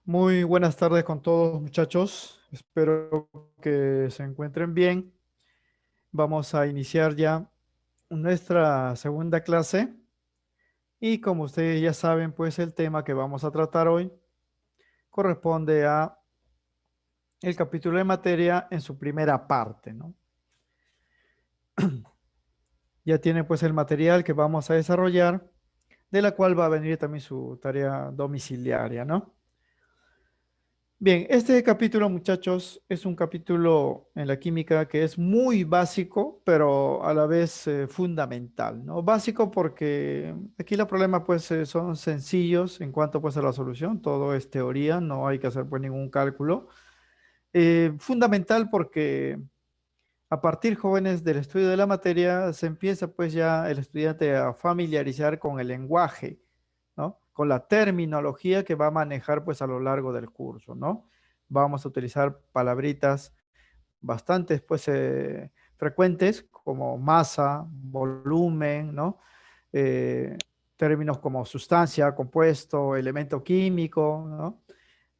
Muy buenas tardes con todos, muchachos. Espero que se encuentren bien. Vamos a iniciar ya nuestra segunda clase y como ustedes ya saben, pues el tema que vamos a tratar hoy corresponde a el capítulo de materia en su primera parte, ¿no? Ya tienen pues el material que vamos a desarrollar, de la cual va a venir también su tarea domiciliaria, ¿no? Bien, este capítulo, muchachos, es un capítulo en la química que es muy básico, pero a la vez fundamental, ¿no? Básico porque aquí los problemas pues son sencillos en cuanto pues a la solución, todo es teoría, no hay que hacer pues ningún cálculo. Fundamental porque a partir, jóvenes, del estudio de la materia se empieza pues ya el estudiante a familiarizar con el lenguaje, ¿no? Con la terminología que va a manejar pues a lo largo del curso, ¿no? Vamos a utilizar palabritas bastante pues frecuentes como masa, volumen, ¿no? Eh, Términos como sustancia, compuesto, elemento químico, ¿no?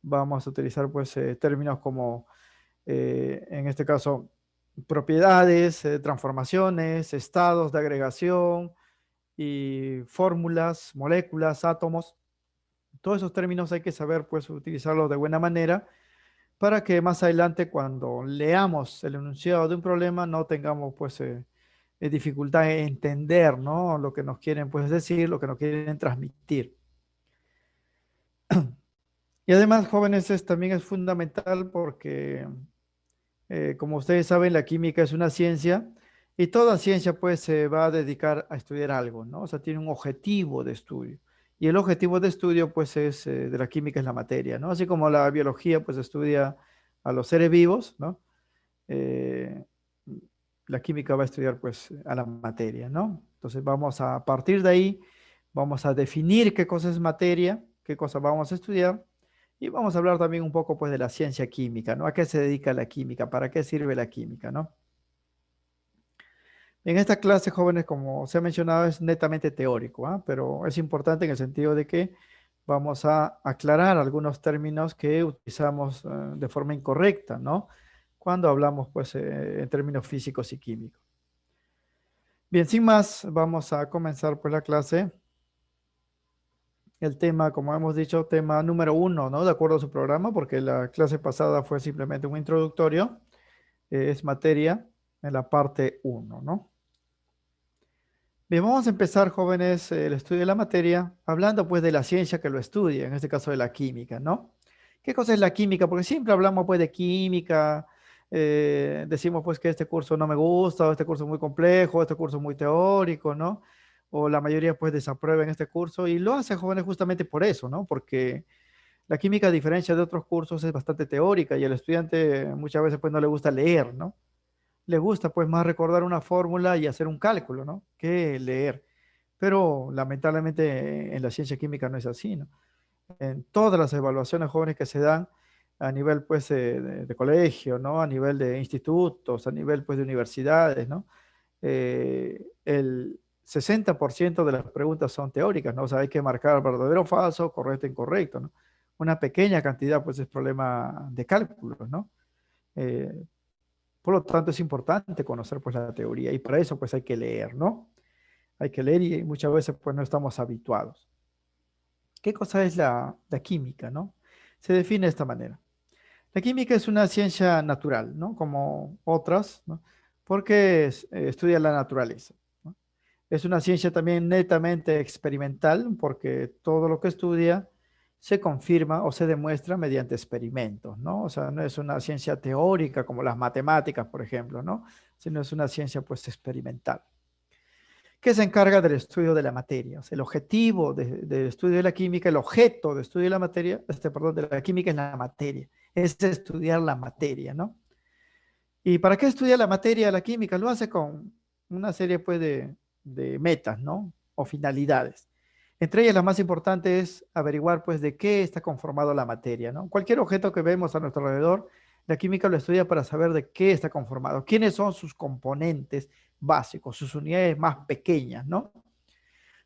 Vamos a utilizar pues términos como en este caso propiedades, transformaciones, estados de agregación y fórmulas, moléculas, átomos. Todos esos términos hay que saber pues utilizarlos de buena manera para que más adelante cuando leamos el enunciado de un problema no tengamos pues dificultad en entender, ¿no? Lo que nos quieren pues decir, lo que nos quieren transmitir. Y además, jóvenes, también es fundamental porque, como ustedes saben, la química es una ciencia y toda ciencia pues se va a dedicar a estudiar algo, ¿no? O sea, tiene un objetivo de estudio. Y el objetivo de estudio pues es de la química es la materia, ¿no? Así como la biología pues estudia a los seres vivos, ¿no? Eh, la química va a estudiar pues a la materia, ¿no? Entonces vamos a partir de ahí, vamos a definir qué cosa es materia, qué cosa vamos a estudiar y vamos a hablar también un poco pues de la ciencia química, ¿no? ¿A qué se dedica la química? ¿Para qué sirve la química, ¿no? En esta clase, jóvenes, como se ha mencionado, es netamente teórico, ¿ah? Pero es importante en el sentido de que vamos a aclarar algunos términos que utilizamos de forma incorrecta, ¿no? Cuando hablamos, pues, en términos físicos y químicos. Bien, sin más, vamos a comenzar, pues, la clase. El tema, como hemos dicho, tema número uno, ¿no? De acuerdo a su programa, porque la clase pasada fue simplemente un introductorio, es materia en la parte uno, ¿no? Bien, vamos a empezar, jóvenes, el estudio de la materia, hablando pues de la ciencia que lo estudia, en este caso de la química, ¿no? ¿Qué cosa es la química? Porque siempre hablamos pues de química, decimos pues que este curso no me gusta, o este curso es muy complejo, este curso es muy teórico, ¿no? O la mayoría pues desaprueba en este curso y lo hace, jóvenes, justamente por eso, ¿no? Porque la química, a diferencia de otros cursos, es bastante teórica y al estudiante muchas veces pues no le gusta leer, ¿no? Le gusta pues más recordar una fórmula y hacer un cálculo, ¿no? Que leer. Pero lamentablemente en la ciencia química no es así, ¿no? En todas las evaluaciones jóvenes que se dan a nivel pues de colegio, ¿no? A nivel de institutos, a nivel pues de universidades, ¿no? El 60% de las preguntas son teóricas, ¿no? O sea, hay que marcar verdadero o falso, correcto o incorrecto, ¿no? Una pequeña cantidad pues es problema de cálculos, ¿no? Eh, por lo tanto, es importante conocer pues la teoría y para eso pues hay que leer, ¿no? Hay que leer y muchas veces pues no estamos habituados. ¿Qué cosa es la química, no? Se define de esta manera. La química es una ciencia natural, ¿no? Como otras, ¿no? Porque estudia la naturaleza, ¿no? Es una ciencia también netamente experimental porque todo lo que estudia se confirma o se demuestra mediante experimentos, ¿no? O sea, no es una ciencia teórica como las matemáticas, por ejemplo, ¿no? Sino es una ciencia pues experimental que se encarga del estudio de la materia. O sea, el objetivo del estudio de la química, el objeto de estudio de la materia, perdón, de la química es la materia, es estudiar la materia, ¿no? ¿Y para qué estudia la materia la química? Lo hace con una serie pues de metas, ¿no? O finalidades. Entre ellas la más importante es averiguar pues de qué está conformado la materia, ¿no? Cualquier objeto que vemos a nuestro alrededor, la química lo estudia para saber de qué está conformado, quiénes son sus componentes básicos, sus unidades más pequeñas, ¿no?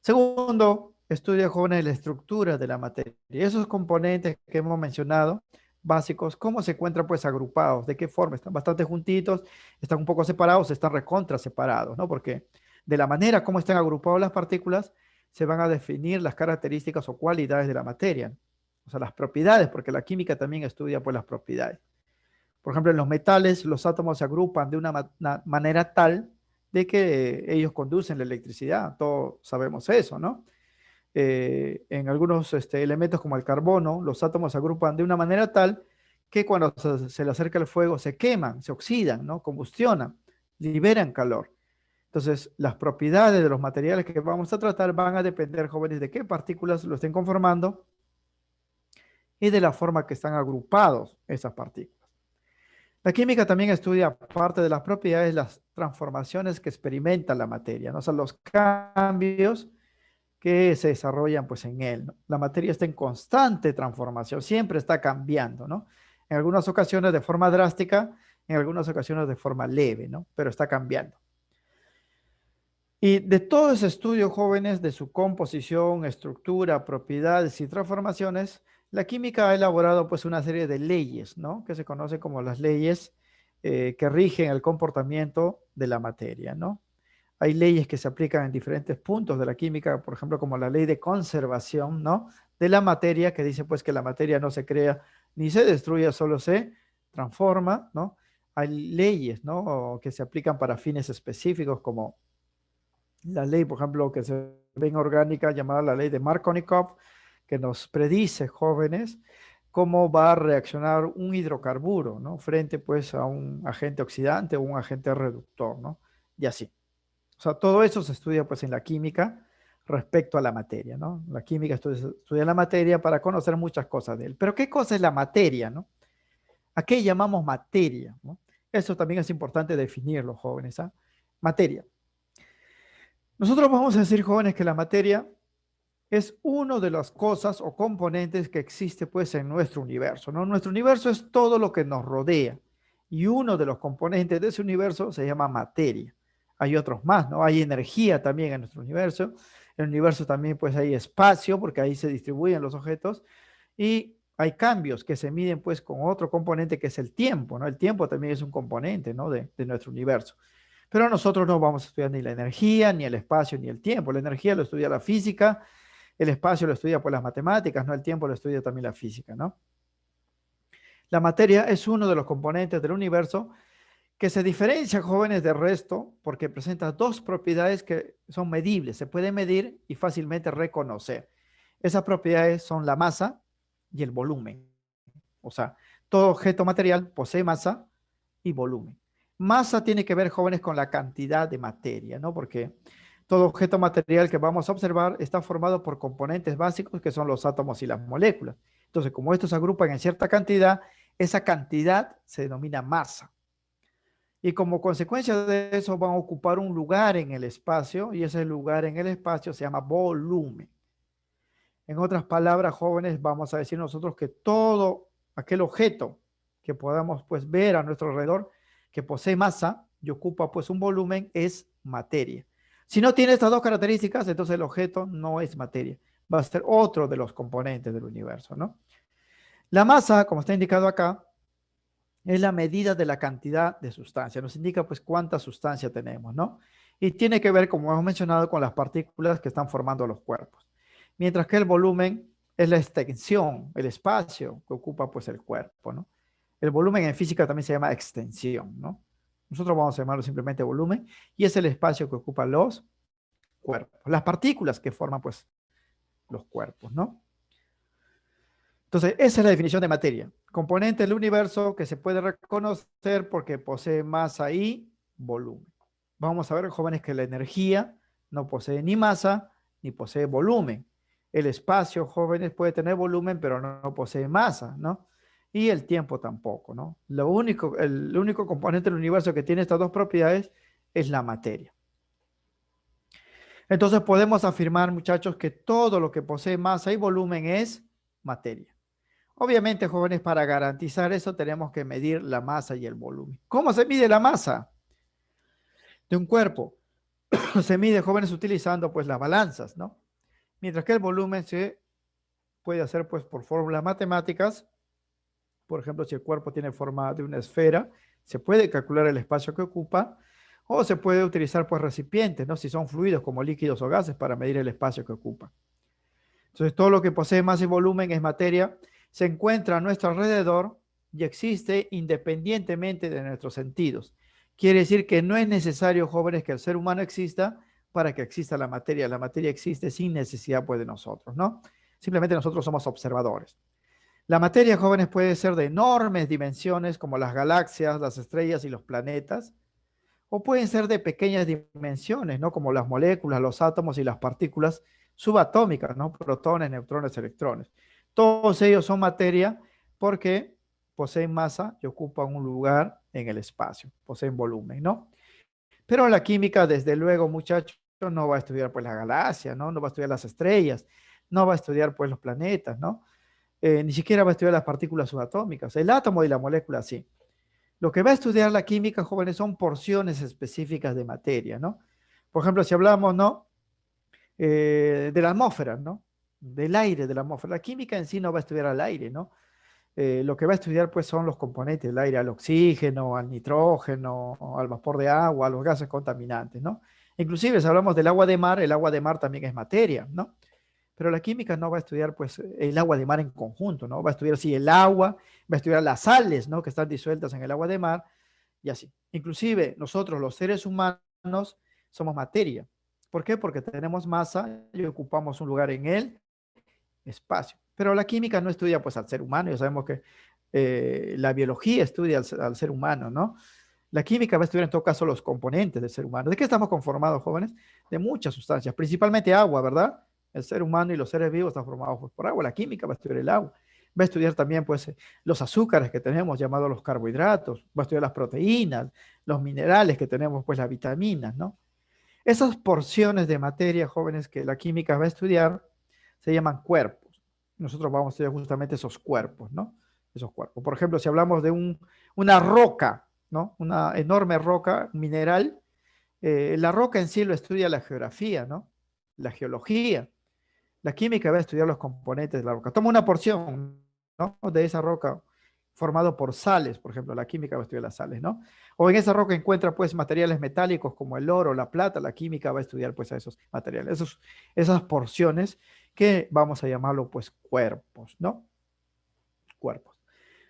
Segundo, estudia, jóvenes, la estructura de la materia. Esos componentes que hemos mencionado, básicos, cómo se encuentran pues agrupados, de qué forma, están bastante juntitos, están un poco separados, están recontra separados, ¿no? Porque de la manera como están agrupadas las partículas, se van a definir las características o cualidades de la materia. O sea, las propiedades, porque la química también estudia pues las propiedades. Por ejemplo, en los metales, los átomos se agrupan de una manera tal de que ellos conducen la electricidad. Todos sabemos eso, ¿no? En algunos elementos como el carbono, los átomos se agrupan de una manera tal que cuando se le acerca el fuego se queman, se oxidan, ¿no? Combustionan, liberan calor. Entonces, las propiedades de los materiales que vamos a tratar van a depender, jóvenes, de qué partículas lo estén conformando y de la forma que están agrupados esas partículas. La química también estudia, aparte de las propiedades, las transformaciones que experimenta la materia, ¿no? O sea, los cambios que se desarrollan pues en él, ¿no? La materia está en constante transformación, siempre está cambiando, ¿no? En algunas ocasiones de forma drástica, en algunas ocasiones de forma leve, ¿no? Pero está cambiando. Y de todo ese estudio, jóvenes, de su composición, estructura, propiedades y transformaciones, la química ha elaborado pues una serie de leyes, ¿no? Que se conocen como las leyes que rigen el comportamiento de la materia, ¿no? Hay leyes que se aplican en diferentes puntos de la química, por ejemplo, como la ley de conservación, ¿no? De la materia, que dice pues que la materia no se crea ni se destruye, solo se transforma, ¿no? Hay leyes, ¿no? Que se aplican para fines específicos, como la ley, por ejemplo, que se ve en orgánica, llamada la ley de Markovnikov, que nos predice, jóvenes, cómo va a reaccionar un hidrocarburo, ¿no? Frente pues a un agente oxidante o un agente reductor, ¿no? Y así. O sea, todo eso se estudia pues en la química respecto a la materia, ¿no? La química estudia la materia para conocer muchas cosas de él. Pero ¿qué cosa es la materia, no? ¿A qué llamamos materia, no? Eso también es importante definirlo, jóvenes, ¿ah? Materia. Nosotros vamos a decir, jóvenes, que la materia es una de las cosas o componentes que existe pues en nuestro universo, ¿no? Nuestro universo es todo lo que nos rodea y uno de los componentes de ese universo se llama materia. Hay otros más, ¿no? Hay energía también en nuestro universo. En el universo también pues hay espacio porque ahí se distribuyen los objetos y hay cambios que se miden pues con otro componente que es el tiempo, ¿no? El tiempo también es un componente, ¿no? de nuestro universo. Pero nosotros no vamos a estudiar ni la energía, ni el espacio, ni el tiempo. La energía lo estudia la física, el espacio lo estudia por las matemáticas, ¿no? El tiempo lo estudia también la física, ¿no? La materia es uno de los componentes del universo que se diferencia, jóvenes, del resto porque presenta dos propiedades que son medibles, se pueden medir y fácilmente reconocer. Esas propiedades son la masa y el volumen. O sea, todo objeto material posee masa y volumen. Masa tiene que ver, jóvenes, con la cantidad de materia, ¿no? Porque todo objeto material que vamos a observar está formado por componentes básicos que son los átomos y las moléculas. Entonces, como estos se agrupan en cierta cantidad, esa cantidad se denomina masa. Y como consecuencia de eso van a ocupar un lugar en el espacio y ese lugar en el espacio se llama volumen. En otras palabras, jóvenes, vamos a decir nosotros que todo aquel objeto que podamos pues ver a nuestro alrededor que posee masa y ocupa pues un volumen es materia. Si no tiene estas dos características, entonces el objeto no es materia. Va a ser otro de los componentes del universo, ¿no? La masa, como está indicado acá, es la medida de la cantidad de sustancia. Nos indica pues cuánta sustancia tenemos, ¿no? Y tiene que ver, como hemos mencionado, con las partículas que están formando los cuerpos. Mientras que el volumen es la extensión, el espacio que ocupa pues el cuerpo, ¿no? El volumen en física también se llama extensión, ¿no? Nosotros vamos a llamarlo simplemente volumen y es el espacio que ocupan los cuerpos, las partículas que forman pues los cuerpos, ¿no? Entonces, esa es la definición de materia. Componente del universo que se puede reconocer porque posee masa y volumen. Vamos a ver, jóvenes, que la energía no posee ni masa ni posee volumen. El espacio, jóvenes, puede tener volumen, pero no posee masa, ¿no? Y el tiempo tampoco, ¿no? El único componente del universo que tiene estas dos propiedades es la materia. Entonces podemos afirmar, muchachos, que todo lo que posee masa y volumen es materia. Obviamente, jóvenes, para garantizar eso tenemos que medir la masa y el volumen. ¿Cómo se mide la masa de un cuerpo? Se mide, jóvenes, utilizando pues las balanzas, ¿no? Mientras que el volumen se puede hacer pues por fórmulas matemáticas. Por ejemplo, si el cuerpo tiene forma de una esfera, se puede calcular el espacio que ocupa o se puede utilizar pues recipientes, ¿no? Si son fluidos como líquidos o gases para medir el espacio que ocupa. Entonces, todo lo que posee masa y volumen es materia, se encuentra a nuestro alrededor y existe independientemente de nuestros sentidos. Quiere decir que no es necesario, jóvenes, que el ser humano exista para que exista la materia. La materia existe sin necesidad pues de nosotros, ¿no? Simplemente nosotros somos observadores. La materia, jóvenes, puede ser de enormes dimensiones como las galaxias, las estrellas y los planetas, o pueden ser de pequeñas dimensiones, ¿no? Como las moléculas, los átomos y las partículas subatómicas, ¿no? Protones, neutrones, electrones. Todos ellos son materia porque poseen masa y ocupan un lugar en el espacio, poseen volumen, ¿no? Pero la química, desde luego, muchachos, no va a estudiar pues la galaxia, ¿no? No va a estudiar las estrellas, no va a estudiar pues los planetas, ¿no? Ni siquiera va a estudiar las partículas subatómicas. El átomo y la molécula sí. Lo que va a estudiar la química, jóvenes, son porciones específicas de materia, ¿no? Por ejemplo, si hablamos, ¿no? De la atmósfera, ¿no? Del aire de la atmósfera. La química en sí no va a estudiar al aire, ¿no? Lo que va a estudiar, pues, son los componentes del aire, al oxígeno, al nitrógeno, al vapor de agua, a los gases contaminantes, ¿no? Inclusive, si hablamos del agua de mar, el agua de mar también es materia, ¿no? Pero la química no va a estudiar pues el agua de mar en conjunto, ¿no? Va a estudiar sí el agua, va a estudiar las sales, ¿no? Que están disueltas en el agua de mar y así. Inclusive nosotros los seres humanos somos materia. ¿Por qué? Porque tenemos masa y ocupamos un lugar en el espacio. Pero la química no estudia pues al ser humano, ya sabemos que la biología estudia al ser humano, ¿no? La química va a estudiar en todo caso los componentes del ser humano. ¿De qué estamos conformados, jóvenes? De muchas sustancias, principalmente agua, ¿verdad? El ser humano y los seres vivos están formados pues, por agua. La química va a estudiar el agua. Va a estudiar también pues, los azúcares que tenemos, llamados los carbohidratos. Va a estudiar las proteínas, los minerales que tenemos, pues las vitaminas, ¿no? Esas porciones de materia, jóvenes, que la química va a estudiar, se llaman cuerpos. Nosotros vamos a estudiar justamente esos cuerpos, ¿no? Esos cuerpos. Por ejemplo, si hablamos de una roca, ¿no? Una enorme roca, mineral, la roca en sí lo estudia la geografía, ¿no? La geología. La química va a estudiar los componentes de la roca. Toma una porción, ¿no? De esa roca formado por sales, por ejemplo, la química va a estudiar las sales, ¿no? O en esa roca encuentra pues materiales metálicos como el oro, la plata, la química va a estudiar pues a esos materiales, esas porciones que vamos a llamarlo pues cuerpos, ¿no? Cuerpos.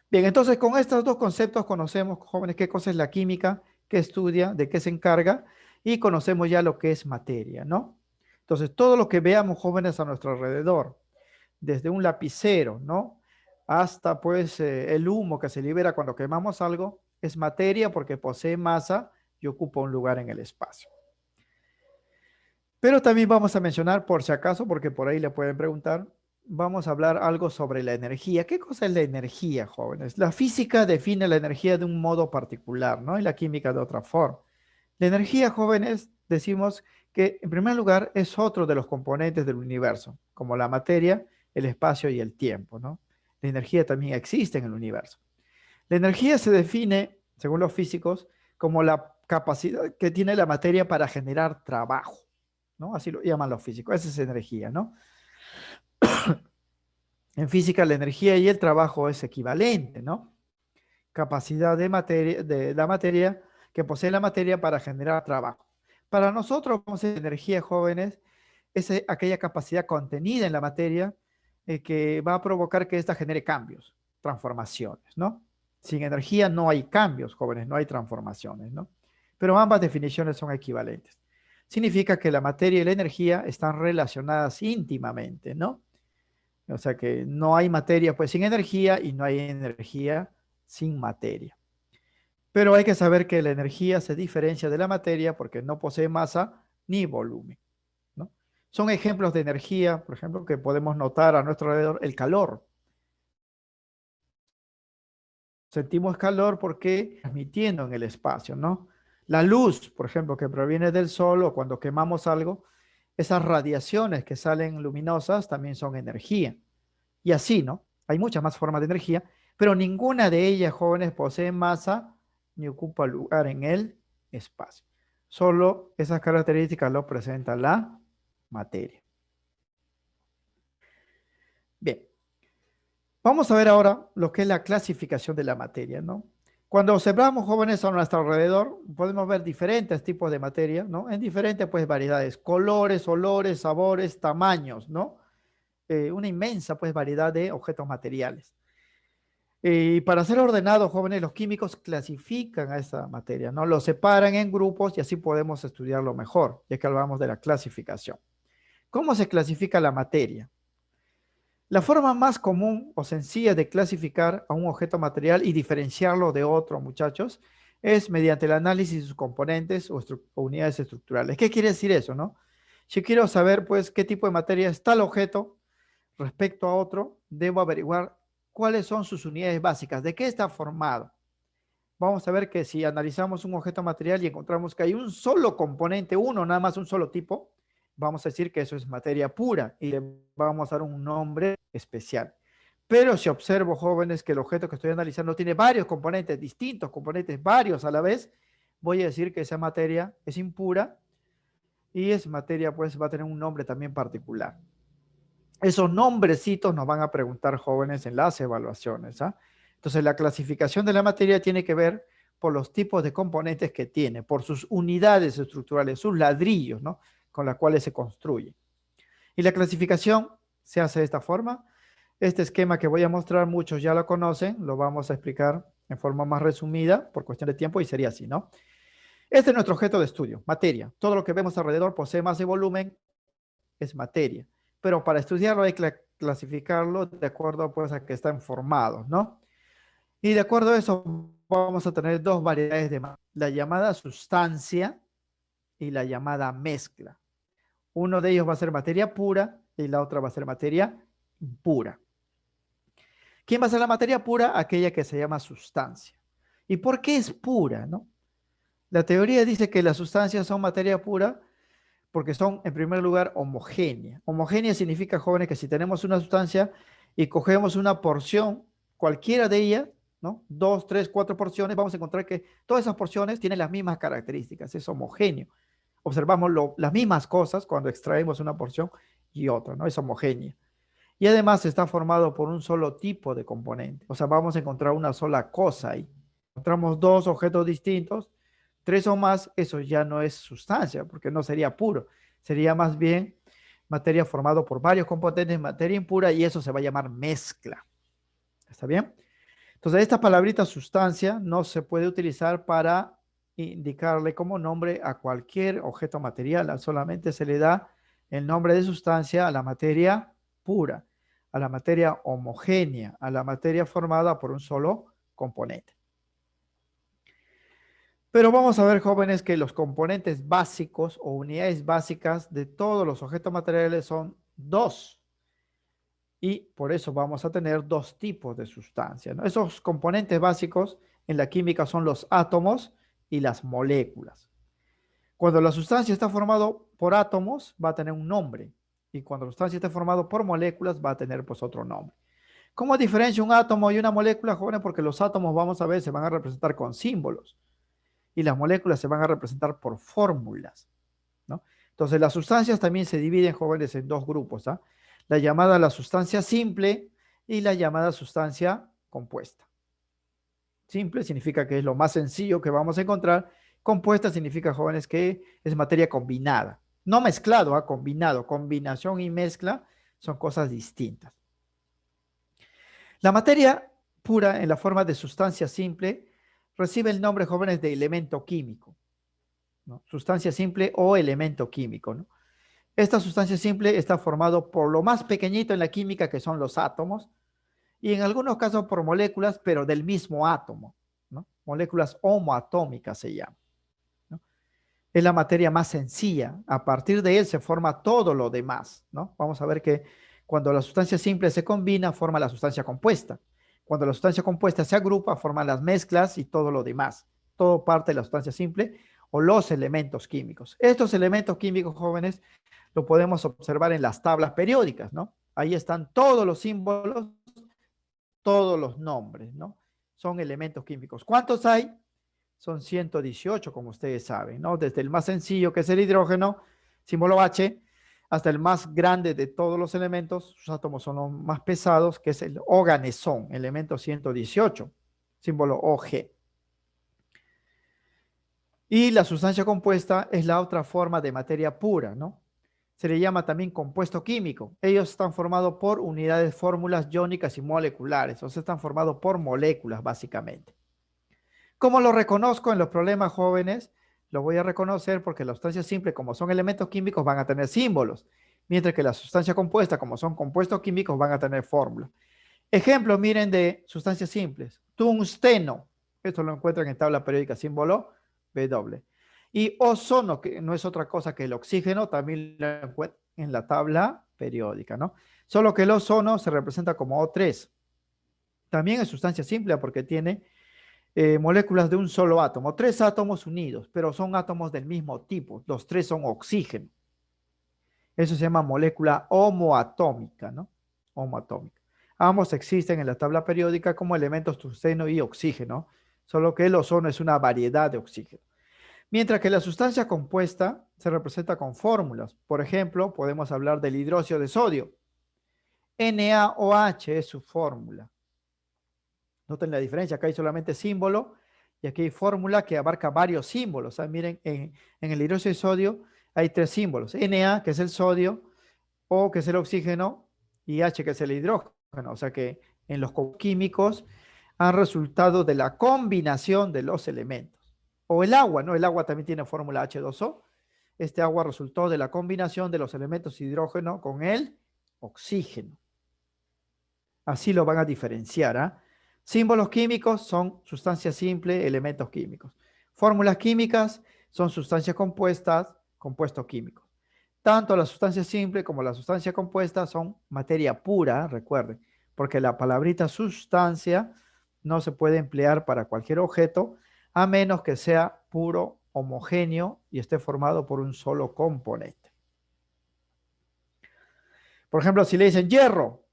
Bien, entonces con estos dos conceptos conocemos, jóvenes, qué cosa es la química, qué estudia, de qué se encarga y conocemos ya lo que es materia, ¿no? Entonces, todo lo que veamos, jóvenes, a nuestro alrededor, desde un lapicero, ¿no? Hasta pues el humo que se libera cuando quemamos algo, es materia porque posee masa y ocupa un lugar en el espacio. Pero también vamos a mencionar, por si acaso, porque por ahí le pueden preguntar, vamos a hablar algo sobre la energía. ¿Qué cosa es la energía, jóvenes? La física define la energía de un modo particular, ¿no? Y la química de otra forma. La energía, jóvenes, decimos que en primer lugar es otro de los componentes del universo, como la materia, el espacio y el tiempo, ¿no? La energía también existe en el universo. La energía se define, según los físicos, como la capacidad que tiene la materia para generar trabajo, ¿no? Así lo llaman los físicos. Esa es energía, ¿no? En física, la energía y el trabajo es equivalente, ¿no? Capacidad de materia, de la materia que posee la materia para generar trabajo. Para nosotros, como energía, jóvenes, es aquella capacidad contenida en la materia que va a provocar que ésta genere cambios, transformaciones, ¿no? Sin energía no hay cambios, jóvenes, no hay transformaciones, ¿no? Pero ambas definiciones son equivalentes. Significa que la materia y la energía están relacionadas íntimamente, ¿no? O sea que no hay materia pues sin energía y no hay energía sin materia. Pero hay que saber que la energía se diferencia de la materia porque no posee masa ni volumen, ¿no? Son ejemplos de energía, por ejemplo, que podemos notar a nuestro alrededor, el calor. Sentimos calor porque transmitiendo en el espacio, ¿no? La luz, por ejemplo, que proviene del sol o cuando quemamos algo, esas radiaciones que salen luminosas también son energía. Y así, ¿no? Hay muchas más formas de energía, pero ninguna de ellas, jóvenes, posee masa ni ocupa lugar en el espacio. Solo esas características lo presenta la materia. Bien, vamos a ver ahora lo que es la clasificación de la materia, ¿no? Cuando observamos jóvenes a nuestro alrededor, podemos ver diferentes tipos de materia, ¿no? En diferentes, pues, variedades, colores, olores, sabores, tamaños, ¿no? Una inmensa, pues, variedad de objetos materiales. Y para ser ordenados, jóvenes, los químicos clasifican a esa materia, ¿no? Lo separan en grupos y así podemos estudiarlo mejor, ya que hablamos de la clasificación. ¿Cómo se clasifica la materia? La forma más común o sencilla de clasificar a un objeto material y diferenciarlo de otro, muchachos, es mediante el análisis de sus componentes o unidades estructurales. ¿Qué quiere decir eso, no? Si quiero saber, pues, qué tipo de materia es tal objeto respecto a otro, debo averiguar cuáles son sus unidades básicas, de qué está formado. Vamos a ver que si analizamos un objeto material y encontramos que hay un solo componente, uno, nada más un solo tipo, vamos a decir que eso es materia pura y le vamos a dar un nombre especial. Pero si observo, jóvenes, que el objeto que estoy analizando tiene varios componentes, distintos componentes, varios a la vez, voy a decir que esa materia es impura y esa materia, pues, va a tener un nombre también particular. Esos nombrecitos nos van a preguntar, jóvenes, en las evaluaciones, ¿ah? Entonces, la clasificación de la materia tiene que ver por los tipos de componentes que tiene, por sus unidades estructurales, sus ladrillos, ¿no? Con las cuales se construye. Y la clasificación se hace de esta forma. Este esquema que voy a mostrar, muchos ya lo conocen, lo vamos a explicar en forma más resumida por cuestión de tiempo y sería así, ¿no? Este es nuestro objeto de estudio, materia. Todo lo que vemos alrededor posee masa y volumen, es materia. Pero para estudiarlo hay que clasificarlo de acuerdo, pues, a que están formados, ¿no? Y de acuerdo a eso vamos a tener dos variedades de materia, la llamada sustancia y la llamada mezcla. Uno de ellos va a ser materia pura y la otra va a ser materia impura. ¿Quién va a ser la materia pura? Aquella que se llama sustancia. ¿Y por qué es pura, no? La teoría dice que las sustancias son materia pura porque son, en primer lugar, homogéneas. Homogénea significa, jóvenes, que si tenemos una sustancia y cogemos una porción, cualquiera de ellas, ¿no? Dos, tres, cuatro porciones, vamos a encontrar que todas esas porciones tienen las mismas características, es homogéneo. Observamos las mismas cosas cuando extraemos una porción y otra, ¿no? Es homogénea. Y además está formado por un solo tipo de componente. O sea, vamos a encontrar una sola cosa ahí. Encontramos dos objetos distintos, tres o más, eso ya no es sustancia, porque no sería puro. Sería más bien materia formada por varios componentes, materia impura, y eso se va a llamar mezcla. ¿Está bien? Entonces, esta palabrita sustancia no se puede utilizar para indicarle como nombre a cualquier objeto material. Solamente se le da el nombre de sustancia a la materia pura, a la materia homogénea, a la materia formada por un solo componente. Pero vamos a ver, jóvenes, que los componentes básicos o unidades básicas de todos los objetos materiales son dos. Y por eso vamos a tener dos tipos de sustancias, ¿no? Esos componentes básicos en la química son los átomos y las moléculas. Cuando la sustancia está formada por átomos, va a tener un nombre. Y cuando la sustancia está formada por moléculas, va a tener, pues, otro nombre. ¿Cómo diferencia un átomo y una molécula, jóvenes? Porque los átomos, vamos a ver, se van a representar con símbolos y las moléculas se van a representar por fórmulas, ¿no? Entonces, las sustancias también se dividen, jóvenes, en dos grupos, ¿ah? La llamada la sustancia simple y la llamada sustancia compuesta. Simple significa que es lo más sencillo que vamos a encontrar. Compuesta significa, jóvenes, que es materia combinada. No mezclado, combinado. Combinación y mezcla son cosas distintas. La materia pura en la forma de sustancia simple recibe el nombre, jóvenes, de elemento químico, ¿no? Sustancia simple o elemento químico, ¿no? Esta sustancia simple está formado por lo más pequeñito en la química, que son los átomos, y en algunos casos por moléculas, pero del mismo átomo, ¿no? Moléculas homoatómicas se llaman, ¿no? Es la materia más sencilla. A partir de él se forma todo lo demás, ¿no? Vamos a ver que cuando la sustancia simple se combina, forma la sustancia compuesta. Cuando la sustancia compuesta se agrupa, forman las mezclas y todo lo demás. Todo parte de la sustancia simple o los elementos químicos. Estos elementos químicos, jóvenes, lo podemos observar en las tablas periódicas, ¿no? Ahí están todos los símbolos, todos los nombres, ¿no? Son elementos químicos. ¿Cuántos hay? Son 118, como ustedes saben, ¿no? Desde el más sencillo, que es el hidrógeno, símbolo H, hasta el más grande de todos los elementos, sus átomos son los más pesados, que es el oganesón, elemento 118, símbolo OG. Y la sustancia compuesta es la otra forma de materia pura, ¿no? Se le llama también compuesto químico. Ellos están formados por unidades, fórmulas iónicas y moleculares, o sea, están formados por moléculas, básicamente. ¿Cómo lo reconozco en los problemas jóvenes? Lo voy a reconocer porque las sustancias simples, como son elementos químicos, van a tener símbolos, mientras que la sustancia compuesta, como son compuestos químicos, van a tener fórmulas. Ejemplos, miren, de sustancias simples. Tungsteno, esto lo encuentran en tabla periódica, símbolo W. Y ozono, que no es otra cosa que el oxígeno, también lo encuentran en la tabla periódica, ¿no? Solo que el ozono se representa como O3. También es sustancia simple porque tiene moléculas de un solo átomo, 3 átomos unidos, pero son átomos del mismo tipo, los 3 son oxígeno. Eso se llama molécula homoatómica, ¿no? Homoatómica. Ambos existen en la tabla periódica como elementos tungsteno y oxígeno, solo que el ozono es una variedad de oxígeno. Mientras que la sustancia compuesta se representa con fórmulas. Por ejemplo, podemos hablar del hidróxido de sodio. NaOH es su fórmula. Noten la diferencia, acá hay solamente símbolo y aquí hay fórmula que abarca varios símbolos. Miren, en el hidróxido de sodio hay 3 símbolos. Na, que es el sodio, O, que es el oxígeno, y H, que es el hidrógeno. O sea que en los químicos han resultado de la combinación de los elementos. O el agua, ¿no? El agua también tiene fórmula H2O. Este agua resultó de la combinación de los elementos hidrógeno con el oxígeno. Así lo van a diferenciar, ¿ah? Símbolos químicos son sustancias simples, elementos químicos. Fórmulas químicas son sustancias compuestas, compuestos químicos. Tanto la sustancia simple como la sustancia compuesta son materia pura, recuerden, porque la palabrita sustancia no se puede emplear para cualquier objeto a menos que sea puro, homogéneo y esté formado por un solo componente. Por ejemplo, si le dicen hierro,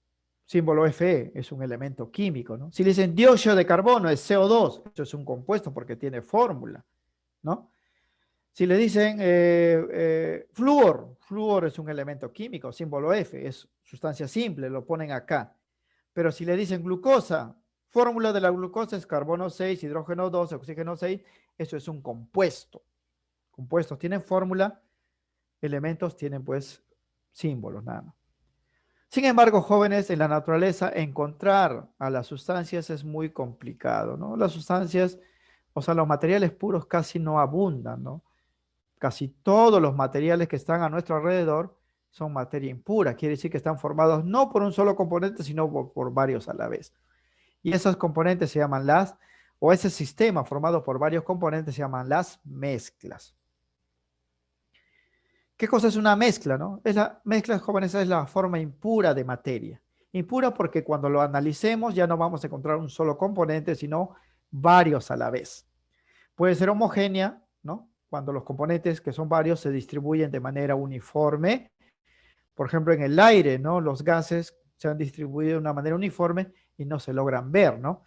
símbolo Fe, es un elemento químico, ¿no? Si le dicen dióxido de carbono, es CO2, esto es un compuesto porque tiene fórmula, ¿no? Si le dicen flúor, flúor es un elemento químico, símbolo F, es sustancia simple, lo ponen acá. Pero si le dicen glucosa, fórmula de la glucosa es carbono 6, hidrógeno 2, oxígeno 6, eso es un compuesto. Compuestos tienen fórmula, elementos tienen pues símbolos nada más. Sin embargo, jóvenes, en la naturaleza encontrar a las sustancias es muy complicado, ¿no? Las sustancias, o sea, los materiales puros casi no abundan, ¿no? Casi todos los materiales que están a nuestro alrededor son materia impura, quiere decir que están formados no por un solo componente, sino por varios a la vez. Y esos componentes se llaman o ese sistema formado por varios componentes se llaman las mezclas. ¿Qué cosa es una mezcla, no? La mezcla, jóvenes, es la forma impura de materia. Impura porque cuando lo analicemos ya no vamos a encontrar un solo componente, sino varios a la vez. Puede ser homogénea, ¿no? Cuando los componentes, que son varios, se distribuyen de manera uniforme. Por ejemplo, en el aire, ¿no? Los gases se han distribuido de una manera uniforme y no se logran ver, ¿no?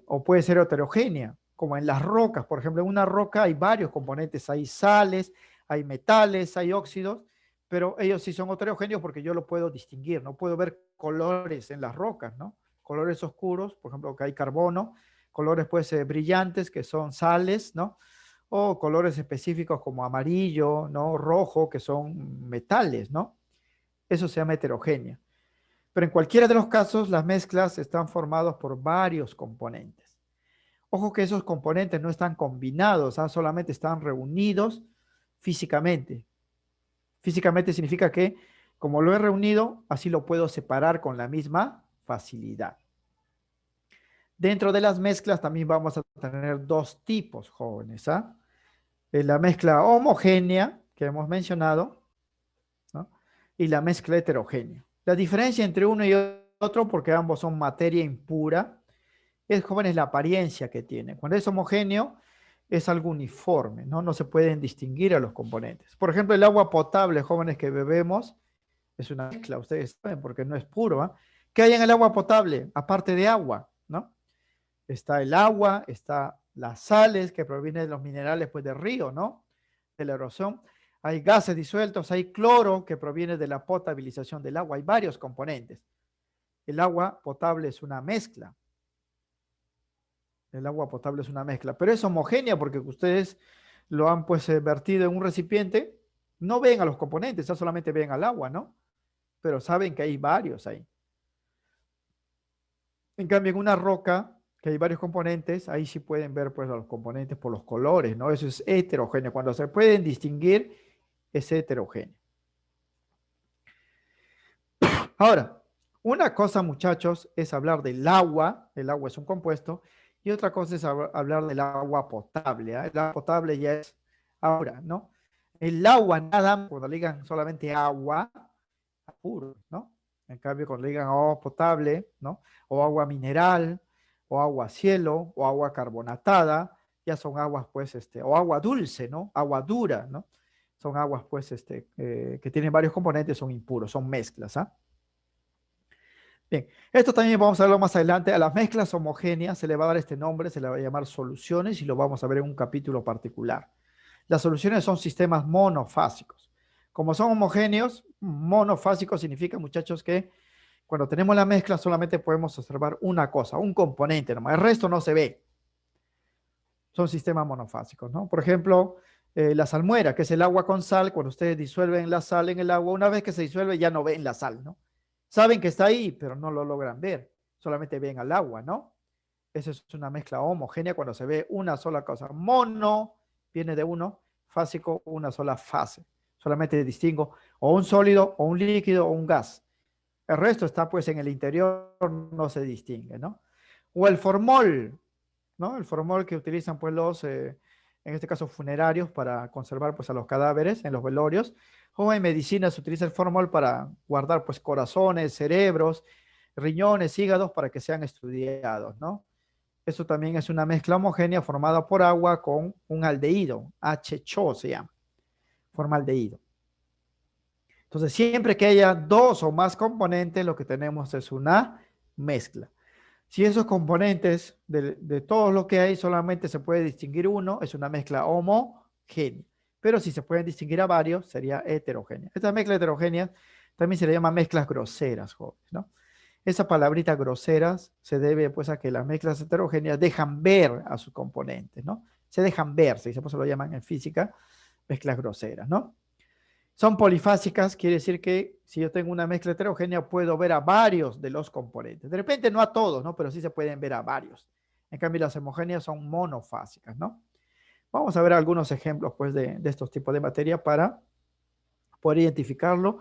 O puede ser heterogénea, como en las rocas. Por ejemplo, en una roca hay varios componentes, hay sales, hay metales, hay óxidos, pero ellos sí son heterogéneos porque yo lo puedo distinguir, no puedo ver colores en las rocas, ¿no? Colores oscuros, por ejemplo, que hay carbono, colores pues brillantes, que son sales, ¿no? O colores específicos como amarillo, ¿no? Rojo, que son metales, ¿no? Eso se llama heterogénea. Pero en cualquiera de los casos, las mezclas están formadas por varios componentes. Ojo que esos componentes no están combinados, solamente están reunidos físicamente. Físicamente significa que como lo he reunido, así lo puedo separar con la misma facilidad. Dentro de las mezclas también vamos a tener 2 tipos, jóvenes. La mezcla homogénea, que hemos mencionado, ¿no? Y la mezcla heterogénea. La diferencia entre uno y otro, porque ambos son materia impura, es, jóvenes, la apariencia que tiene. Cuando es homogéneo, es algo uniforme, ¿no? No se pueden distinguir a los componentes. Por ejemplo, el agua potable, jóvenes, que bebemos, es una mezcla, ustedes saben, porque no es puro. ¿Qué hay en el agua potable? Aparte de agua, ¿no? Está el agua, está las sales que provienen de los minerales, pues, del río, ¿no? De la erosión. hay gases disueltos, hay cloro que proviene de la potabilización del agua. Hay varios componentes. El agua potable es una mezcla. El agua potable es una mezcla, pero es homogénea porque ustedes lo han pues vertido en un recipiente. No ven a los componentes, ya solamente ven al agua, ¿no? Pero saben que hay varios ahí. En cambio, en una roca, que hay varios componentes, ahí sí pueden ver pues los componentes por los colores, ¿no? Eso es heterogéneo. Cuando se pueden distinguir, es heterogéneo. Ahora, una cosa, muchachos, es hablar del agua. El agua es un compuesto. Y otra cosa es hablar del agua potable. ¿Eh? El agua potable ya es ahora, ¿no? El agua, nada, cuando le digan solamente agua, puro, ¿no? En cambio, cuando le digan agua potable, ¿no? O agua mineral, o agua cielo, o agua carbonatada, ya son aguas, pues, o agua dulce, ¿no? Agua dura, ¿no? Son aguas, pues, que tienen varios componentes, son impuros, son mezclas, ¿ah? Bien, esto también vamos a verlo más adelante. A las mezclas homogéneas se le va a dar este nombre, se le va a llamar soluciones y lo vamos a ver en un capítulo particular. Las soluciones son sistemas monofásicos. Como son homogéneos, monofásico significa, muchachos, que cuando tenemos la mezcla solamente podemos observar una cosa, un componente nomás. El resto no se ve. Son sistemas monofásicos, ¿no? Por ejemplo, la salmuera, que es el agua con sal. Cuando ustedes disuelven la sal en el agua, una vez que se disuelve ya no ven la sal, ¿no? Saben que está ahí, pero no lo logran ver. Solamente ven al agua, ¿no? Esa es una mezcla homogénea cuando se ve una sola cosa. Mono viene de uno, fásico, una sola fase. Solamente distingo o un sólido, o un líquido, o un gas. El resto está pues en el interior, no se distingue, ¿no? O el formol, ¿no? El formol que utilizan pues en este caso funerarios para conservar pues a los cadáveres en los velorios. O en medicina se utiliza el formol para guardar pues corazones, cerebros, riñones, hígados para que sean estudiados, ¿no? Eso también es una mezcla homogénea formada por agua con un aldehído, HCO se llama, formaldehído. Entonces, siempre que haya dos o más componentes, lo que tenemos es una mezcla. Si esos componentes de todos los que hay solamente se puede distinguir uno, es una mezcla homogénea. Pero si se pueden distinguir a varios, sería heterogénea. Estas mezclas heterogéneas también se le llaman mezclas groseras, jóvenes, ¿no? Esa palabrita groseras se debe pues a que las mezclas heterogéneas dejan ver a sus componentes, ¿no? Se dejan ver, se pues, lo llaman en física mezclas groseras, ¿no? Son polifásicas, quiere decir que si yo tengo una mezcla heterogénea puedo ver a varios de los componentes. De repente no a todos, ¿no? Pero sí se pueden ver a varios. En cambio las homogéneas son monofásicas, ¿no? Vamos a ver algunos ejemplos pues de estos tipos de materia para poder identificarlo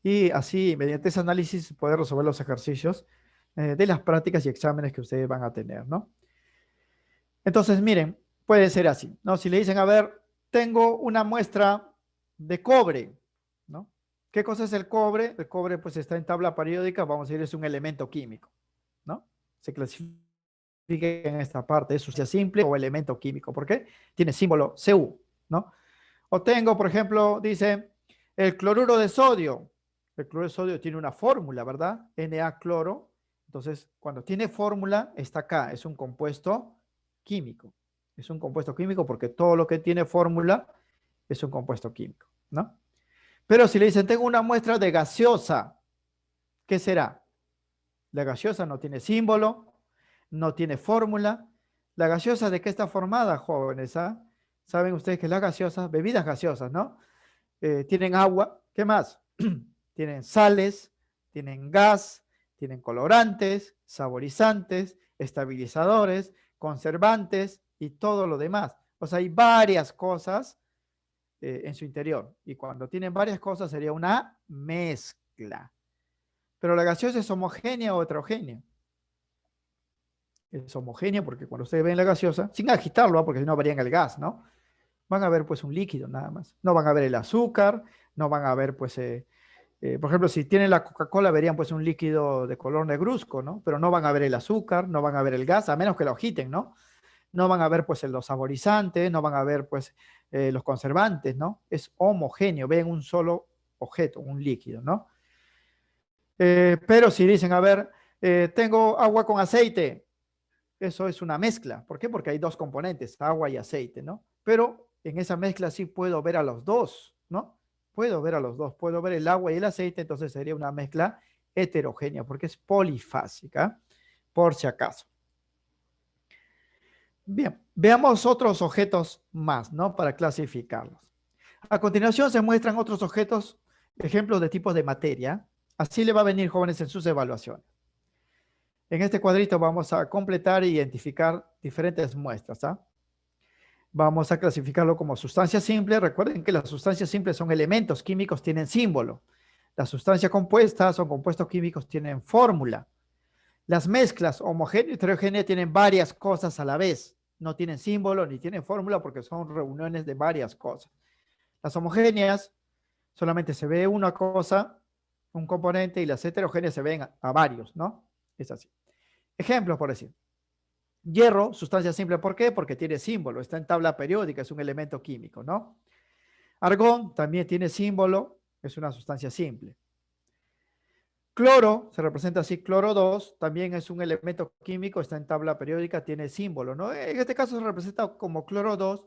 y así mediante ese análisis poder resolver los ejercicios de las prácticas y exámenes que ustedes van a tener, ¿no? Entonces, miren, puede ser así, ¿no? Si le dicen, a ver, tengo una muestra de cobre, ¿no? ¿Qué cosa es el cobre? El cobre pues está en tabla periódica, vamos a decir, es un elemento químico, ¿no? Se clasifica en esta parte, es sustancia simple o elemento químico. ¿Por qué? Tiene símbolo Cu, ¿no? O tengo, por ejemplo, dice, el cloruro de sodio. El cloruro de sodio tiene una fórmula, ¿verdad? Na cloro. Entonces, cuando tiene fórmula, está acá, es un compuesto químico. Es un compuesto químico porque todo lo que tiene fórmula es un compuesto químico, ¿no? Pero si le dicen, tengo una muestra de gaseosa, ¿qué será? La gaseosa no tiene símbolo, no tiene fórmula. ¿La gaseosa de qué está formada, jóvenes? ¿Ah? Saben ustedes que las gaseosas, bebidas gaseosas, ¿no? Tienen agua, ¿qué más? Tienen sales, tienen gas, tienen colorantes, saborizantes, estabilizadores, conservantes y todo lo demás. O sea, hay varias cosas en su interior. Y cuando tienen varias cosas sería una mezcla. Pero la gaseosa es homogénea o heterogénea. Es homogénea porque cuando ustedes ven la gaseosa, sin agitarlo, porque si no varían el gas, ¿no? Van a ver pues un líquido nada más. No van a ver el azúcar, no van a ver pues, por ejemplo, si tienen la Coca-Cola verían pues un líquido de color negruzco, ¿no? Pero no van a ver el azúcar, no van a ver el gas, a menos que lo agiten, ¿no? No van a ver pues los saborizantes, no van a ver pues los conservantes, ¿no? Es homogéneo, ven un solo objeto, un líquido, ¿no? Pero si dicen, a ver, tengo agua con aceite, eso es una mezcla. ¿Por qué? Porque hay dos componentes, agua y aceite, ¿no? Pero en esa mezcla sí puedo ver a los dos. ¿no? Puedo ver a los dos, puedo ver el agua y el aceite, entonces sería una mezcla heterogénea, porque es polifásica, por si acaso. Bien, veamos otros objetos más, ¿no? Para clasificarlos. A continuación se muestran otros objetos, ejemplos de tipos de materia. Así le va a venir, jóvenes, en sus evaluaciones. En este cuadrito vamos a completar e identificar diferentes muestras, ¿ah? Vamos a clasificarlo como sustancias simples. Recuerden que las sustancias simples son elementos químicos, tienen símbolo. Las sustancias compuestas o compuestos químicos tienen fórmula. Las mezclas homogénea y heterogénea tienen varias cosas a la vez. No tienen símbolo ni tienen fórmula porque son reuniones de varias cosas. Las homogéneas solamente se ve una cosa, un componente, y las heterogéneas se ven a varios, ¿no? Es así. Ejemplos, por decir. Hierro, sustancia simple, ¿por qué? Porque tiene símbolo, está en tabla periódica, es un elemento químico, ¿no? Argón también tiene símbolo, es una sustancia simple. Cloro, se representa así, cloro 2, también es un elemento químico, está en tabla periódica, tiene símbolo, ¿no? En este caso se representa como cloro 2,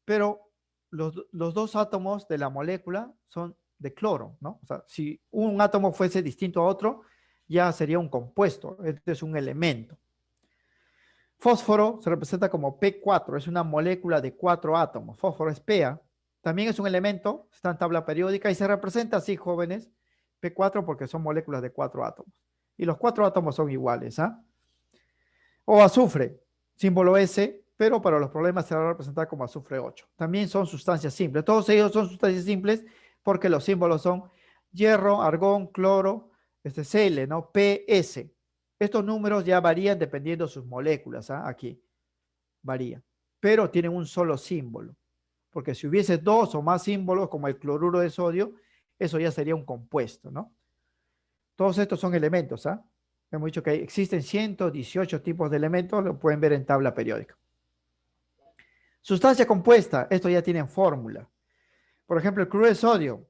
pero los dos átomos de la molécula son de cloro, ¿no? O sea, si un átomo fuese distinto a otro, ya sería un compuesto, este es un elemento. Fósforo se representa como P4, es una molécula de 4 átomos. Fósforo es Pa, también es un elemento, está en tabla periódica y se representa así, jóvenes, P4 porque son moléculas de 4 átomos. Y los 4 átomos son iguales, ¿ah? O azufre, símbolo S, pero para los problemas se va a representar como azufre 8. También son sustancias simples. Todos ellos son sustancias simples porque los símbolos son hierro, argón, cloro, Cl, ¿no? PS. Estos números ya varían dependiendo de sus moléculas, ¿ah? Aquí varían, pero tienen un solo símbolo, porque si hubiese dos o más símbolos, como el cloruro de sodio, eso ya sería un compuesto, ¿no? Todos estos son elementos, ¿ah? Hemos dicho que existen 118 tipos de elementos, lo pueden ver en tabla periódica. Sustancia compuesta, esto ya tienen fórmula. Por ejemplo, el cloruro de sodio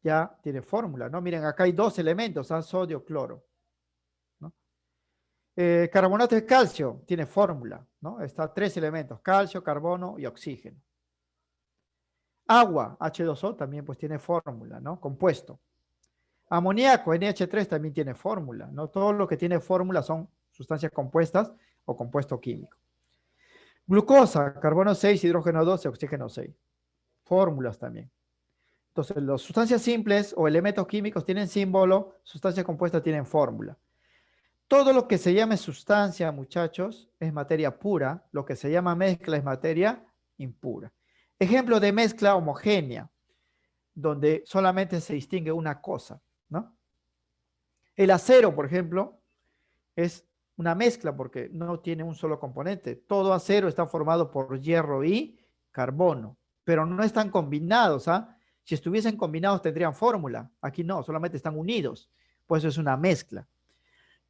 ya tiene fórmula, ¿no? Miren, acá hay dos elementos, ¿ah? Sodio, cloro. Carbonato de calcio tiene fórmula, ¿no? Está tres elementos, calcio, carbono y oxígeno. Agua, H2O, también pues tiene fórmula, ¿no? Compuesto. Amoníaco, NH3, también tiene fórmula, ¿no? Todo lo que tiene fórmula son sustancias compuestas o compuesto químico. Glucosa, carbono 6, hidrógeno 2 y oxígeno 6. Fórmulas también. Entonces, las sustancias simples o elementos químicos tienen símbolo, sustancias compuestas tienen fórmula. Todo lo que se llame sustancia, muchachos, es materia pura. Lo que se llama mezcla es materia impura. Ejemplo de mezcla homogénea, donde solamente se distingue una cosa, ¿no? El acero, por ejemplo, es una mezcla porque no tiene un solo componente. Todo acero está formado por hierro y carbono, pero no están combinados, ¿ah? Si estuviesen combinados tendrían fórmula. Aquí no, solamente están unidos. Pues eso es una mezcla.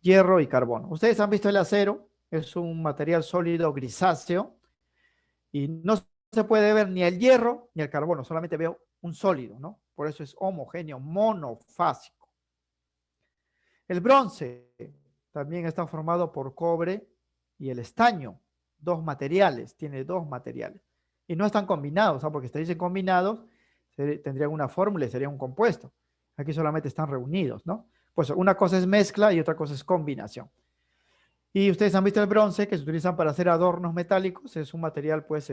Hierro y carbono. Ustedes han visto el acero, es un material sólido grisáceo y no se puede ver ni el hierro ni el carbono, solamente veo un sólido, ¿no? Por eso es homogéneo, monofásico. El bronce también está formado por cobre y el estaño, tiene dos materiales. Y no están combinados, ¿no? Porque si dicen combinados, tendrían una fórmula y sería un compuesto. Aquí solamente están reunidos, ¿no? Pues una cosa es mezcla y otra cosa es combinación. Y ustedes han visto el bronce que se utilizan para hacer adornos metálicos, es un material pues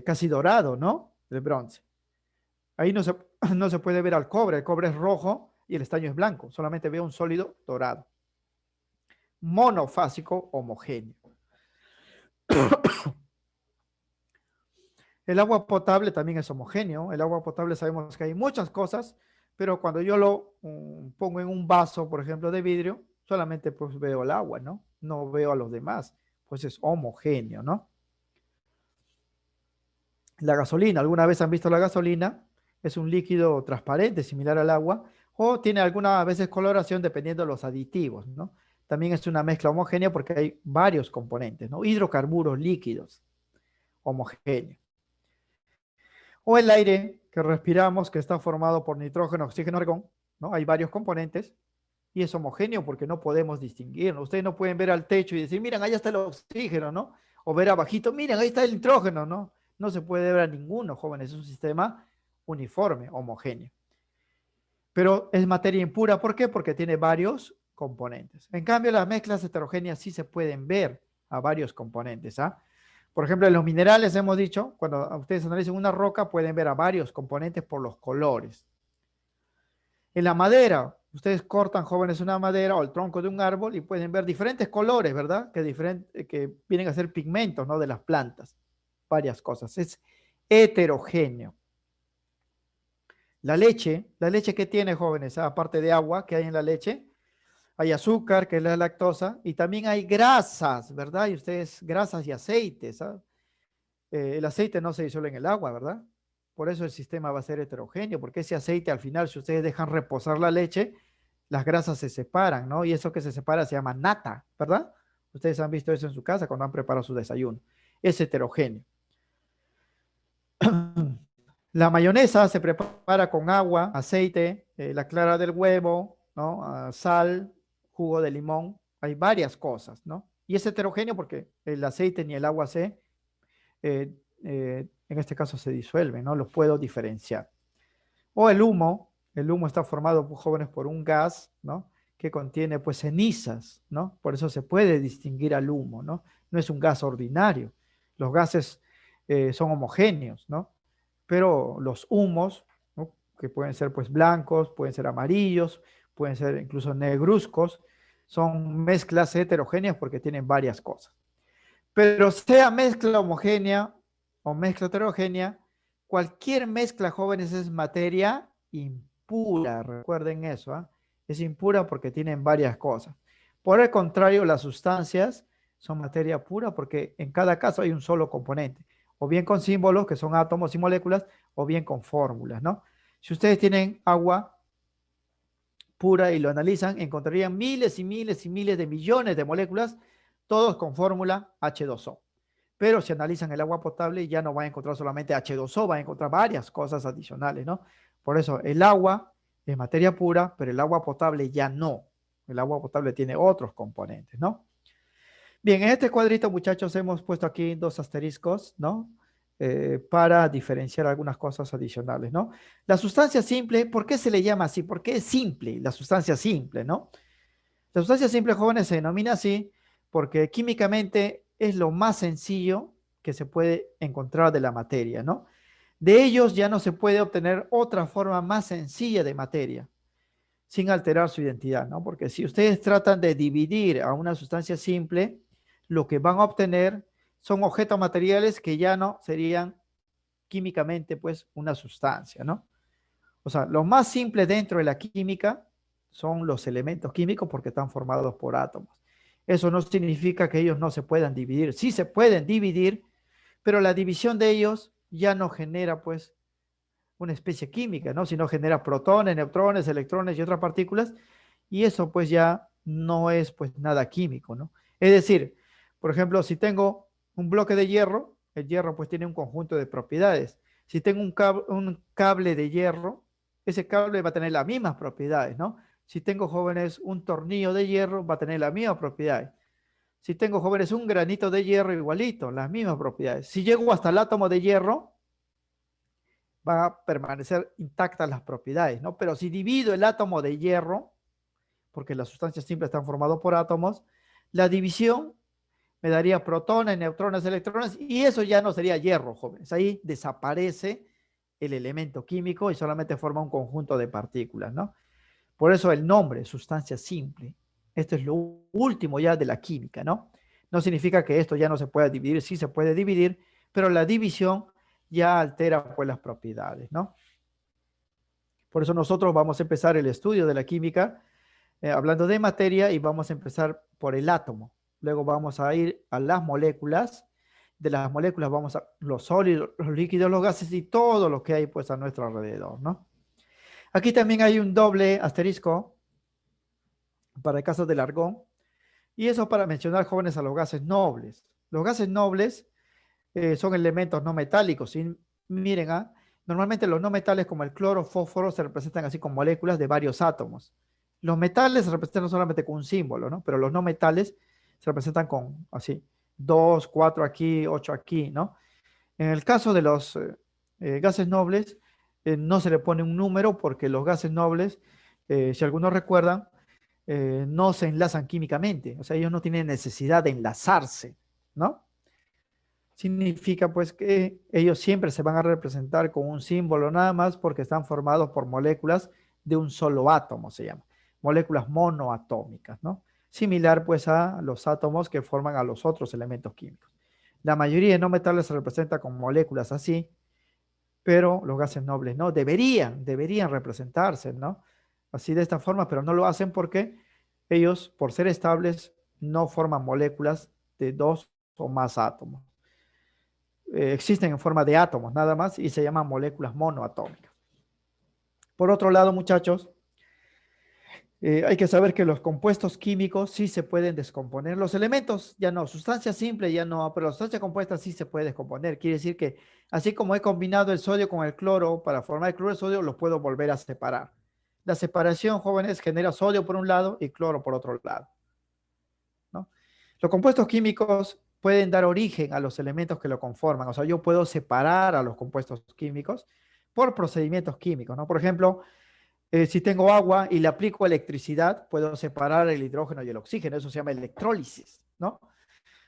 casi dorado, ¿no? El bronce. Ahí no no se puede ver al cobre, el cobre es rojo y el estaño es blanco, solamente veo un sólido dorado. Monofásico homogéneo. El agua potable también es homogéneo. El agua potable sabemos que hay muchas cosas, pero cuando yo lo pongo en un vaso, por ejemplo, de vidrio, solamente pues veo el agua, ¿no? No veo a los demás, pues es homogéneo, ¿no? La gasolina, ¿alguna vez han visto la gasolina? Es un líquido transparente, similar al agua, o tiene algunas veces coloración dependiendo de los aditivos, ¿no? También es una mezcla homogénea porque hay varios componentes, ¿no? Hidrocarburos líquidos, homogéneos. O el aire que respiramos, que está formado por nitrógeno, oxígeno, argón, ¿no? Hay varios componentes y es homogéneo porque no podemos distinguirlo. Ustedes no pueden ver al techo y decir, miren, ahí está el oxígeno, ¿no? O ver abajito, miren, ahí está el nitrógeno, ¿no? No se puede ver a ninguno, jóvenes, es un sistema uniforme, homogéneo. Pero es materia impura, ¿por qué? Porque tiene varios componentes. En cambio, las mezclas heterogéneas sí se pueden ver a varios componentes. ¿Ah? Por ejemplo, en los minerales hemos dicho, cuando ustedes analicen una roca, pueden ver a varios componentes por los colores. En la madera, ustedes cortan, jóvenes, una madera o el tronco de un árbol y pueden ver diferentes colores, ¿verdad? Que vienen a ser pigmentos, ¿no? De las plantas. Varias cosas. Es heterogéneo. La leche que tiene, jóvenes, aparte de agua que hay en la leche, hay azúcar, que es la lactosa, y también hay grasas, ¿verdad? Y ustedes, grasas y aceites, ¿sabes? El aceite no se disuelve en el agua, ¿verdad? Por eso el sistema va a ser heterogéneo, porque ese aceite al final, si ustedes dejan reposar la leche, las grasas se separan, ¿no? Y eso que se separa se llama nata, ¿verdad? Ustedes han visto eso en su casa cuando han preparado su desayuno. Es heterogéneo. La mayonesa se prepara con agua, aceite, la clara del huevo, ¿no? Sal, jugo de limón. Hay varias cosas, ¿no? Y es heterogéneo porque el aceite ni el agua eh, en este caso se disuelven, ¿no? Los puedo diferenciar. O el humo está formado, pues, jóvenes, por un gas, ¿no? Que contiene, pues, cenizas, ¿no? Por eso se puede distinguir al humo, ¿no? No es un gas ordinario. Los gases son homogéneos, ¿no? Pero los humos, ¿no? Que pueden ser, pues, blancos, pueden ser amarillos, pueden ser incluso negruzcos, son mezclas heterogéneas porque tienen varias cosas. Pero sea mezcla homogénea o mezcla heterogénea, cualquier mezcla, jóvenes, es materia impura. Recuerden eso, ¿eh? Es impura porque tienen varias cosas. Por el contrario, las sustancias son materia pura porque en cada caso hay un solo componente, o bien con símbolos, que son átomos y moléculas, o bien con fórmulas, ¿no? Si ustedes tienen agua pura y lo analizan, encontrarían miles y miles y miles de millones de moléculas, todos con fórmula H2O. Pero si analizan el agua potable, ya no van a encontrar solamente H2O, van a encontrar varias cosas adicionales, ¿no? Por eso el agua es materia pura, pero el agua potable ya no. El agua potable tiene otros componentes, ¿no? Bien, en este cuadrito, muchachos, hemos puesto aquí dos asteriscos, ¿no? Para diferenciar algunas cosas adicionales, ¿no? La sustancia simple, ¿por qué se le llama así? ¿Por qué es simple la sustancia simple, ¿no? La sustancia simple, jóvenes, se denomina así porque químicamente es lo más sencillo que se puede encontrar de la materia, ¿no? De ellos ya no se puede obtener otra forma más sencilla de materia sin alterar su identidad, ¿no? Porque si ustedes tratan de dividir a una sustancia simple, lo que van a obtener son objetos materiales que ya no serían químicamente, pues, una sustancia, ¿no? O sea, lo más simple dentro de la química son los elementos químicos porque están formados por átomos. Eso no significa que ellos no se puedan dividir. Sí se pueden dividir, pero la división de ellos ya no genera, pues, una especie química, ¿no? Sino genera protones, neutrones, electrones y otras partículas, y eso, pues, ya no es, pues, nada químico, ¿no? Es decir, por ejemplo, si tengo un bloque de hierro, el hierro, pues, tiene un conjunto de propiedades. Si tengo un cable de hierro, ese cable va a tener las mismas propiedades, ¿no? Si tengo, jóvenes, un tornillo de hierro, va a tener las mismas propiedades. Si tengo, jóvenes, un granito de hierro, igualito, las mismas propiedades. Si llego hasta el átomo de hierro, van a permanecer intactas las propiedades, ¿no? Pero si divido el átomo de hierro, porque las sustancias simples están formadas por átomos, la división me daría protones, neutrones, electrones, y eso ya no sería hierro, jóvenes. Ahí desaparece el elemento químico y solamente forma un conjunto de partículas, ¿no? Por eso el nombre, sustancia simple. Esto es lo último ya de la química, ¿no? No significa que esto ya no se pueda dividir, sí se puede dividir, pero la división ya altera, pues, las propiedades, ¿no? Por eso nosotros vamos a empezar el estudio de la química hablando de materia y vamos a empezar por el átomo. Luego vamos a ir a las moléculas. De las moléculas vamos a los sólidos, los líquidos, los gases y todo lo que hay, pues, a nuestro alrededor, ¿no? Aquí también hay un doble asterisco para el caso del argón, y eso para mencionar, jóvenes, a los gases nobles. Los gases nobles son elementos no metálicos. ¿Sí? Miren, normalmente los no metales como el cloro, fósforo, se representan así con moléculas de varios átomos. Los metales se representan solamente con un símbolo, ¿no? Pero los no metales se representan con así, 2, 4 aquí, 8 aquí, ¿no? En el caso de los gases nobles, no se le pone un número porque los gases nobles, si algunos recuerdan, no se enlazan químicamente, o sea, ellos no tienen necesidad de enlazarse, ¿no? Significa pues que ellos siempre se van a representar con un símbolo nada más porque están formados por moléculas de un solo átomo, se llama, moléculas monoatómicas, ¿no? Similar pues a los átomos que forman a los otros elementos químicos. La mayoría de no metales se representa con moléculas así, pero los gases nobles no, deberían representarse, ¿no? Así de esta forma, pero no lo hacen porque ellos, por ser estables, no forman moléculas de dos o más átomos. Existen en forma de átomos nada más y se llaman moléculas monoatómicas. Por otro lado, muchachos, hay que saber que los compuestos químicos sí se pueden descomponer. Los elementos ya no, sustancia simple ya no, pero la sustancia compuesta sí se puede descomponer. Quiere decir que así como he combinado el sodio con el cloro para formar el cloro de sodio, los puedo volver a separar. La separación, jóvenes, genera sodio por un lado y cloro por otro lado, ¿no? Los compuestos químicos pueden dar origen a los elementos que lo conforman. O sea, yo puedo separar a los compuestos químicos por procedimientos químicos, ¿no? Por ejemplo, si tengo agua y le aplico electricidad, puedo separar el hidrógeno y el oxígeno. Eso se llama electrólisis, ¿no?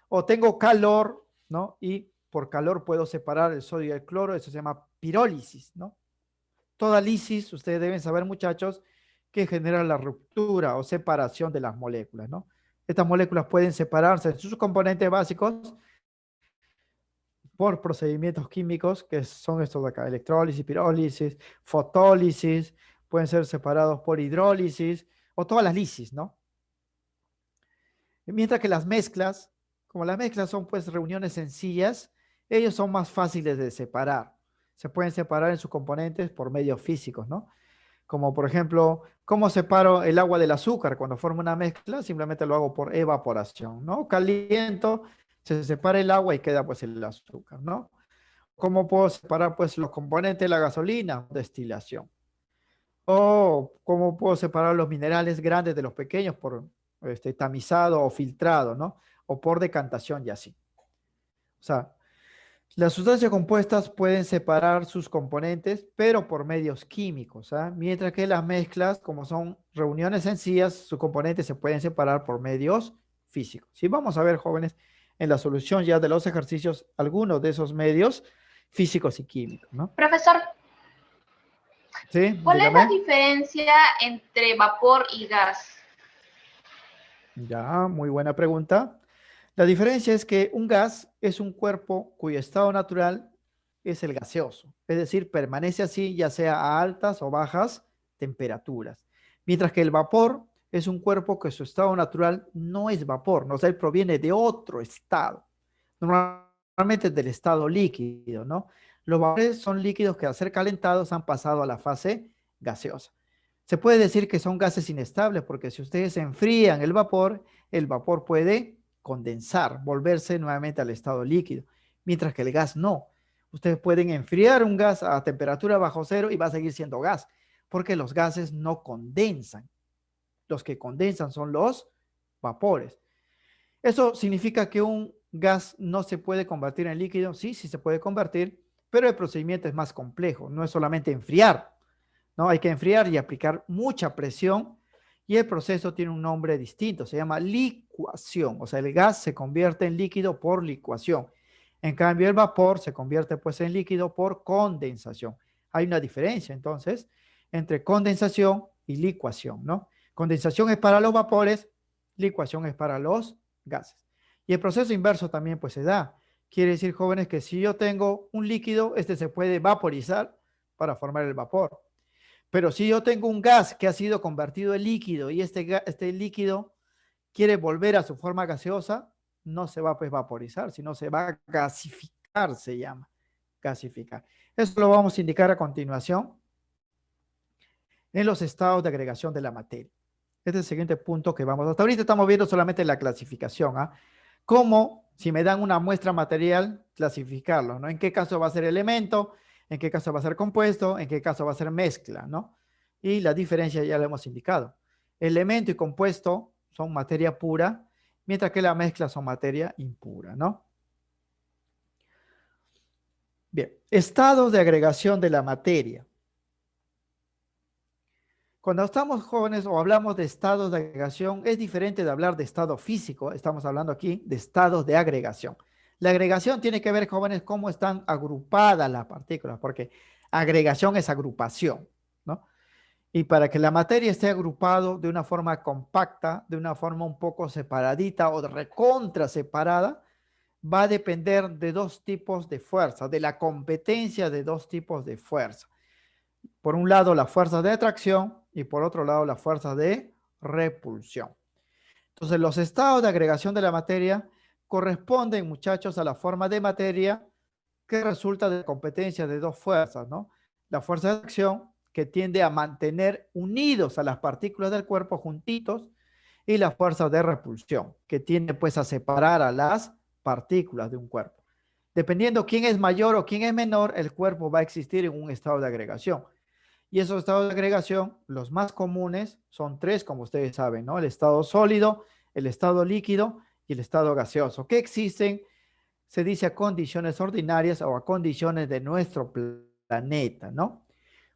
O tengo calor, ¿no? Y por calor puedo separar el sodio y el cloro. Eso se llama pirólisis, ¿no? Toda lisis, ustedes deben saber, muchachos, que genera la ruptura o separación de las moléculas, ¿no? Estas moléculas pueden separarse en sus componentes básicos por procedimientos químicos, que son estos de acá, electrólisis, pirólisis, fotólisis, pueden ser separados por hidrólisis o todas las lisis, ¿no? Mientras que las mezclas, como las mezclas son pues reuniones sencillas, ellos son más fáciles de separar. Se pueden separar en sus componentes por medios físicos, ¿no? Como por ejemplo, ¿cómo separo el agua del azúcar? Cuando formo una mezcla, simplemente lo hago por evaporación, ¿no? Caliento, se separa el agua y queda pues el azúcar, ¿no? ¿Cómo puedo separar pues los componentes de la gasolina? Destilación. O cómo puedo separar los minerales grandes de los pequeños por tamizado o filtrado, ¿no? O por decantación y así. O sea, las sustancias compuestas pueden separar sus componentes, pero por medios químicos, ¿ah? Mientras que las mezclas, como son reuniones sencillas, sus componentes se pueden separar por medios físicos. Sí, vamos a ver, jóvenes, en la solución ya de los ejercicios, algunos de esos medios físicos y químicos, ¿no? Profesor, Sí, ¿cuál es la dígame. diferencia entre vapor y gas? Ya, muy buena pregunta. La diferencia es que un gas es un cuerpo cuyo estado natural es el gaseoso, es decir, permanece así ya sea a altas o bajas temperaturas. Mientras que el vapor es un cuerpo que su estado natural no es vapor, no, o sea, él proviene de otro estado, normalmente del estado líquido, ¿no? Los vapores son líquidos que al ser calentados han pasado a la fase gaseosa. Se puede decir que son gases inestables porque si ustedes enfrían el vapor puede condensar, volverse nuevamente al estado líquido, mientras que el gas no. Ustedes pueden enfriar un gas a temperatura bajo cero y va a seguir siendo gas, porque los gases no condensan. Los que condensan son los vapores. Eso significa que un gas no se puede convertir en líquido. Sí, sí se puede convertir, pero el procedimiento es más complejo. No es solamente enfriar, ¿no? Hay que enfriar y aplicar mucha presión y el proceso tiene un nombre distinto, se llama licuación, o sea, el gas se convierte en líquido por licuación. En cambio, el vapor se convierte pues en líquido por condensación. Hay una diferencia entonces entre condensación y licuación, ¿no? Condensación es para los vapores, licuación es para los gases. Y el proceso inverso también pues se da. Quiere decir, jóvenes, que si yo tengo un líquido, este se puede vaporizar para formar el vapor. Pero si yo tengo un gas que ha sido convertido en líquido y este líquido quiere volver a su forma gaseosa, no se va pues vaporizar, sino se va a gasificar, se llama, gasificar. Eso lo vamos a indicar a continuación en los estados de agregación de la materia. Este es el siguiente punto que vamos. Hasta ahorita estamos viendo solamente la clasificación, ¿ah? Cómo, si me dan una muestra material, clasificarlo, ¿no? En qué caso va a ser elemento, en qué caso va a ser compuesto, en qué caso va a ser mezcla, ¿no? Y la diferencia ya la hemos indicado. Elemento y compuesto son materia pura, mientras que la mezcla son materia impura, ¿no? Bien, estados de agregación de la materia. Cuando estamos jóvenes o hablamos de estados de agregación, es diferente de hablar de estado físico. Estamos hablando aquí de estados de agregación. La agregación tiene que ver, jóvenes, cómo están agrupadas las partículas, porque agregación es agrupación, ¿no? Y para que la materia esté agrupado de una forma compacta, de una forma un poco separadita o de recontra separada, va a depender de dos tipos de fuerza, de la competencia de dos tipos de fuerza. Por un lado, las fuerzas de atracción y por otro lado, las fuerzas de repulsión. Entonces, los estados de agregación de la materia corresponden, muchachos, a la forma de materia que resulta de competencia de dos fuerzas, ¿no? La fuerza de atracción, que tiende a mantener unidos a las partículas del cuerpo juntitos, y la fuerza de repulsión, que tiende pues a separar a las partículas de un cuerpo. Dependiendo quién es mayor o quién es menor, el cuerpo va a existir en un estado de agregación. Y esos estados de agregación, los más comunes, son tres, como ustedes saben, ¿no? El estado sólido, el estado líquido y el estado gaseoso, que existen, se dice, a condiciones ordinarias o a condiciones de nuestro planeta, ¿no?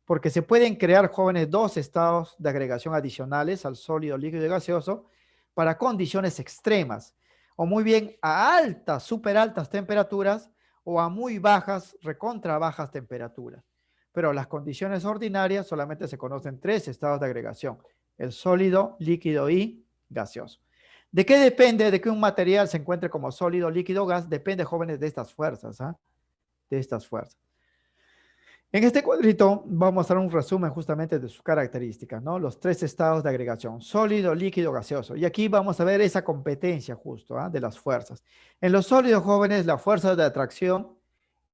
Porque se pueden crear, jóvenes, dos estados de agregación adicionales al sólido, líquido y gaseoso para condiciones extremas, o muy bien a altas, súper altas temperaturas o a muy bajas, recontra bajas temperaturas. Pero las condiciones ordinarias solamente se conocen tres estados de agregación: el sólido, líquido y gaseoso. ¿De qué depende de que un material se encuentre como sólido, líquido o gas? Depende, jóvenes, de estas fuerzas, ¿ah? De estas fuerzas. En este cuadrito vamos a mostrar un resumen justamente de sus características, ¿no? Los tres estados de agregación: sólido, líquido, gaseoso. Y aquí vamos a ver esa competencia justo, ¿ah? De las fuerzas. En los sólidos, jóvenes, la fuerza de atracción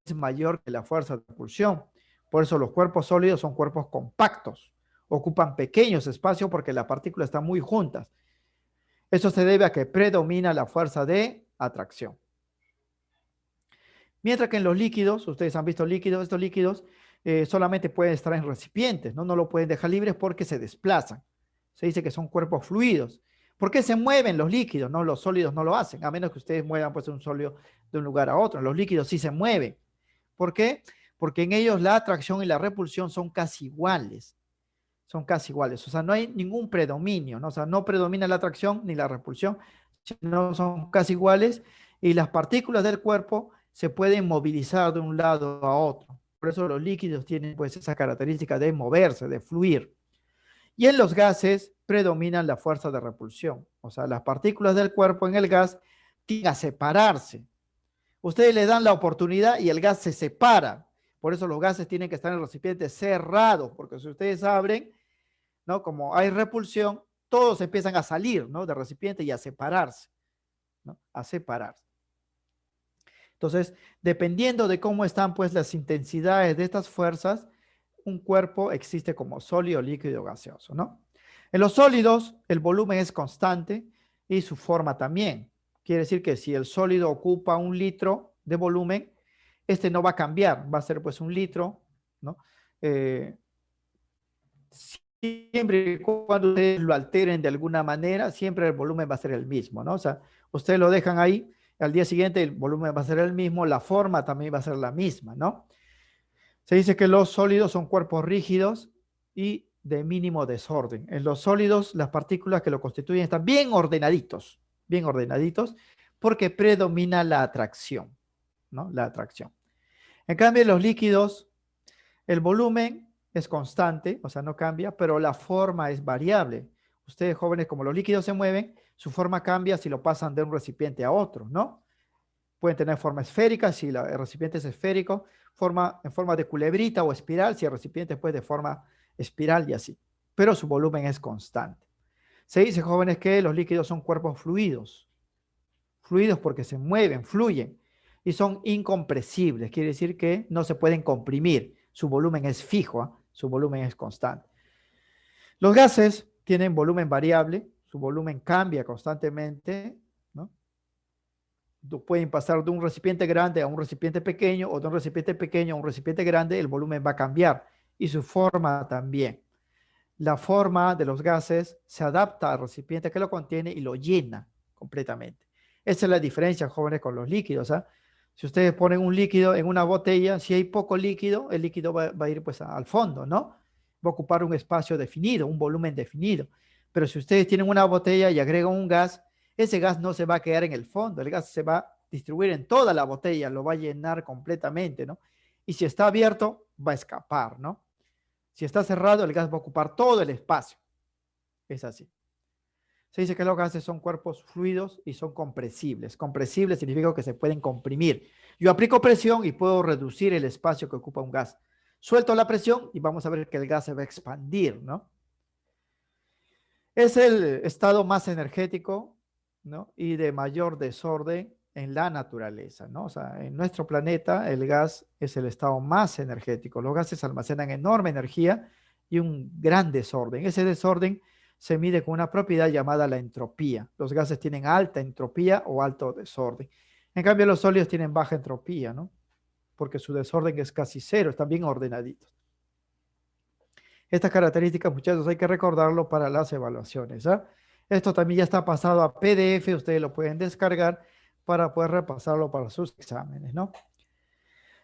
es mayor que la fuerza de repulsión. Por eso los cuerpos sólidos son cuerpos compactos. Ocupan pequeños espacios porque las partículas están muy juntas. Eso se debe a que predomina la fuerza de atracción. Mientras que en los líquidos, ustedes han visto líquidos, estos líquidos solamente pueden estar en recipientes, ¿no? No lo pueden dejar libres porque se desplazan. Se dice que son cuerpos fluidos. ¿Por qué se mueven los líquidos? ¿No? Los sólidos no lo hacen, a menos que ustedes muevan pues, un sólido de un lugar a otro. Los líquidos sí se mueven. ¿Por qué? Porque en ellos la atracción y la repulsión son casi iguales. Son casi iguales. O sea, no hay ningún predominio, ¿no? O sea, no predomina la atracción ni la repulsión, sino son casi iguales y las partículas del cuerpo se pueden movilizar de un lado a otro. Por eso los líquidos tienen pues esa característica de moverse, de fluir. Y en los gases predominan la fuerza de repulsión. O sea, las partículas del cuerpo en el gas tienden a separarse. Ustedes le dan la oportunidad y el gas se separa. Por eso los gases tienen que estar en recipientes cerrados, porque si ustedes abren, ¿no? Como hay repulsión, todos empiezan a salir, ¿no? De recipiente y a separarse, ¿no? A separarse. Entonces, dependiendo de cómo están pues las intensidades de estas fuerzas, un cuerpo existe como sólido, líquido, gaseoso, ¿no? En los sólidos, el volumen es constante y su forma también. Quiere decir que si el sólido ocupa 1 litro de volumen, este no va a cambiar, va a ser pues 1 litro, ¿no? Siempre y cuando ustedes lo alteren de alguna manera, siempre el volumen va a ser el mismo, ¿no? O sea, ustedes lo dejan ahí, al día siguiente el volumen va a ser el mismo, la forma también va a ser la misma, ¿no? Se dice que los sólidos son cuerpos rígidos y de mínimo desorden. En los sólidos, las partículas que lo constituyen están bien ordenaditos, porque predomina la atracción, ¿no? La atracción. En cambio, en los líquidos, el volumen es constante, o sea, no cambia, pero la forma es variable. Ustedes, jóvenes, como los líquidos se mueven, su forma cambia si lo pasan de un recipiente a otro, ¿no? Pueden tener forma esférica si el recipiente es esférico, en forma de culebrita o espiral si el recipiente es pues, de forma espiral y así. Pero su volumen es constante. Se dice, jóvenes, que los líquidos son cuerpos fluidos. Fluidos porque se mueven, fluyen y son incompresibles. Quiere decir que no se pueden comprimir. Su volumen es fijo, ¿eh? Su volumen es constante. Los gases tienen volumen variable, su volumen cambia constantemente, ¿no? Pueden pasar de un recipiente grande a un recipiente pequeño o de un recipiente pequeño a un recipiente grande, el volumen va a cambiar y su forma también. La forma de los gases se adapta al recipiente que lo contiene y lo llena completamente. Esa es la diferencia, jóvenes, con los líquidos, ¿eh? Si ustedes ponen un líquido en una botella, si hay poco líquido, el líquido va a ir pues al fondo, ¿no? Va a ocupar un espacio definido, un volumen definido. Pero si ustedes tienen una botella y agregan un gas, ese gas no se va a quedar en el fondo, el gas se va a distribuir en toda la botella, lo va a llenar completamente, ¿no? Y si está abierto, va a escapar, ¿no? Si está cerrado, el gas va a ocupar todo el espacio. Es así. Se dice que los gases son cuerpos fluidos y son compresibles. Compresibles significa que se pueden comprimir. Yo aplico presión y puedo reducir el espacio que ocupa un gas. Suelto la presión y vamos a ver que el gas se va a expandir, ¿no? Es el estado más energético, ¿no? Y de mayor desorden en la naturaleza, ¿no? O sea, en nuestro planeta el gas es el estado más energético. Los gases almacenan enorme energía y un gran desorden. Ese desorden se mide con una propiedad llamada la entropía. Los gases tienen alta entropía o alto desorden. En cambio, los sólidos tienen baja entropía, ¿no? Porque su desorden es casi cero, están bien ordenaditos. Estas características, muchachos, hay que recordarlo para las evaluaciones. ¿Ah? Esto también ya está pasado a PDF, ustedes lo pueden descargar para poder repasarlo para sus exámenes, ¿no?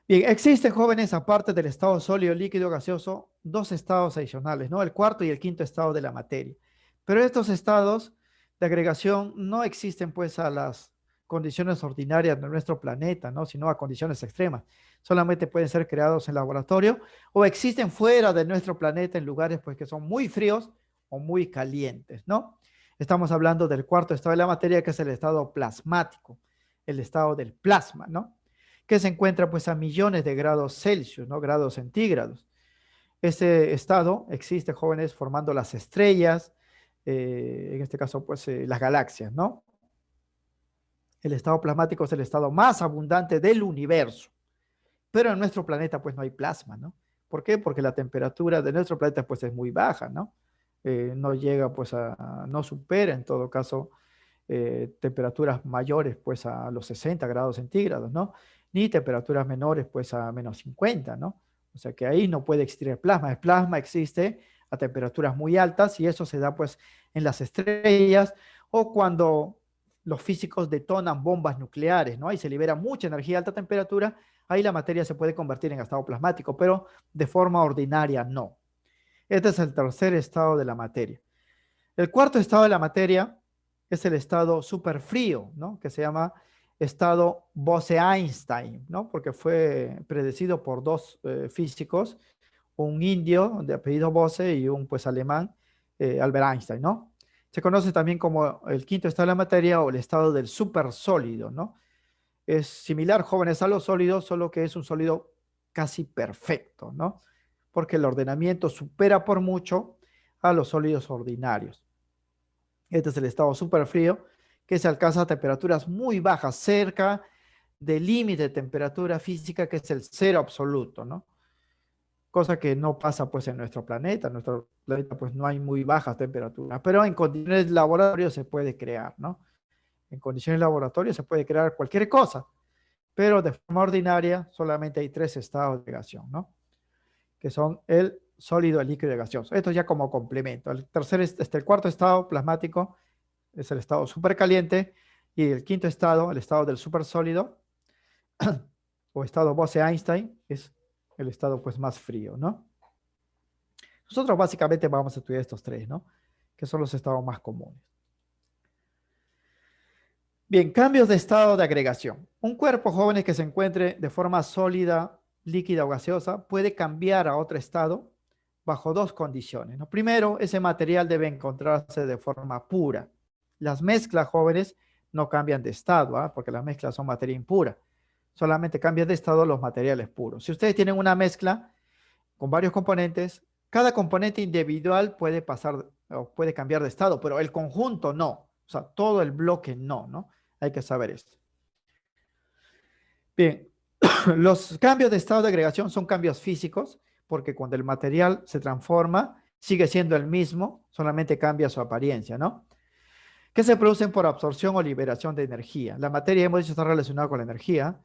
Bien, existen, jóvenes, aparte del estado sólido, líquido, gaseoso, dos estados adicionales, ¿no? El cuarto y el quinto estado de la materia. Pero estos estados de agregación no existen, pues, a las condiciones ordinarias de nuestro planeta, ¿no? Sino a condiciones extremas. Solamente pueden ser creados en laboratorio o existen fuera de nuestro planeta en lugares, pues, que son muy fríos o muy calientes, ¿no? Estamos hablando del cuarto estado de la materia, que es el estado plasmático, el estado del plasma, ¿no? Que se encuentra pues a millones de grados Celsius, ¿no? Grados centígrados. Este estado existe, jóvenes, formando las estrellas, en este caso pues las galaxias, ¿no? El estado plasmático es el estado más abundante del universo, pero en nuestro planeta pues no hay plasma, ¿no? ¿Por qué? Porque la temperatura de nuestro planeta pues es muy baja, ¿no? No llega pues no supera en todo caso temperaturas mayores pues a los 60 grados centígrados, ¿no? Ni temperaturas menores pues a menos 50, ¿no? O sea que ahí no puede existir el plasma. El plasma existe a temperaturas muy altas y eso se da pues en las estrellas o cuando los físicos detonan bombas nucleares, ¿no? Ahí se libera mucha energía a alta temperatura, ahí la materia se puede convertir en estado plasmático, pero de forma ordinaria no. Este es el tercer estado de la materia. El cuarto estado de la materia es el estado superfrío, ¿no? Que se llama estado Bose-Einstein, ¿no? Porque fue predecido por dos físicos, un indio de apellido Bose y un pues alemán, Albert Einstein, ¿no? Se conoce también como el quinto estado de la materia o el estado del supersólido, ¿no? Es similar, jóvenes, a los sólidos, solo que es un sólido casi perfecto, ¿no? Porque el ordenamiento supera por mucho a los sólidos ordinarios. Este es el estado superfrío, que se alcanza a temperaturas muy bajas, cerca del límite de temperatura física, que es el cero absoluto, ¿no? Cosa que no pasa pues en nuestro planeta. En nuestro planeta pues no hay muy bajas temperaturas, pero en condiciones de laboratorio se puede crear, ¿no? En condiciones de laboratorio se puede crear cualquier cosa, pero de forma ordinaria solamente hay tres estados de agregación, ¿no? Que son el sólido, el líquido y el gaseoso. Esto ya como complemento. El cuarto estado plasmático es el estado supercaliente y el quinto estado, el estado del supersólido o estado Bose-Einstein, es el estado pues más frío, ¿no? Nosotros básicamente vamos a estudiar estos tres, ¿no? Que son los estados más comunes. Bien, cambios de estado de agregación. Un cuerpo, jóvenes, que se encuentre de forma sólida, líquida o gaseosa, puede cambiar a otro estado bajo dos condiciones, ¿no? Primero, ese material debe encontrarse de forma pura. Las mezclas, jóvenes, no cambian de estado, ¿ah? Porque las mezclas son materia impura. Solamente cambian de estado los materiales puros. Si ustedes tienen una mezcla con varios componentes, cada componente individual puede pasar o puede cambiar de estado, pero el conjunto no. O sea, todo el bloque no, ¿no? Hay que saber esto. Bien, los cambios de estado de agregación son cambios físicos, porque cuando el material se transforma, sigue siendo el mismo, solamente cambia su apariencia, ¿no? Que se producen por absorción o liberación de energía. La materia, hemos dicho, está relacionada con la energía.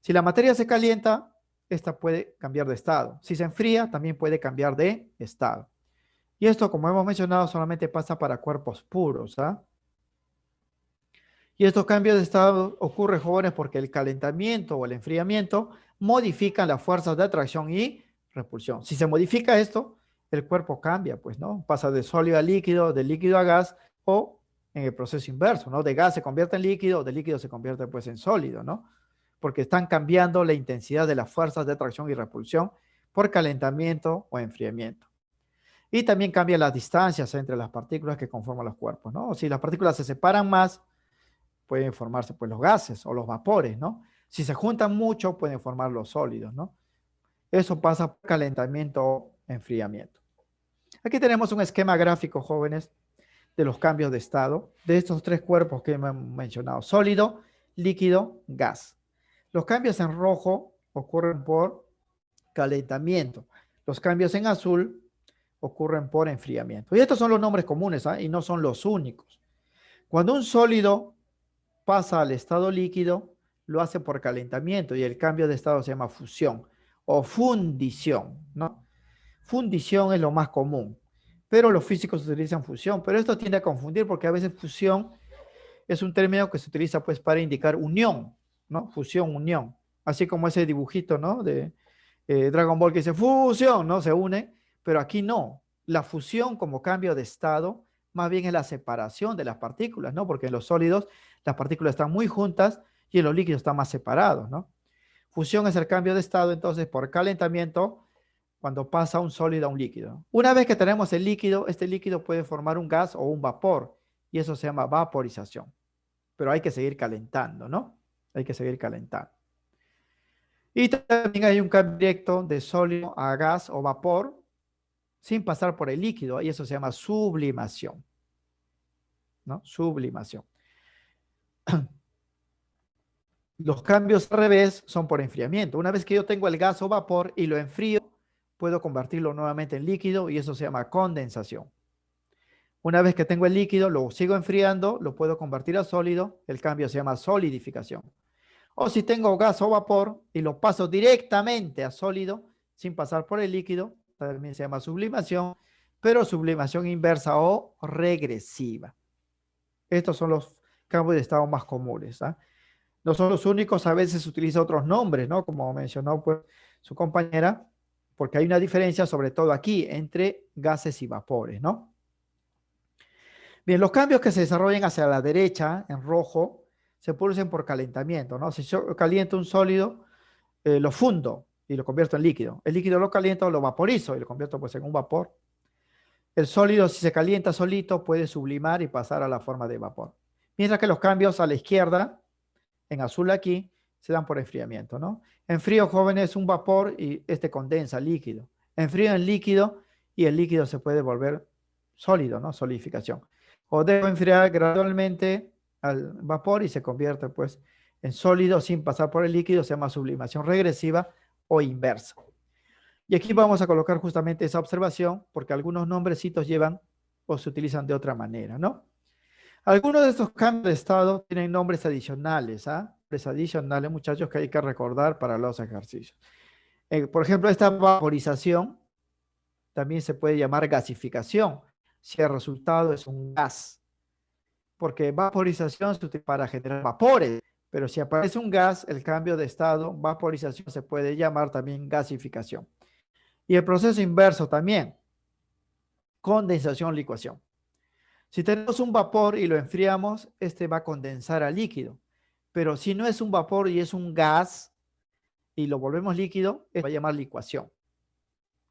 Si la materia se calienta, esta puede cambiar de estado. Si se enfría, también puede cambiar de estado. Y esto, como hemos mencionado, solamente pasa para cuerpos puros, ¿ah? Y estos cambios de estado ocurren, jóvenes, porque el calentamiento o el enfriamiento modifican las fuerzas de atracción y repulsión. Si se modifica esto, el cuerpo cambia, pues, ¿no? Pasa de sólido a líquido, de líquido a gas, o en el proceso inverso, ¿no? De gas se convierte en líquido, de líquido se convierte, pues, en sólido, ¿no? Porque están cambiando la intensidad de las fuerzas de atracción y repulsión por calentamiento o enfriamiento. Y también cambian las distancias entre las partículas que conforman los cuerpos, ¿no? Si las partículas se separan más, pueden formarse, pues, los gases o los vapores, ¿no? Si se juntan mucho, pueden formar los sólidos, ¿no? Eso pasa por calentamiento o enfriamiento. Aquí tenemos un esquema gráfico, jóvenes, de los cambios de estado de estos tres cuerpos que hemos mencionado: sólido, líquido, gas. Los cambios en rojo ocurren por calentamiento. Los cambios en azul ocurren por enfriamiento. Y estos son los nombres comunes, ¿eh? Y no son los únicos. Cuando un sólido pasa al estado líquido, lo hace por calentamiento y el cambio de estado se llama fusión o fundición, ¿no? Fundición es lo más común, pero los físicos utilizan fusión, pero esto tiende a confundir porque a veces fusión es un término que se utiliza, pues, para indicar unión, ¿no? Fusión, unión, así como ese dibujito, ¿no? De Dragon Ball que dice fusión, ¿no? Se une, pero aquí no. La fusión como cambio de estado más bien es la separación de las partículas, ¿no? Porque en los sólidos las partículas están muy juntas y en los líquidos están más separados, ¿no? Fusión es el cambio de estado, entonces, por calentamiento, cuando pasa un sólido a un líquido. Una vez que tenemos el líquido, este líquido puede formar un gas o un vapor, y eso se llama vaporización. Pero hay que seguir calentando, ¿no? Hay que seguir calentando. Y también hay un cambio directo de sólido a gas o vapor sin pasar por el líquido, y eso se llama sublimación, ¿no? Sublimación. Los cambios al revés son por enfriamiento. Una vez que yo tengo el gas o vapor y lo enfrío, puedo convertirlo nuevamente en líquido y eso se llama condensación. Una vez que tengo el líquido, lo sigo enfriando, lo puedo convertir a sólido, el cambio se llama solidificación. O si tengo gas o vapor y lo paso directamente a sólido sin pasar por el líquido, también se llama sublimación, pero sublimación inversa o regresiva. Estos son los cambios de estado más comunes, ¿ah? No son los únicos, a veces se utilizan otros nombres, ¿no? Como mencionó, pues, su compañera, porque hay una diferencia, sobre todo aquí, entre gases y vapores, ¿no? Bien, los cambios que se desarrollan hacia la derecha, en rojo, se producen por calentamiento, ¿no? Si yo caliento un sólido, lo fundo y lo convierto en líquido. El líquido lo caliento, lo vaporizo y lo convierto, pues, en un vapor. El sólido, si se calienta solito, puede sublimar y pasar a la forma de vapor. Mientras que los cambios a la izquierda, en azul aquí, se dan por enfriamiento, ¿no? En frío, jóvenes, un vapor y este condensa líquido. En frío, en líquido, y el líquido se puede volver sólido, ¿no? Solidificación. O debo enfriar gradualmente al vapor y se convierte, pues, en sólido sin pasar por el líquido, se llama sublimación regresiva o inversa. Y aquí vamos a colocar justamente esa observación porque algunos nombrecitos llevan o se utilizan de otra manera, ¿no? Algunos de estos cambios de estado tienen nombres adicionales, ¿ah? Nombres adicionales, muchachos, que hay que recordar para los ejercicios. Por ejemplo, esta vaporización también se puede llamar gasificación, si el resultado es un gas, porque vaporización se utiliza para generar vapores, pero si aparece un gas, el cambio de estado, vaporización, se puede llamar también gasificación. Y el proceso inverso también, condensación, licuación. Si tenemos un vapor y lo enfriamos, este va a condensar a líquido. Pero si no es un vapor y es un gas y lo volvemos líquido, esto va a llamar licuación.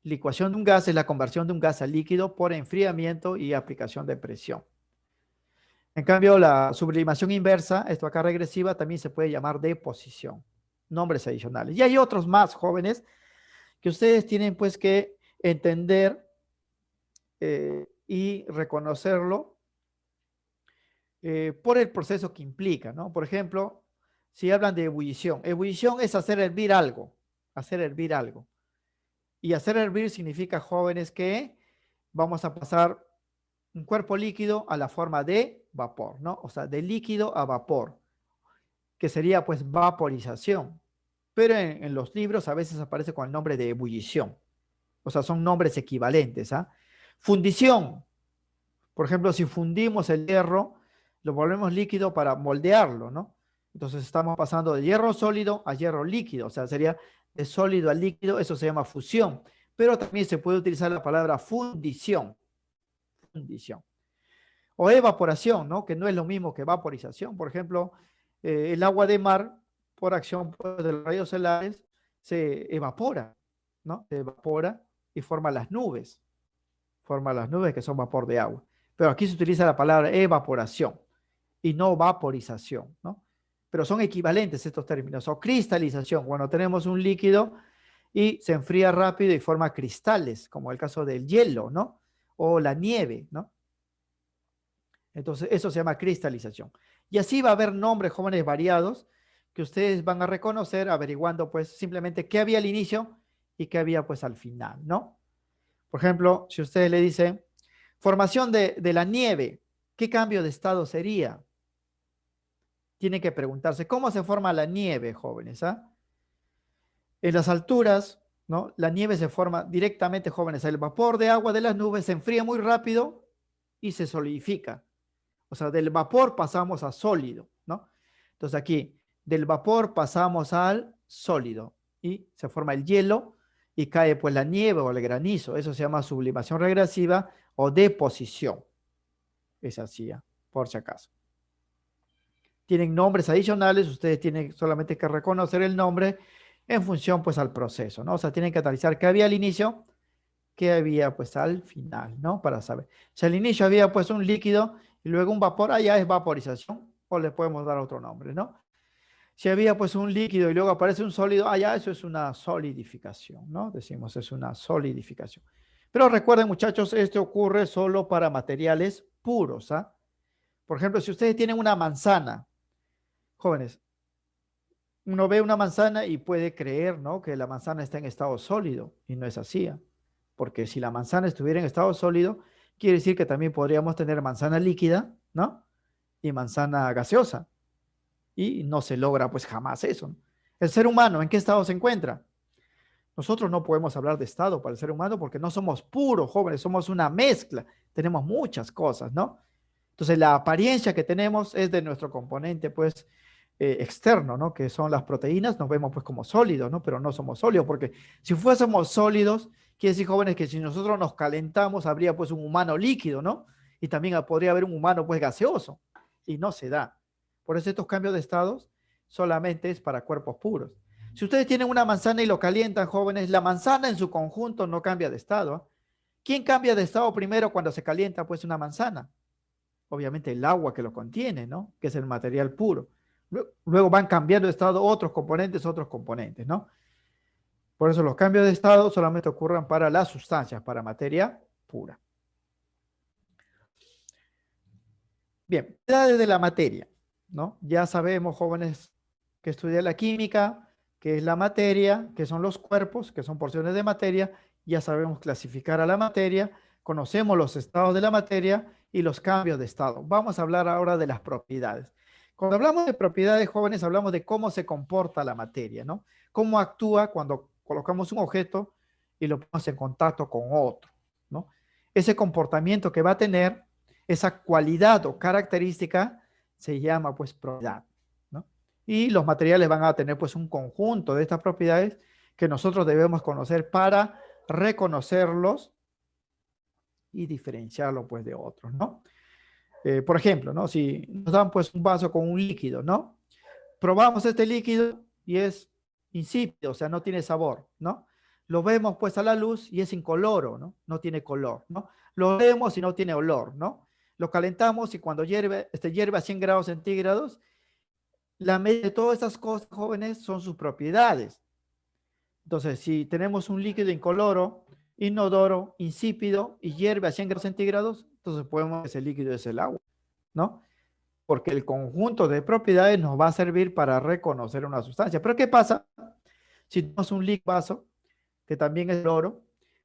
Licuación de un gas es la conversión de un gas a líquido por enfriamiento y aplicación de presión. En cambio, la sublimación inversa, esto acá regresiva, también se puede llamar deposición. Nombres adicionales. Y hay otros más, jóvenes, que ustedes tienen, pues, que entender y reconocerlo por el proceso que implica, ¿no? Por ejemplo, si hablan de ebullición es hacer hervir algo, hacer hervir algo. Y hacer hervir significa, jóvenes, que vamos a pasar un cuerpo líquido a la forma de vapor, ¿no? O sea, de líquido a vapor, que sería, pues, vaporización. Pero en los libros a veces aparece con el nombre de ebullición. O sea, son nombres equivalentes, ¿ah? Fundición. Por ejemplo, si fundimos el hierro, lo volvemos líquido para moldearlo, ¿no? Entonces estamos pasando de hierro sólido a hierro líquido, o sea, sería de sólido a líquido, eso se llama fusión, pero también se puede utilizar la palabra fundición, fundición. O evaporación, ¿no? Que no es lo mismo que vaporización. Por ejemplo, el agua de mar, por acción pues, de los rayos solares, se evapora, ¿no? Se evapora y forma las nubes. Forma las nubes que son vapor de agua. Pero aquí se utiliza la palabra evaporación y no vaporización, ¿no? Pero son equivalentes estos términos. O cristalización, cuando tenemos un líquido y se enfría rápido y forma cristales, como el caso del hielo, ¿no? O la nieve, ¿no? Entonces, eso se llama cristalización. Y así va a haber nombres jóvenes variados que ustedes van a reconocer averiguando, pues, simplemente qué había al inicio y qué había, pues, al final, ¿no? Por ejemplo, si ustedes le dicen formación de la nieve, ¿qué cambio de estado sería? Tienen que preguntarse, ¿cómo se forma la nieve, jóvenes? ¿Ah? En las alturas, ¿no? La nieve se forma directamente, jóvenes. El vapor de agua de las nubes se enfría muy rápido y se solidifica. O sea, del vapor pasamos a sólido, ¿no? Entonces aquí, del vapor pasamos al sólido y se forma el hielo y cae pues la nieve o el granizo. Eso se llama sublimación regresiva o deposición. Es así, ¿eh? Por si acaso. Tienen nombres adicionales, ustedes tienen solamente que reconocer el nombre en función pues al proceso, ¿no? O sea, tienen que analizar qué había al inicio, qué había pues al final, ¿no? Para saber. Si al inicio había pues un líquido y luego un vapor, allá es vaporización o le podemos dar otro nombre, ¿no? Si había pues un líquido y luego aparece un sólido, allá eso es una solidificación, ¿no? Decimos es una solidificación. Pero recuerden muchachos, esto ocurre solo para materiales puros, ¿ah? Por ejemplo, si ustedes tienen una manzana, jóvenes, uno ve una manzana y puede creer, ¿no? Que la manzana está en estado sólido y no es así, ¿eh? Porque si la manzana estuviera en estado sólido, quiere decir que también podríamos tener manzana líquida, ¿no? Y manzana gaseosa. Y no se logra pues jamás eso, ¿no? El ser humano, ¿en qué estado se encuentra? Nosotros no podemos hablar de estado para el ser humano porque no somos puros, jóvenes, somos una mezcla, tenemos muchas cosas, ¿no? Entonces la apariencia que tenemos es de nuestro componente pues externo, ¿no? Que son las proteínas, nos vemos pues como sólidos, ¿no? Pero no somos sólidos porque si fuésemos sólidos, quiere decir, jóvenes, que si nosotros nos calentamos habría pues un humano líquido, ¿no? Y también podría haber un humano pues gaseoso y no se da. Por eso estos cambios de estados solamente es para cuerpos puros. Si ustedes tienen una manzana y lo calientan, jóvenes, la manzana en su conjunto no cambia de estado, ¿eh? ¿Quién cambia de estado primero cuando se calienta pues una manzana? Obviamente el agua que lo contiene, ¿no? Que es el material puro. Luego van cambiando de estado otros componentes, ¿no? Por eso los cambios de estado solamente ocurren para las sustancias, para materia pura. Bien, propiedades de la materia, ¿no? Ya sabemos, jóvenes, que estudian la química, que es la materia, que son los cuerpos, que son porciones de materia. Ya sabemos clasificar a la materia, conocemos los estados de la materia y los cambios de estado. Vamos a hablar ahora de las propiedades. Cuando hablamos de propiedades, jóvenes, hablamos de cómo se comporta la materia, ¿no? Cómo actúa cuando colocamos un objeto y lo ponemos en contacto con otro, ¿no? Ese comportamiento que va a tener, esa cualidad o característica, se llama pues propiedad, ¿no? Y los materiales van a tener pues un conjunto de estas propiedades que nosotros debemos conocer para reconocerlos y diferenciarlo pues de otros, ¿no? Por ejemplo, ¿no? Si nos dan pues un vaso con un líquido, ¿no? Probamos este líquido y es insípido, o sea, no tiene sabor, ¿no? Lo vemos pues a la luz y es incoloro, ¿no? No tiene color, ¿no? Lo vemos y no tiene olor, ¿no? Lo calentamos y cuando hierve a 100 grados centígrados, la media de todas estas cosas, jóvenes, son sus propiedades. Entonces, si tenemos un líquido incoloro, inodoro, insípido y hierve a 100 grados centígrados, entonces podemos que ese líquido es el agua, ¿no? Porque el conjunto de propiedades nos va a servir para reconocer una sustancia. Pero ¿qué pasa si tenemos un líquido vaso, que también es oro,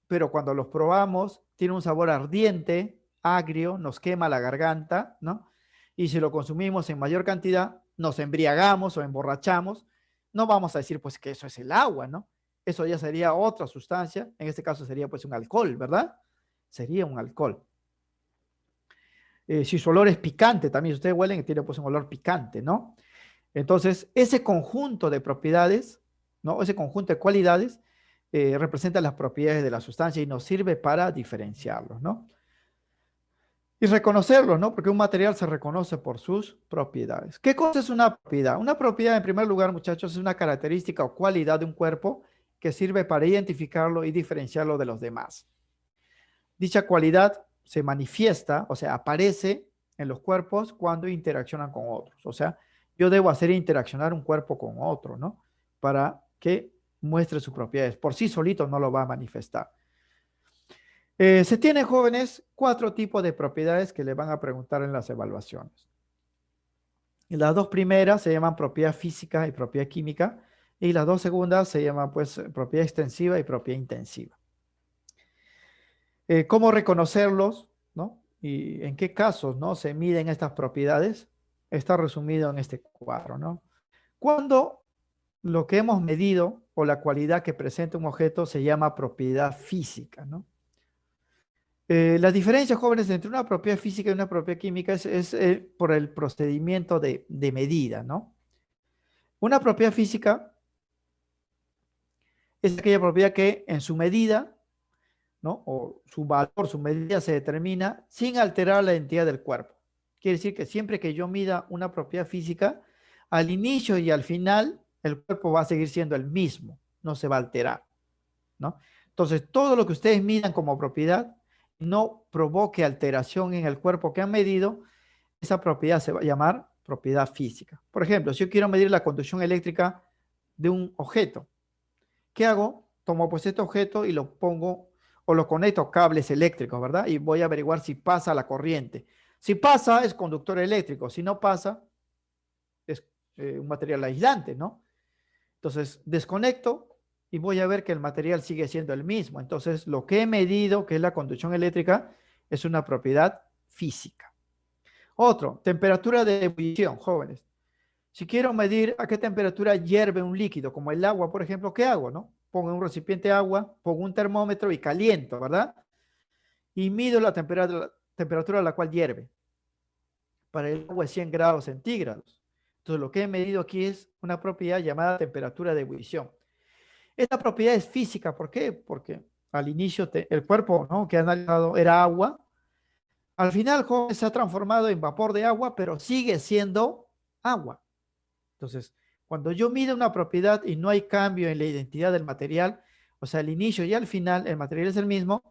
pero cuando los probamos tiene un sabor ardiente, agrio, nos quema la garganta, ¿no? Y si lo consumimos en mayor cantidad, nos embriagamos o emborrachamos, no vamos a decir pues que eso es el agua, ¿no? Eso ya sería otra sustancia, en este caso sería pues un alcohol, ¿verdad? Sería un alcohol. Si su olor es picante, también ustedes huelen que tiene pues un olor picante, ¿no? Entonces, ese conjunto de propiedades, ¿no? Ese conjunto de cualidades representa las propiedades de la sustancia y nos sirve para diferenciarlos, ¿no? Y reconocerlos, ¿no? Porque un material se reconoce por sus propiedades. ¿Qué cosa es una propiedad? Una propiedad, en primer lugar, muchachos, es una característica o cualidad de un cuerpo que sirve para identificarlo y diferenciarlo de los demás. Dicha cualidad se manifiesta, o sea, aparece en los cuerpos cuando interaccionan con otros. O sea, yo debo hacer interaccionar un cuerpo con otro, ¿no? Para que muestre sus propiedades. Por sí solito no lo va a manifestar. Se tienen, jóvenes, 4 tipos de propiedades que le van a preguntar en las evaluaciones. Y las 2 primeras se llaman propiedad física y propiedad química, y las 2 segundas se llaman pues propiedad extensiva y propiedad intensiva. ¿Cómo reconocerlos, no? Y en qué casos, ¿no? Se miden estas propiedades. Está resumido en este cuadro, ¿no? Cuando lo que hemos medido o la cualidad que presenta un objeto se llama propiedad física, ¿no? La diferencia, jóvenes, entre una propiedad física y una propiedad química es por el procedimiento de medida, ¿no? Una propiedad física es aquella propiedad que en su medida, ¿no? O su valor, su medida se determina sin alterar la identidad del cuerpo. Quiere decir que siempre que yo mida una propiedad física, al inicio y al final, el cuerpo va a seguir siendo el mismo, no se va a alterar, ¿no? Entonces, todo lo que ustedes midan como propiedad no provoque alteración en el cuerpo que han medido, esa propiedad se va a llamar propiedad física. Por ejemplo, si yo quiero medir la conducción eléctrica de un objeto, ¿qué hago? Tomo pues este objeto y lo pongo o lo conecto a cables eléctricos, ¿verdad? Y voy a averiguar si pasa la corriente. Si pasa, es conductor eléctrico. Si no pasa, es un material aislante, ¿no? Entonces, desconecto y voy a ver que el material sigue siendo el mismo. Entonces, lo que he medido, que es la conducción eléctrica, es una propiedad física. Otro, temperatura de ebullición, jóvenes. Si quiero medir a qué temperatura hierve un líquido, como el agua, por ejemplo, ¿qué hago, no? Pongo en un recipiente de agua, pongo un termómetro y caliento, ¿verdad? Y mido la temperatura a la cual hierve. Para el agua es 100 grados centígrados. Entonces, lo que he medido aquí es una propiedad llamada temperatura de ebullición. Esta propiedad es física, ¿por qué? Porque al inicio el cuerpo, ¿no?, que he analizado era agua. Al final, joven, se ha transformado en vapor de agua, pero sigue siendo agua. Entonces, cuando yo mido una propiedad y no hay cambio en la identidad del material, o sea, al inicio y al final el material es el mismo,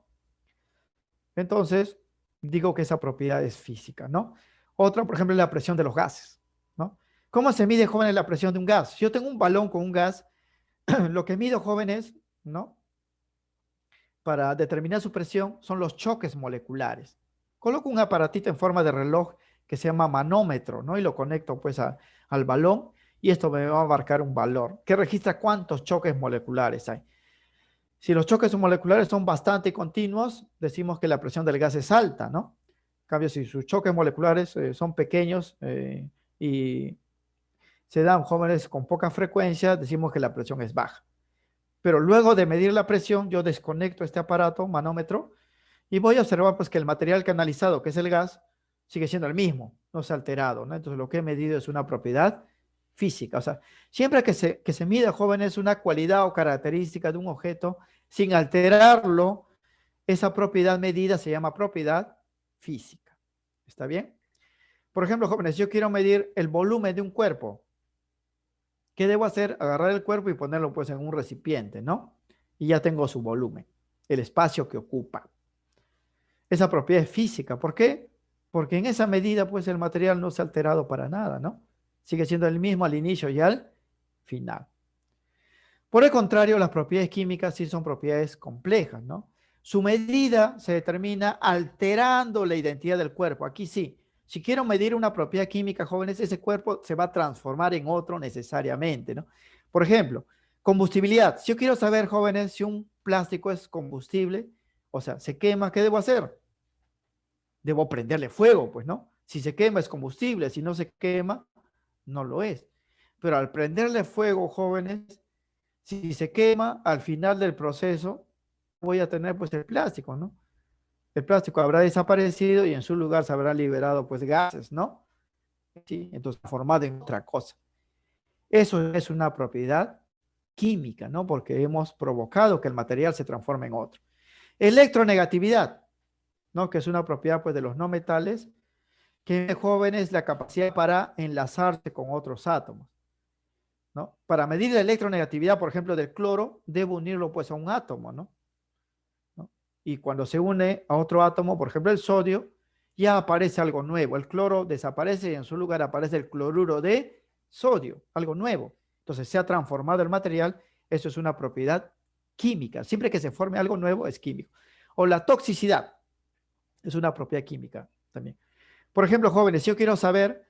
entonces digo que esa propiedad es física, ¿no? Otra, por ejemplo, es la presión de los gases, ¿no? ¿Cómo se mide, jóvenes, la presión de un gas? Si yo tengo un balón con un gas, lo que mido, jóvenes, ¿no?, para determinar su presión son los choques moleculares. Coloco un aparatito en forma de reloj que se llama manómetro, ¿no? Y lo conecto pues al balón y esto me va a marcar un valor que registra cuántos choques moleculares hay. Si los choques moleculares son bastante continuos, decimos que la presión del gas es alta, ¿no? En cambio, si sus choques moleculares son pequeños y se dan, jóvenes, con poca frecuencia, decimos que la presión es baja. Pero luego de medir la presión, yo desconecto este aparato, manómetro, y voy a observar pues que el material canalizado, que es el gas, sigue siendo el mismo, no se ha alterado, ¿no? Entonces lo que he medido es una propiedad física. O sea, siempre que se mida, jóvenes, una cualidad o característica de un objeto, sin alterarlo, esa propiedad medida se llama propiedad física. ¿Está bien? Por ejemplo, jóvenes, yo quiero medir el volumen de un cuerpo. ¿Qué debo hacer? Agarrar el cuerpo y ponerlo pues en un recipiente, ¿no? Y ya tengo su volumen, el espacio que ocupa. Esa propiedad es física. ¿Por qué? Porque en esa medida pues el material no se ha alterado para nada, ¿no? Sigue siendo el mismo al inicio y al final. Por el contrario, las propiedades químicas sí son propiedades complejas, ¿no? Su medida se determina alterando la identidad del cuerpo. Aquí sí. Si quiero medir una propiedad química, jóvenes, ese cuerpo se va a transformar en otro necesariamente, ¿no? Por ejemplo, combustibilidad. Si yo quiero saber, jóvenes, si un plástico es combustible, o sea, se quema, ¿qué debo hacer? Debo prenderle fuego, pues, ¿no? Si se quema es combustible, si no se quema, no lo es. Pero al prenderle fuego, jóvenes, si se quema, al final del proceso voy a tener pues el plástico, ¿no? El plástico habrá desaparecido y en su lugar se habrán liberado pues gases, ¿no? ¿Sí? Entonces, formado en otra cosa. Eso es una propiedad química, ¿no? Porque hemos provocado que el material se transforme en otro. Electronegatividad, ¿no? Que es una propiedad pues de los no metales que en jóvenes la capacidad para enlazarse con otros átomos, ¿no? Para medir la electronegatividad, por ejemplo, del cloro, debo unirlo pues a un átomo, ¿no? ¿No? Y cuando se une a otro átomo, por ejemplo, el sodio, ya aparece algo nuevo. El cloro desaparece y en su lugar aparece el cloruro de sodio, algo nuevo. Entonces se ha transformado el material, eso es una propiedad química. Siempre que se forme algo nuevo es químico. O la toxicidad, es una propiedad química también. Por ejemplo, jóvenes, si yo quiero saber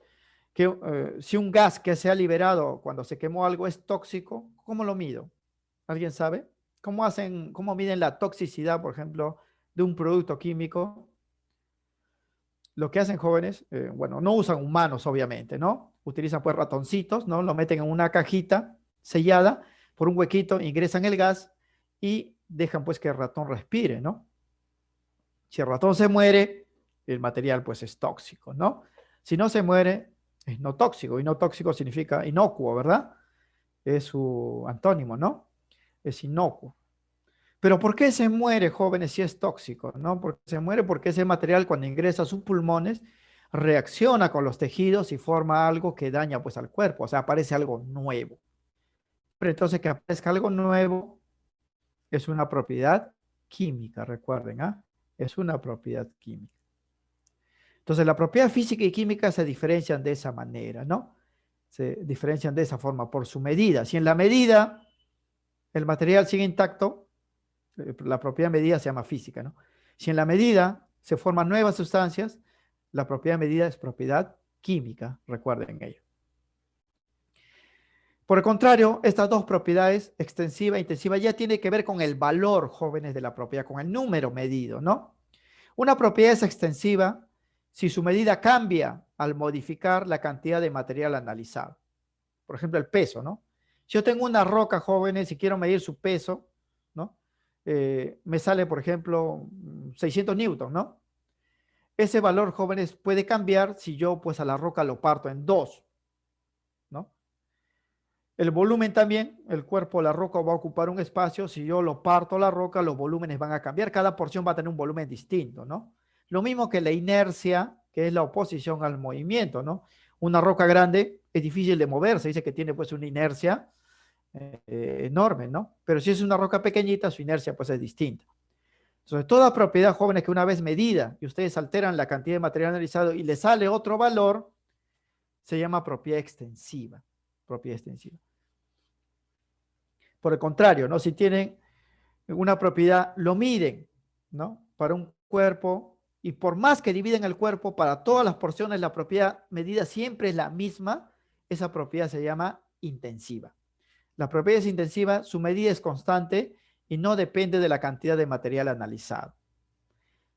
que si un gas que se ha liberado cuando se quemó algo es tóxico, ¿cómo lo mido? ¿Alguien sabe? ¿Cómo miden la toxicidad, por ejemplo, de un producto químico? Lo que hacen jóvenes, bueno, no usan humanos, obviamente, ¿no? Utilizan pues ratoncitos, ¿no? Lo meten en una cajita sellada por un huequito, ingresan el gas y dejan pues que el ratón respire, ¿no? Si el ratón se muere, el material pues es tóxico, ¿no? Si no se muere, es no tóxico, y no tóxico significa inocuo, ¿verdad? Es su antónimo, ¿no? Es inocuo. Pero ¿por qué se muere, jóvenes, si es tóxico? ¿No? Porque se muere porque ese material cuando ingresa a sus pulmones reacciona con los tejidos y forma algo que daña pues al cuerpo, o sea, aparece algo nuevo. Pero entonces que aparezca algo nuevo es una propiedad química, recuerden, ¿ah? Es una propiedad química. Entonces la propiedad física y química se diferencian de esa manera, ¿no? Se diferencian de esa forma por su medida. Si en la medida el material sigue intacto, la propiedad medida se llama física, ¿no? Si en la medida se forman nuevas sustancias, la propiedad medida es propiedad química, recuerden ello. Por el contrario, estas dos propiedades, extensiva e intensiva, ya tiene que ver con el valor, jóvenes, de la propiedad, con el número medido, ¿no? Una propiedad es extensiva si su medida cambia al modificar la cantidad de material analizado. Por ejemplo, el peso, ¿no? Si yo tengo una roca, jóvenes, y quiero medir su peso, ¿no? Me sale, por ejemplo, 600 newtons, ¿no? Ese valor, jóvenes, puede cambiar si yo, pues, a la roca lo parto en dos, ¿no? El volumen también, el cuerpo de la roca va a ocupar un espacio. Si yo lo parto la roca, los volúmenes van a cambiar. Cada porción va a tener un volumen distinto, ¿no? Lo mismo que la inercia, que es la oposición al movimiento, ¿no? Una roca grande es difícil de moverse, dice que tiene pues una inercia enorme, ¿no? Pero si es una roca pequeñita, su inercia pues es distinta. Entonces, toda propiedad, jóvenes, que una vez medida y ustedes alteran la cantidad de material analizado y le sale otro valor, se llama propiedad extensiva. Propiedad extensiva. Por el contrario, ¿no? Si tienen una propiedad, lo miden, ¿no? Para un cuerpo, y por más que dividen el cuerpo, para todas las porciones la propiedad medida siempre es la misma, esa propiedad se llama intensiva. La propiedad es intensiva, su medida es constante y no depende de la cantidad de material analizado.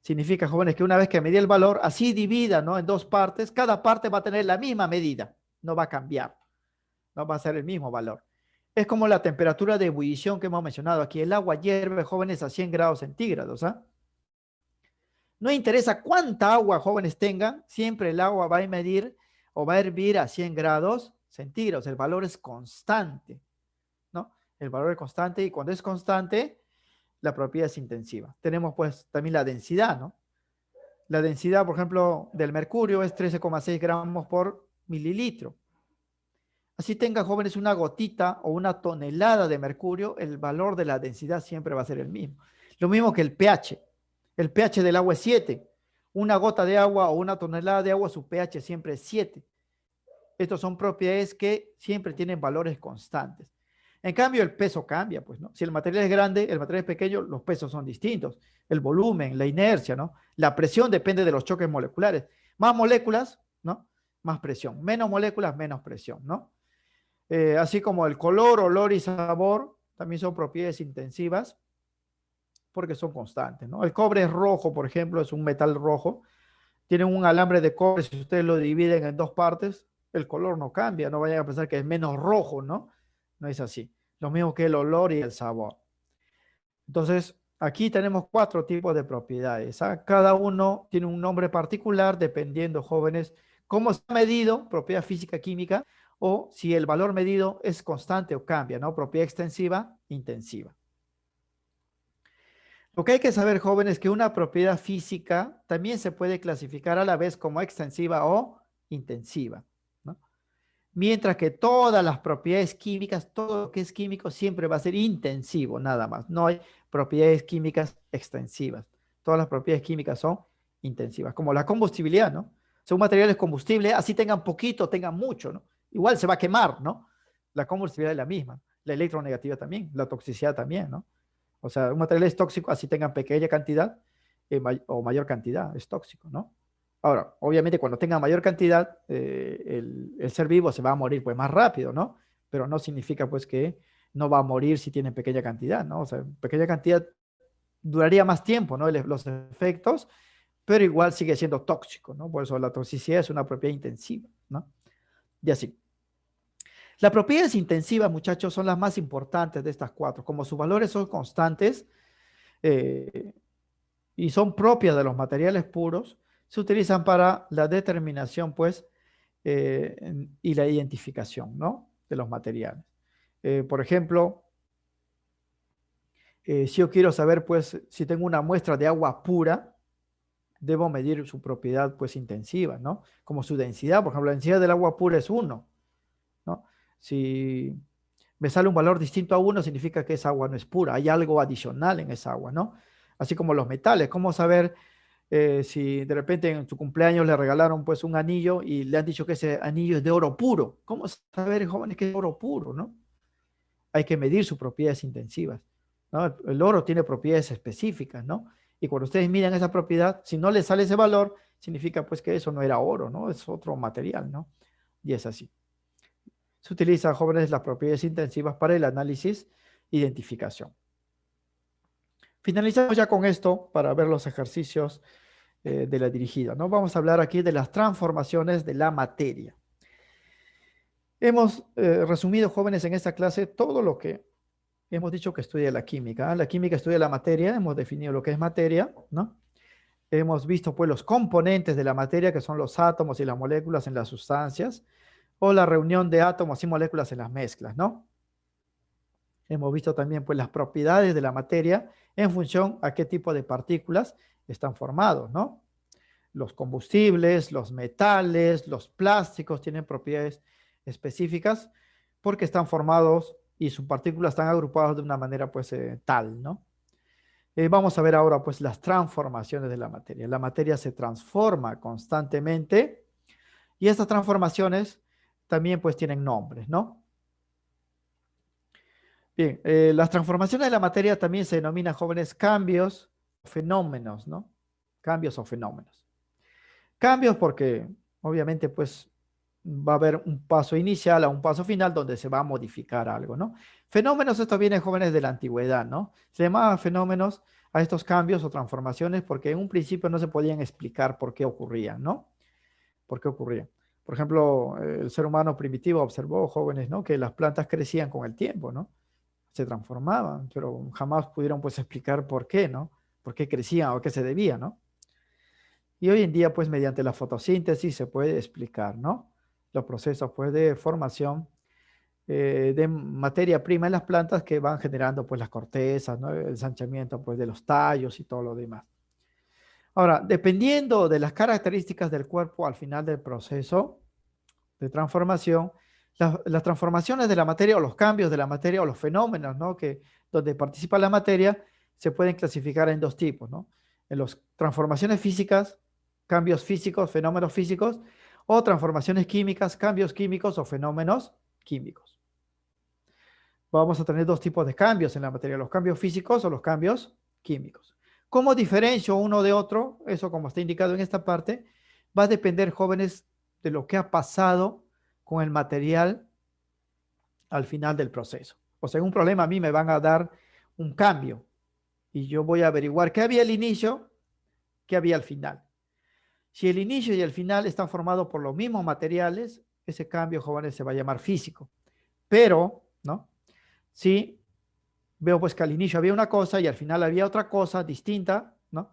Significa, jóvenes, que una vez que medí el valor, así divida, ¿no? En dos partes, cada parte va a tener la misma medida, no va a cambiar, no va a ser el mismo valor. Es como la temperatura de ebullición que hemos mencionado aquí. El agua hierve, jóvenes, a 100 grados centígrados, ¿ah? No interesa cuánta agua, jóvenes, tengan, siempre el agua va a medir o va a hervir a 100 grados centígrados. El valor es constante, ¿no? El valor es constante, y cuando es constante, la propiedad es intensiva. Tenemos pues también la densidad, ¿no? La densidad, por ejemplo, del mercurio es 13,6 gramos por mililitro. Así tenga, jóvenes, una gotita o una tonelada de mercurio, el valor de la densidad siempre va a ser el mismo. Lo mismo que el pH. El pH del agua es 7. Una gota de agua o una tonelada de agua, su pH siempre es 7. Estas son propiedades que siempre tienen valores constantes. En cambio, el peso cambia, pues, ¿no? Si el material es grande, el material es pequeño, los pesos son distintos. El volumen, la inercia, ¿no? La presión depende de los choques moleculares. Más moléculas, ¿no? Más presión. Menos moléculas, menos presión, ¿no? Así como el color, olor y sabor también son propiedades intensivas porque son constantes, ¿no? El cobre es rojo, por ejemplo, es un metal rojo. Tienen un alambre de cobre, si ustedes lo dividen en dos partes, el color no cambia, no vayan a pensar que es menos rojo, ¿no? No es así. Lo mismo que el olor y el sabor. Entonces, Aquí tenemos 4 tipos de propiedades. ¿Ah? Cada uno tiene un nombre particular dependiendo, jóvenes, cómo se ha medido, propiedad física, química, o si el valor medido es constante o cambia, ¿no? Propiedad extensiva, intensiva. Lo que hay que saber, jóvenes, es que una propiedad física también se puede clasificar a la vez como extensiva o intensiva, ¿no? Mientras que todas las propiedades químicas, todo lo que es químico siempre va a ser intensivo, nada más. No hay propiedades químicas extensivas. Todas las propiedades químicas son intensivas, como la combustibilidad, ¿no? Son materiales combustibles, así tengan poquito, tengan mucho, ¿no? Igual se va a quemar, ¿no? La combustibilidad es la misma. La electronegatividad también, la toxicidad también, ¿no? O sea, un material es tóxico, así tengan pequeña cantidad o mayor cantidad, es tóxico, ¿no? Ahora, obviamente cuando tenga mayor cantidad, el ser vivo se va a morir pues más rápido, ¿no? Pero no significa pues que no va a morir si tiene pequeña cantidad, ¿no? O sea, pequeña cantidad duraría más tiempo, ¿no? Los efectos, pero igual sigue siendo tóxico, ¿no? Por eso la toxicidad es una propiedad intensiva, ¿no? Y así. Las propiedades intensivas, muchachos, son las más importantes de estas 4. Como sus valores son constantes, eh, y son propias de los materiales puros, se utilizan para la determinación, pues, y la identificación, ¿no? De los materiales. Por ejemplo, si yo quiero saber, pues, si tengo una muestra de agua pura, debo medir su propiedad, pues, intensiva, ¿no? Como su densidad, por ejemplo, la densidad del agua pura es 1, ¿no? Si me sale un valor distinto a 1, significa que esa agua no es pura, hay algo adicional en esa agua, ¿no? Así como los metales, ¿cómo saber si de repente en su cumpleaños le regalaron pues un anillo y le han dicho que ese anillo es de oro puro? ¿Cómo saber, jóvenes, que es oro puro, no? Hay que medir sus propiedades intensivas, ¿no? El oro tiene propiedades específicas, ¿no? Y cuando ustedes miran esa propiedad, si no le sale ese valor, significa pues que eso no era oro, ¿no? Es otro material, ¿no? Y es así. Se utiliza, jóvenes, las propiedades intensivas para el análisis e identificación. Finalizamos ya con esto para ver los ejercicios de la dirigida, ¿no? Vamos a hablar aquí de las transformaciones de la materia. Hemos resumido, jóvenes, en esta clase todo lo que hemos dicho que estudia la química. La química estudia la materia, hemos definido lo que es materia, ¿no? Hemos visto pues los componentes de la materia, que son los átomos y las moléculas en las sustancias, o la reunión de átomos y moléculas en las mezclas, ¿no? Hemos visto también pues las propiedades de la materia en función a qué tipo de partículas están formados, ¿no? Los combustibles, los metales, los plásticos tienen propiedades específicas porque están formados y sus partículas están agrupadas de una manera pues tal, ¿no? Vamos a ver ahora pues las transformaciones de la materia. La materia se transforma constantemente y estas transformaciones también pues tienen nombres, ¿no? Bien, las transformaciones de la materia también se denominan, jóvenes, cambios, fenómenos, ¿no? Cambios o fenómenos. Cambios porque obviamente pues va a haber un paso inicial a un paso final donde se va a modificar algo, ¿no? Fenómenos, esto viene, jóvenes, de la antigüedad, ¿no? Se llamaban fenómenos a estos cambios o transformaciones porque en un principio no se podían explicar por qué ocurrían, ¿no? ¿Por qué ocurrían? Por ejemplo, el ser humano primitivo observó, jóvenes, ¿no? Que las plantas crecían con el tiempo, ¿no? Se transformaban, pero jamás pudieron pues explicar por qué, ¿no? Por qué crecían o a qué se debía, ¿no? Y hoy en día, pues mediante la fotosíntesis se puede explicar, ¿no? Los procesos, pues, de formación de materia prima en las plantas que van generando, pues, las cortezas, ¿no? El ensanchamiento, pues, de los tallos y todo lo demás. Ahora, dependiendo de las características del cuerpo al final del proceso de transformación, las transformaciones de la materia o los cambios de la materia o los fenómenos, ¿no? Que donde participa la materia se pueden clasificar en 2 tipos, ¿no? En las transformaciones físicas, cambios físicos, fenómenos físicos, o transformaciones químicas, cambios químicos o fenómenos químicos. Vamos a tener 2 tipos de cambios en la materia, los cambios físicos o los cambios químicos. ¿Cómo diferencio uno de otro? Eso, como está indicado en esta parte, va a depender, jóvenes, de lo que ha pasado con el material al final del proceso. O sea, en un problema a mí me van a dar un cambio y yo voy a averiguar qué había al inicio, qué había al final. Si el inicio y el final están formados por los mismos materiales, ese cambio, jóvenes, se va a llamar físico. Pero, ¿no? Si veo pues que al inicio había una cosa y al final había otra cosa distinta, ¿no?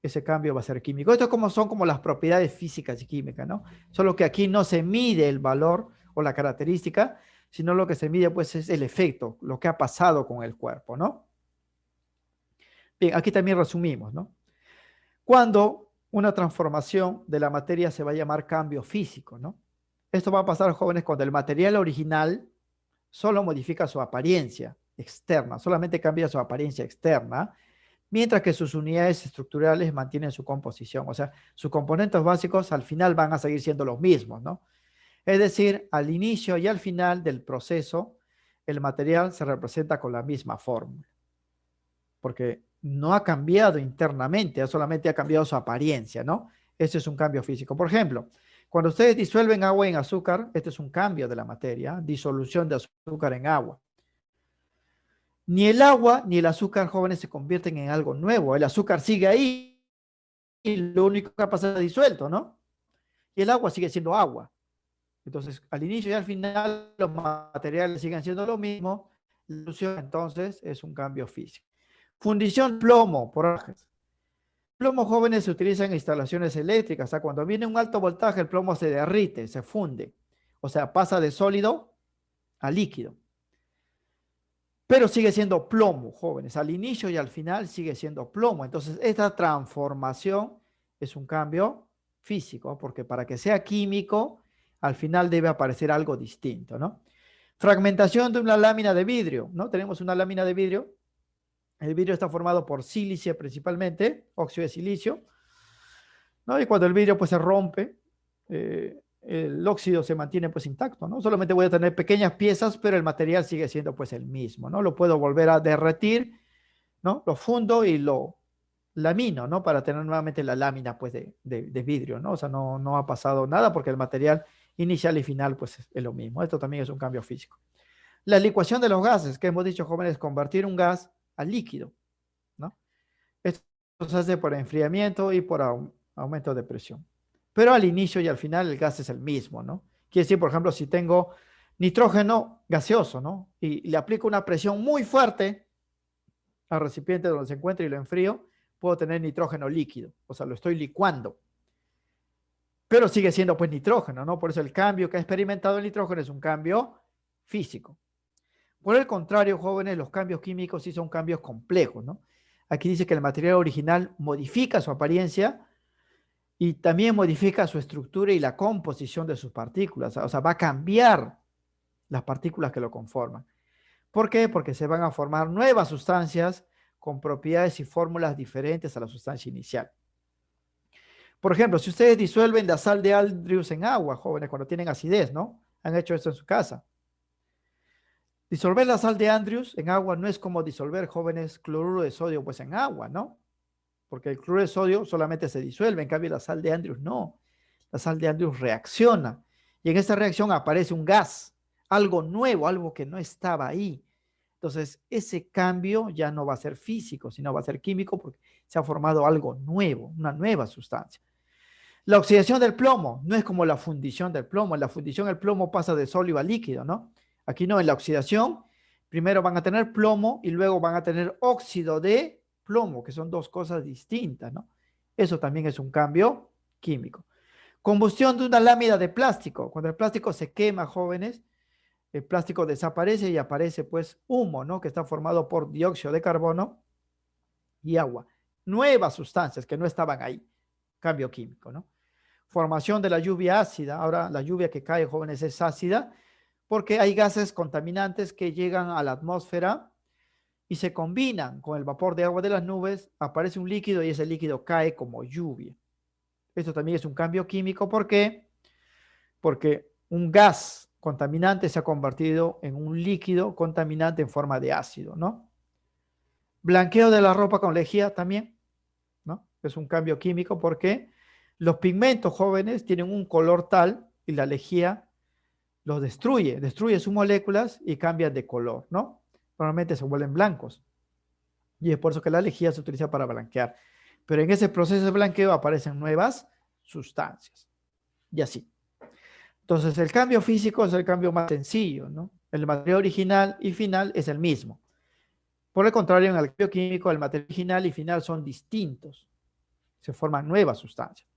Ese cambio va a ser químico. Esto son como las propiedades físicas y químicas, ¿no? Solo que aquí no se mide el valor o la característica, sino lo que se mide pues es el efecto, lo que ha pasado con el cuerpo, ¿no? Bien, aquí también resumimos, ¿no? Cuando una transformación de la materia se va a llamar cambio físico, ¿no? Esto va a pasar, jóvenes, cuando el material original solo modifica su apariencia externa, solamente cambia su apariencia externa, mientras que sus unidades estructurales mantienen su composición. O sea, sus componentes básicos al final van a seguir siendo los mismos, ¿no? Es decir, al inicio y al final del proceso, el material se representa con la misma fórmula, porque no ha cambiado internamente, solamente ha cambiado su apariencia, ¿no? Ese es un cambio físico. Por ejemplo, cuando ustedes disuelven agua en azúcar, este es un cambio de la materia, disolución de azúcar en agua. Ni el agua ni el azúcar, jóvenes, se convierten en algo nuevo. El azúcar sigue ahí y lo único que ha pasado es disuelto, ¿no? Y el agua sigue siendo agua. Entonces, al inicio y al final, los materiales siguen siendo lo mismo. La solución, entonces, es un cambio físico. Fundición plomo por ajes. Plomo, jóvenes, se utiliza en instalaciones eléctricas. O sea, cuando viene un alto voltaje, el plomo se derrite, se funde. O sea, pasa de sólido a líquido. Pero sigue siendo plomo, jóvenes. Al inicio y al final sigue siendo plomo. Entonces, esta transformación es un cambio físico, porque para que sea químico, al final debe aparecer algo distinto, ¿no? Fragmentación de una lámina de vidrio, ¿no? Tenemos una lámina de vidrio. El vidrio está formado por sílice principalmente, óxido de silicio, ¿no? Y cuando el vidrio pues se rompe, el óxido se mantiene pues intacto, ¿no? Solamente voy a tener pequeñas piezas, pero el material sigue siendo pues el mismo, ¿no? Lo puedo volver a derretir, ¿no? Lo fundo y lo lamino, ¿no? Para tener nuevamente la lámina pues de vidrio, ¿no? O sea, no ha pasado nada porque el material inicial y final pues es lo mismo. Esto también es un cambio físico. La licuación de los gases, que hemos dicho, jóvenes, convertir un gas a líquido, ¿no? Esto se hace por enfriamiento y por aumento de presión. Pero al inicio y al final el gas es el mismo, ¿no? Quiere decir, por ejemplo, si tengo nitrógeno gaseoso, ¿no? Y le aplico una presión muy fuerte al recipiente donde se encuentra y lo enfrío, puedo tener nitrógeno líquido, o sea, lo estoy licuando. Pero sigue siendo pues nitrógeno, ¿no? Por eso el cambio que ha experimentado el nitrógeno es un cambio físico. Por el contrario, jóvenes, los cambios químicos sí son cambios complejos, ¿no? Aquí dice que el material original modifica su apariencia y también modifica su estructura y la composición de sus partículas. O sea, va a cambiar las partículas que lo conforman. ¿Por qué? Porque se van a formar nuevas sustancias con propiedades y fórmulas diferentes a la sustancia inicial. Por ejemplo, si ustedes disuelven la sal de Andrews en agua, jóvenes, cuando tienen acidez, ¿no? Han hecho esto en su casa. Disolver la sal de Andrews en agua no es como disolver, jóvenes, cloruro de sodio pues en agua, ¿no? Porque el cloruro de sodio solamente se disuelve, en cambio la sal de Andrews no. La sal de Andrews reacciona y en esa reacción aparece un gas, algo nuevo, algo que no estaba ahí. Entonces, ese cambio ya no va a ser físico, sino va a ser químico porque se ha formado algo nuevo, una nueva sustancia. La oxidación del plomo no es como la fundición del plomo. En la fundición el plomo pasa de sólido a líquido, ¿no? Aquí no, en la oxidación primero van a tener plomo y luego van a tener óxido de plomo, que son dos cosas distintas, ¿no? Eso también es un cambio químico. Combustión de una lámina de plástico. Cuando el plástico se quema, jóvenes, el plástico desaparece y aparece pues humo, ¿no? Que está formado por dióxido de carbono y agua. Nuevas sustancias que no estaban ahí. Cambio químico, ¿no? Formación de la lluvia ácida. Ahora la lluvia que cae, jóvenes, es ácida porque hay gases contaminantes que llegan a la atmósfera y se combinan con el vapor de agua de las nubes, aparece un líquido y ese líquido cae como lluvia. Esto también es un cambio químico. ¿Por qué? Porque un gas contaminante se ha convertido en un líquido contaminante en forma de ácido, ¿no? Blanqueo de la ropa con lejía también, ¿no? Es un cambio químico porque los pigmentos, jóvenes, tienen un color tal y la lejía los destruye sus moléculas y cambian de color, ¿no? Normalmente se vuelven blancos. Y es por eso que la lejía se utiliza para blanquear. Pero en ese proceso de blanqueo aparecen nuevas sustancias. Y así. Entonces, el cambio físico es el cambio más sencillo, ¿no? El material original y final es el mismo. Por el contrario, en el cambio químico, el material original y final son distintos. Se forman nuevas sustancias.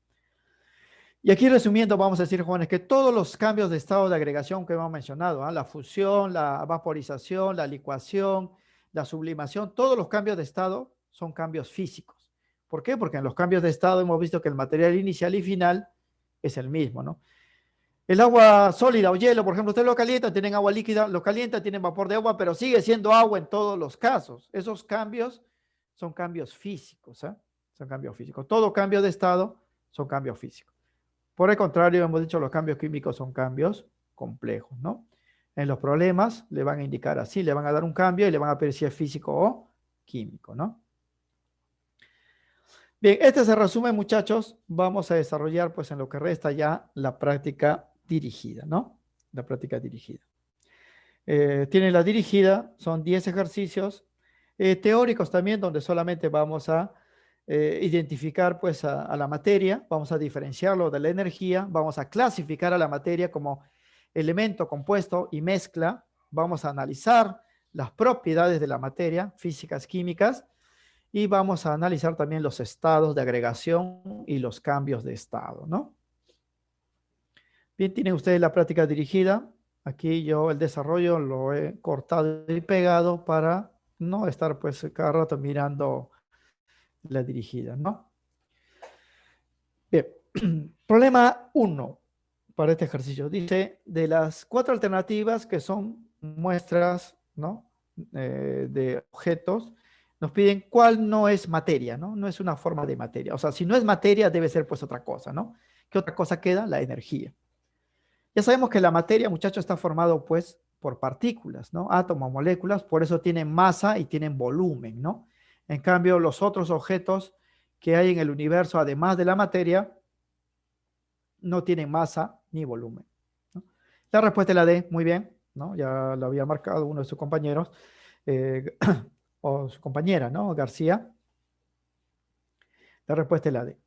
Y aquí resumiendo, vamos a decir, jóvenes, que todos los cambios de estado de agregación que hemos mencionado, la fusión, la vaporización, la licuación, la sublimación, todos los cambios de estado son cambios físicos. ¿Por qué? Porque en los cambios de estado hemos visto que el material inicial y final es el mismo, ¿no? El agua sólida o hielo, por ejemplo, ustedes lo calientan, tienen agua líquida, lo calientan, tienen vapor de agua, pero sigue siendo agua en todos los casos. Esos cambios son cambios físicos, ¿eh? Son cambios físicos. Todo cambio de estado son cambios físicos. Por el contrario, hemos dicho los cambios químicos son cambios complejos, ¿no? En los problemas le van a indicar así, le van a dar un cambio y le van a pedir si es físico o químico, ¿no? Bien, este se resume, muchachos. Vamos a desarrollar, pues, en lo que resta ya la práctica dirigida, ¿no? La práctica dirigida. Tiene la dirigida, son 10 ejercicios teóricos también, donde solamente vamos a identificar pues a la materia, vamos a diferenciarlo de la energía, vamos a clasificar a la materia como elemento, compuesto y mezcla, vamos a analizar las propiedades de la materia, físicas, químicas, y vamos a analizar también los estados de agregación y los cambios de estado, ¿no? Bien, tienen ustedes la práctica dirigida. Aquí yo el desarrollo lo he cortado y pegado para no estar pues cada rato mirando la dirigida, ¿no? Bien, problema 1 para este ejercicio. Dice, de las 4 alternativas que son muestras, ¿no? De objetos, nos piden cuál no es materia, ¿no? No es una forma de materia. O sea, si no es materia, debe ser pues otra cosa, ¿no? ¿Qué otra cosa queda? La energía. Ya sabemos que la materia, muchachos, está formado pues por partículas, ¿no? Átomos, moléculas, por eso tienen masa y tienen volumen, ¿no? En cambio, los otros objetos que hay en el universo, además de la materia, no tienen masa ni volumen, ¿no? La respuesta es la D, muy bien, ¿no? Ya lo había marcado uno de sus compañeros, o su compañera, ¿no? García. La respuesta es la D.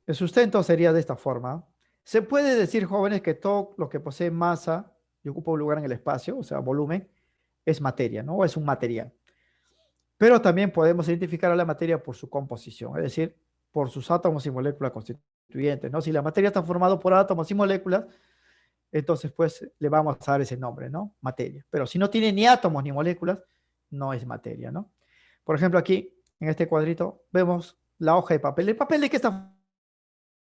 El sustento sería de esta forma. Se puede decir, jóvenes, que todo lo que posee masa y ocupa un lugar en el espacio, o sea, volumen, es materia, ¿no? O es un material. Pero también podemos identificar a la materia por su composición, es decir, por sus átomos y moléculas constituyentes, ¿no? Si la materia está formada por átomos y moléculas, entonces pues le vamos a dar ese nombre, ¿no? Materia. Pero si no tiene ni átomos ni moléculas, no es materia, ¿no? Por ejemplo, aquí en este cuadrito vemos la hoja de papel. ¿El papel de qué está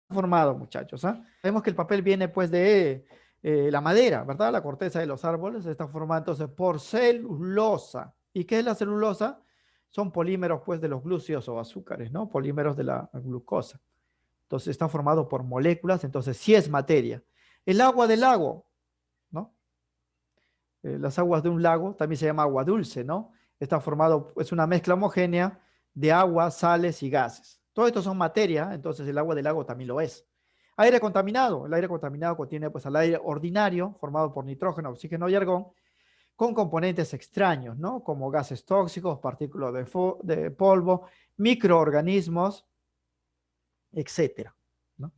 formado, muchachos? ¿Ah? Sabemos que el papel viene pues de la madera, ¿verdad? La corteza de los árboles está formada entonces por celulosa. ¿Y qué es la celulosa? Son polímeros pues de los glúcidos o azúcares, ¿no? Polímeros de la glucosa. Entonces está formado por moléculas, entonces sí es materia. El agua del lago, ¿no? Las aguas de un lago también se llama agua dulce, ¿no? Está formado, es una mezcla homogénea de agua, sales y gases. Todo esto son materia, entonces el agua del lago también lo es. Aire contaminado. El aire contaminado contiene pues al aire ordinario, formado por nitrógeno, oxígeno y argón, con componentes extraños, ¿no? Como gases tóxicos, partículas de polvo, microorganismos, etcétera, ¿no?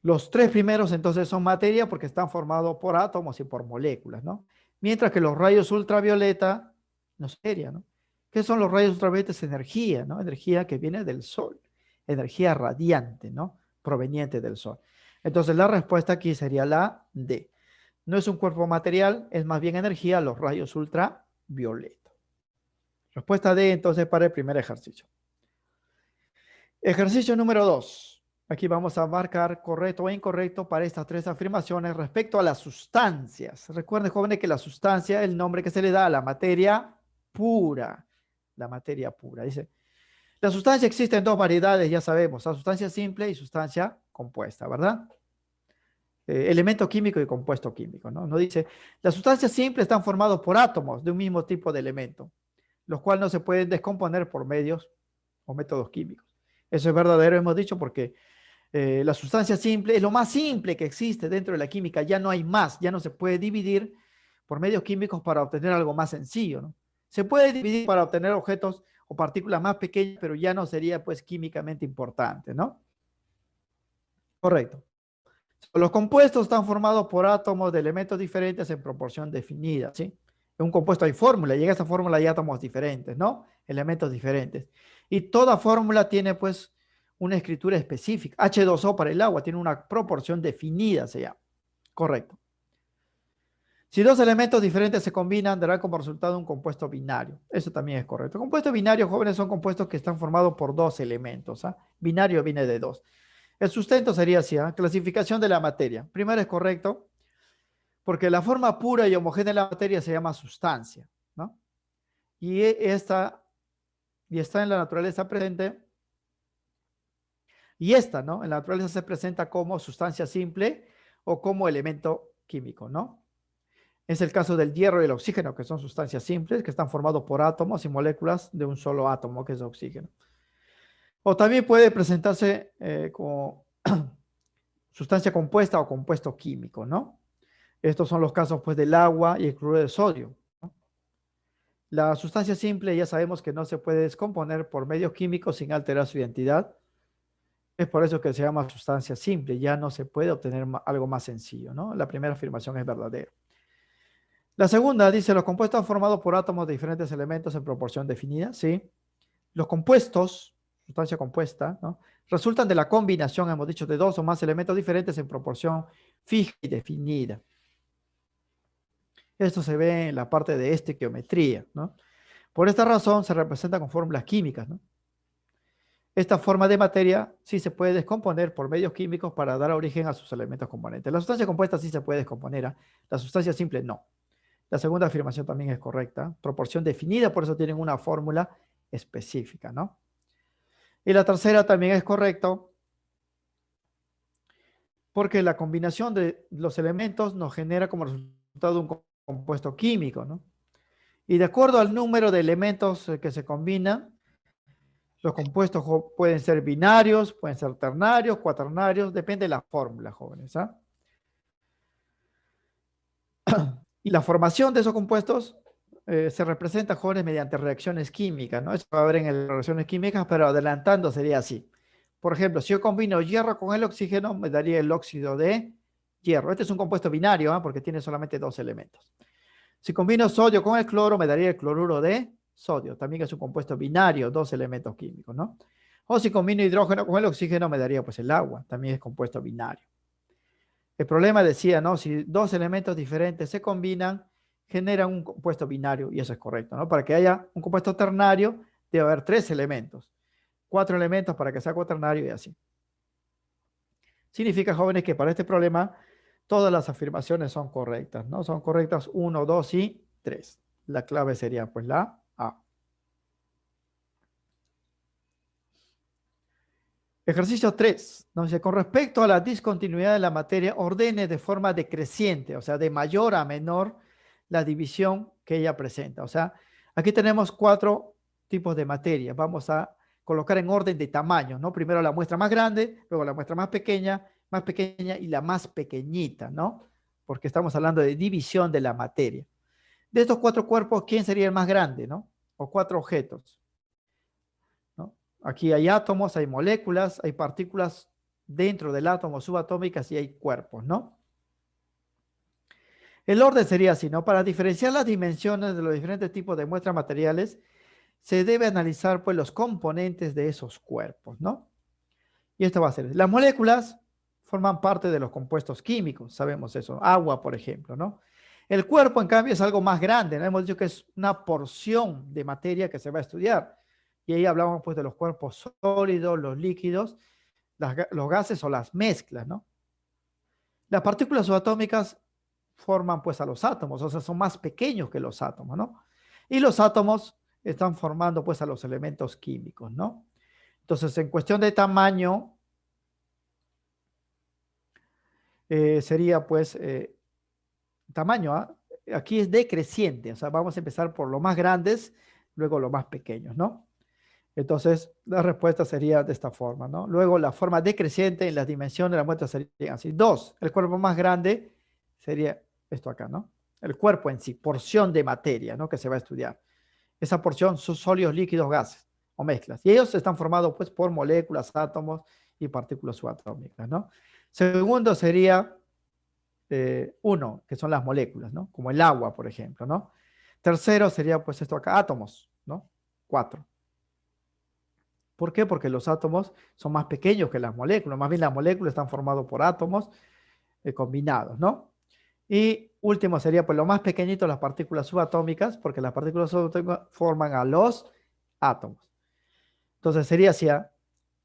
Los 3 primeros entonces son materia porque están formados por átomos y por moléculas, ¿no? Mientras que los rayos ultravioleta no es materia, ¿no? ¿Qué son los rayos ultravioleta? Es energía, ¿no? Energía que viene del sol, energía radiante, ¿no? Proveniente del sol. Entonces la respuesta aquí sería la D. No es un cuerpo material, es más bien energía, los rayos ultravioleta. Respuesta D entonces para el primer ejercicio. Ejercicio número 2. Aquí vamos a marcar correcto o incorrecto para estas 3 afirmaciones respecto a las sustancias. Recuerden, jóvenes, que la sustancia es el nombre que se le da a la materia pura. La materia pura. Dice, la sustancia existe en 2 variedades, ya sabemos, la sustancia simple y sustancia compuesta, ¿verdad? Elemento químico y compuesto químico, ¿no? Nos dice, las sustancias simples están formadas por átomos de un mismo tipo de elemento, los cuales no se pueden descomponer por medios o métodos químicos. Eso es verdadero, hemos dicho, porque la sustancia simple es lo más simple que existe dentro de la química. Ya no hay más, ya no se puede dividir por medios químicos para obtener algo más sencillo, ¿no? Se puede dividir para obtener objetos o partículas más pequeñas, pero ya no sería pues químicamente importante, ¿no? Correcto. Los compuestos están formados por átomos de elementos diferentes en proporción definida, ¿sí? En un compuesto hay fórmula, y en esa fórmula hay átomos diferentes, ¿no? Elementos diferentes. Y toda fórmula tiene, pues, una escritura específica. H2O para el agua tiene una proporción definida, se llama. Correcto. Si dos elementos diferentes se combinan, dará como resultado un compuesto binario. Eso también es correcto. Compuestos binarios, jóvenes, son compuestos que están formados por dos elementos. ¿Ah? Binario viene de dos. El sustento sería así, ¿ah? Clasificación de la materia. Primero es correcto, porque la forma pura y homogénea de la materia se llama sustancia, ¿no? Y está en la naturaleza presente, y esta, ¿no? En la naturaleza se presenta como sustancia simple o como elemento químico, ¿no? Es el caso del hierro y el oxígeno, que son sustancias simples, que están formados por átomos y moléculas de un solo átomo, que es oxígeno. O también puede presentarse como sustancia compuesta o compuesto químico, ¿no? Estos son los casos, pues, del agua y el cloruro de sodio, ¿no? La sustancia simple ya sabemos que no se puede descomponer por medios químicos sin alterar su identidad. Es por eso que se llama sustancia simple. Ya no se puede obtener algo más sencillo, ¿no? La primera afirmación es verdadera. La segunda dice, los compuestos formados por átomos de diferentes elementos en proporción definida, ¿sí? Los compuestos, sustancia compuesta, ¿no? Resultan de la combinación, hemos dicho, de dos o más elementos diferentes en proporción fija y definida. Esto se ve en la parte de estequiometría, ¿no? Por esta razón se representa con fórmulas químicas, ¿no? Esta forma de materia sí se puede descomponer por medios químicos para dar origen a sus elementos componentes. La sustancia compuesta sí se puede descomponer, ¿eh? La sustancia simple no. La segunda afirmación también es correcta. Proporción definida, por eso tienen una fórmula específica, ¿no? Y la tercera también es correcto, porque la combinación de los elementos nos genera como resultado un compuesto químico, ¿no? Y de acuerdo al número de elementos que se combinan, los compuestos pueden ser binarios, pueden ser ternarios, cuaternarios, depende de la fórmula, jóvenes, ¿ah? Y la formación de esos compuestos se representa, jóvenes, mediante reacciones químicas, ¿no? Eso va a ver en las reacciones químicas, pero adelantando sería así. Por ejemplo, si yo combino hierro con el oxígeno, me daría el óxido de hierro. Este es un compuesto binario, ¿eh? Porque tiene solamente dos elementos. Si combino sodio con el cloro, me daría el cloruro de sodio. También es un compuesto binario, dos elementos químicos, ¿no? O si combino hidrógeno con el oxígeno, me daría pues el agua. También es compuesto binario. El problema decía, ¿no? Si dos elementos diferentes se combinan, generan un compuesto binario, y eso es correcto, ¿no? Para que haya un compuesto ternario, debe haber tres elementos. Cuatro elementos para que sea cuaternario y así. Significa, jóvenes, que para este problema todas las afirmaciones son correctas, ¿no? Son correctas 1, 2 y 3. La clave sería pues la A. Ejercicio 3. ¿No? Dice, con respecto a la discontinuidad de la materia, ordene de forma decreciente, o sea, de mayor a menor, la división que ella presenta. O sea, aquí tenemos cuatro tipos de materia. Vamos a colocar en orden de tamaño, ¿no? Primero la muestra más grande, luego la muestra más pequeña y la más pequeñita, ¿no? Porque estamos hablando de división de la materia. De estos cuatro cuerpos, ¿quién sería el más grande, no? O cuatro objetos, ¿no? Aquí hay átomos, hay moléculas, hay partículas dentro del átomo subatómicas y hay cuerpos, ¿no? El orden sería así, ¿no? Para diferenciar las dimensiones de los diferentes tipos de muestras materiales, se debe analizar, pues, los componentes de esos cuerpos, ¿no? Y esto va a ser, las moléculas forman parte de los compuestos químicos, sabemos eso, agua, por ejemplo, ¿no? El cuerpo, en cambio, es algo más grande, ¿no? Hemos dicho que es una porción de materia que se va a estudiar. Y ahí hablamos, pues, de los cuerpos sólidos, los líquidos, los gases o las mezclas, ¿no? Las partículas subatómicas forman, pues, a los átomos, o sea, son más pequeños que los átomos, ¿no? Y los átomos están formando, pues, a los elementos químicos, ¿no? Entonces, en cuestión de tamaño, sería, pues, tamaño, ¿ah? Aquí es decreciente, o sea, vamos a empezar por los más grandes, luego los más pequeños, ¿no? Entonces, la respuesta sería de esta forma, ¿no? Luego, la forma decreciente en las dimensiones de la muestra sería así. 2, el cuerpo más grande sería esto acá, ¿no? El cuerpo en sí, porción de materia, ¿no? Que se va a estudiar. Esa porción son sólidos, líquidos, gases o mezclas. Y ellos están formados, pues, por moléculas, átomos y partículas subatómicas, ¿no? Segundo sería 1, que son las moléculas, ¿no? Como el agua, por ejemplo, ¿no? Tercero sería pues esto acá, átomos, ¿no? 4. ¿Por qué? Porque los átomos son más pequeños que las moléculas. Más bien las moléculas están formadas por átomos combinados, ¿no? Y último sería pues lo más pequeñito, las partículas subatómicas, porque las partículas subatómicas forman a los átomos. Entonces sería así, ¿ah?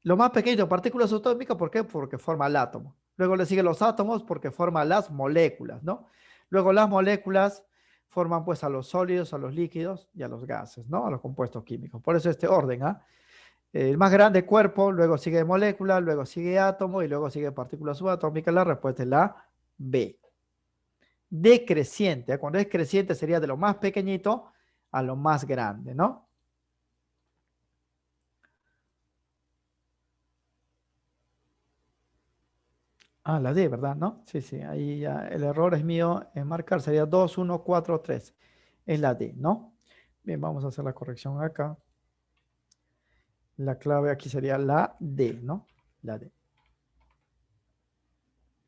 Lo más pequeño, partículas subatómicas, ¿por qué? Porque forma el átomo. Luego le siguen los átomos porque forman las moléculas, ¿no? Luego las moléculas forman pues a los sólidos, a los líquidos y a los gases, ¿no? A los compuestos químicos. Por eso este orden, ¿ah? El más grande cuerpo, luego sigue molécula, luego sigue átomo y luego sigue partículas subatómicas. La respuesta es la B. Decreciente. Cuando es creciente sería de lo más pequeñito a lo más grande, ¿no? Ah, la D, ¿verdad? ¿No? Sí, sí, ahí ya el error es mío en marcar, sería 2, 1, 4, 3. Es la D, ¿no? Bien, vamos a hacer la corrección acá. La clave aquí sería la D, ¿no? La D.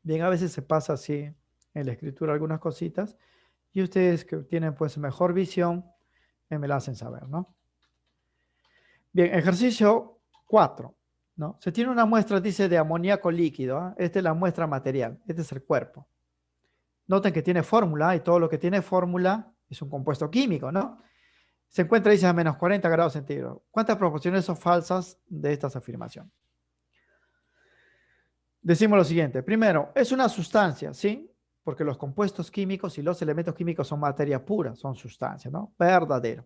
Bien, a veces se pasa así en la escritura algunas cositas y ustedes que tienen pues mejor visión me la hacen saber, ¿no? Bien, ejercicio 4, ¿no? Se tiene una muestra, dice, de amoníaco líquido, ¿ah? Esta es la muestra material, este es el cuerpo. Noten que tiene fórmula y todo lo que tiene fórmula es un compuesto químico, ¿no? Se encuentra, dice, a menos 40 grados centígrados. ¿Cuántas proporciones son falsas de estas afirmaciones? Decimos lo siguiente. Primero, es una sustancia, ¿sí? Porque los compuestos químicos y los elementos químicos son materia pura, son sustancias, ¿no? Verdadero.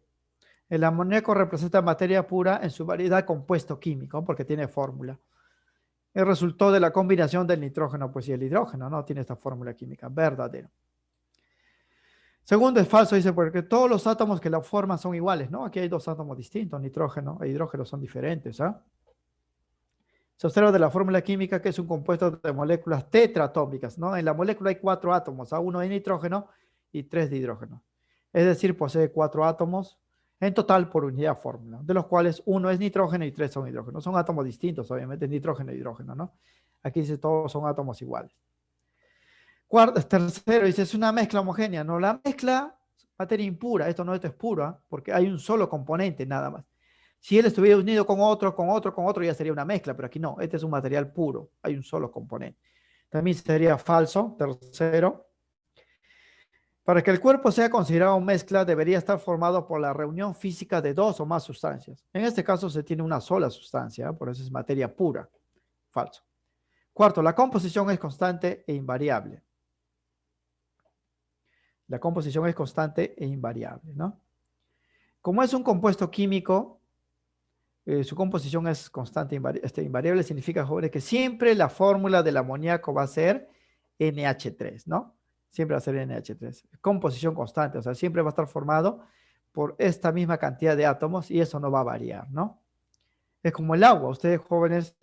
El amoníaco representa materia pura en su variedad compuesto químico, porque tiene fórmula. El resultado de la combinación del nitrógeno, pues y el hidrógeno, ¿no? Tiene esta fórmula química, verdadero. Segundo es falso, dice, porque todos los átomos que la forman son iguales, ¿no? Aquí hay dos átomos distintos, nitrógeno e hidrógeno son diferentes, ¿ah? Se observa de la fórmula química que es un compuesto de moléculas tetraatómicas, ¿no? En la molécula hay 4 átomos, ¿ah? Uno de nitrógeno y 3 de hidrógeno. Es decir, posee 4 átomos en total por unidad fórmula, de los cuales uno es nitrógeno y 3 son hidrógeno. Son átomos distintos, obviamente, nitrógeno e hidrógeno, ¿no? Aquí dice todos son átomos iguales. Tercero, dice, es una mezcla homogénea. No, la mezcla, materia impura, esto es pura, porque hay un solo componente nada más. Si él estuviera unido con otro, con otro, con otro, ya sería una mezcla, pero aquí no, este es un material puro, hay un solo componente. También sería falso, tercero. Para que el cuerpo sea considerado mezcla, debería estar formado por la reunión física de dos o más sustancias. En este caso se tiene una sola sustancia, por eso es materia pura. Falso. Cuarto, la composición es constante e invariable. La composición es constante e invariable, ¿no? Como es un compuesto químico, su composición es constante e invariable, significa, jóvenes, que siempre la fórmula del amoníaco va a ser NH3, ¿no? Siempre va a ser NH3. Composición constante, o sea, siempre va a estar formado por esta misma cantidad de átomos y eso no va a variar, ¿no? Es como el agua. Ustedes, jóvenes,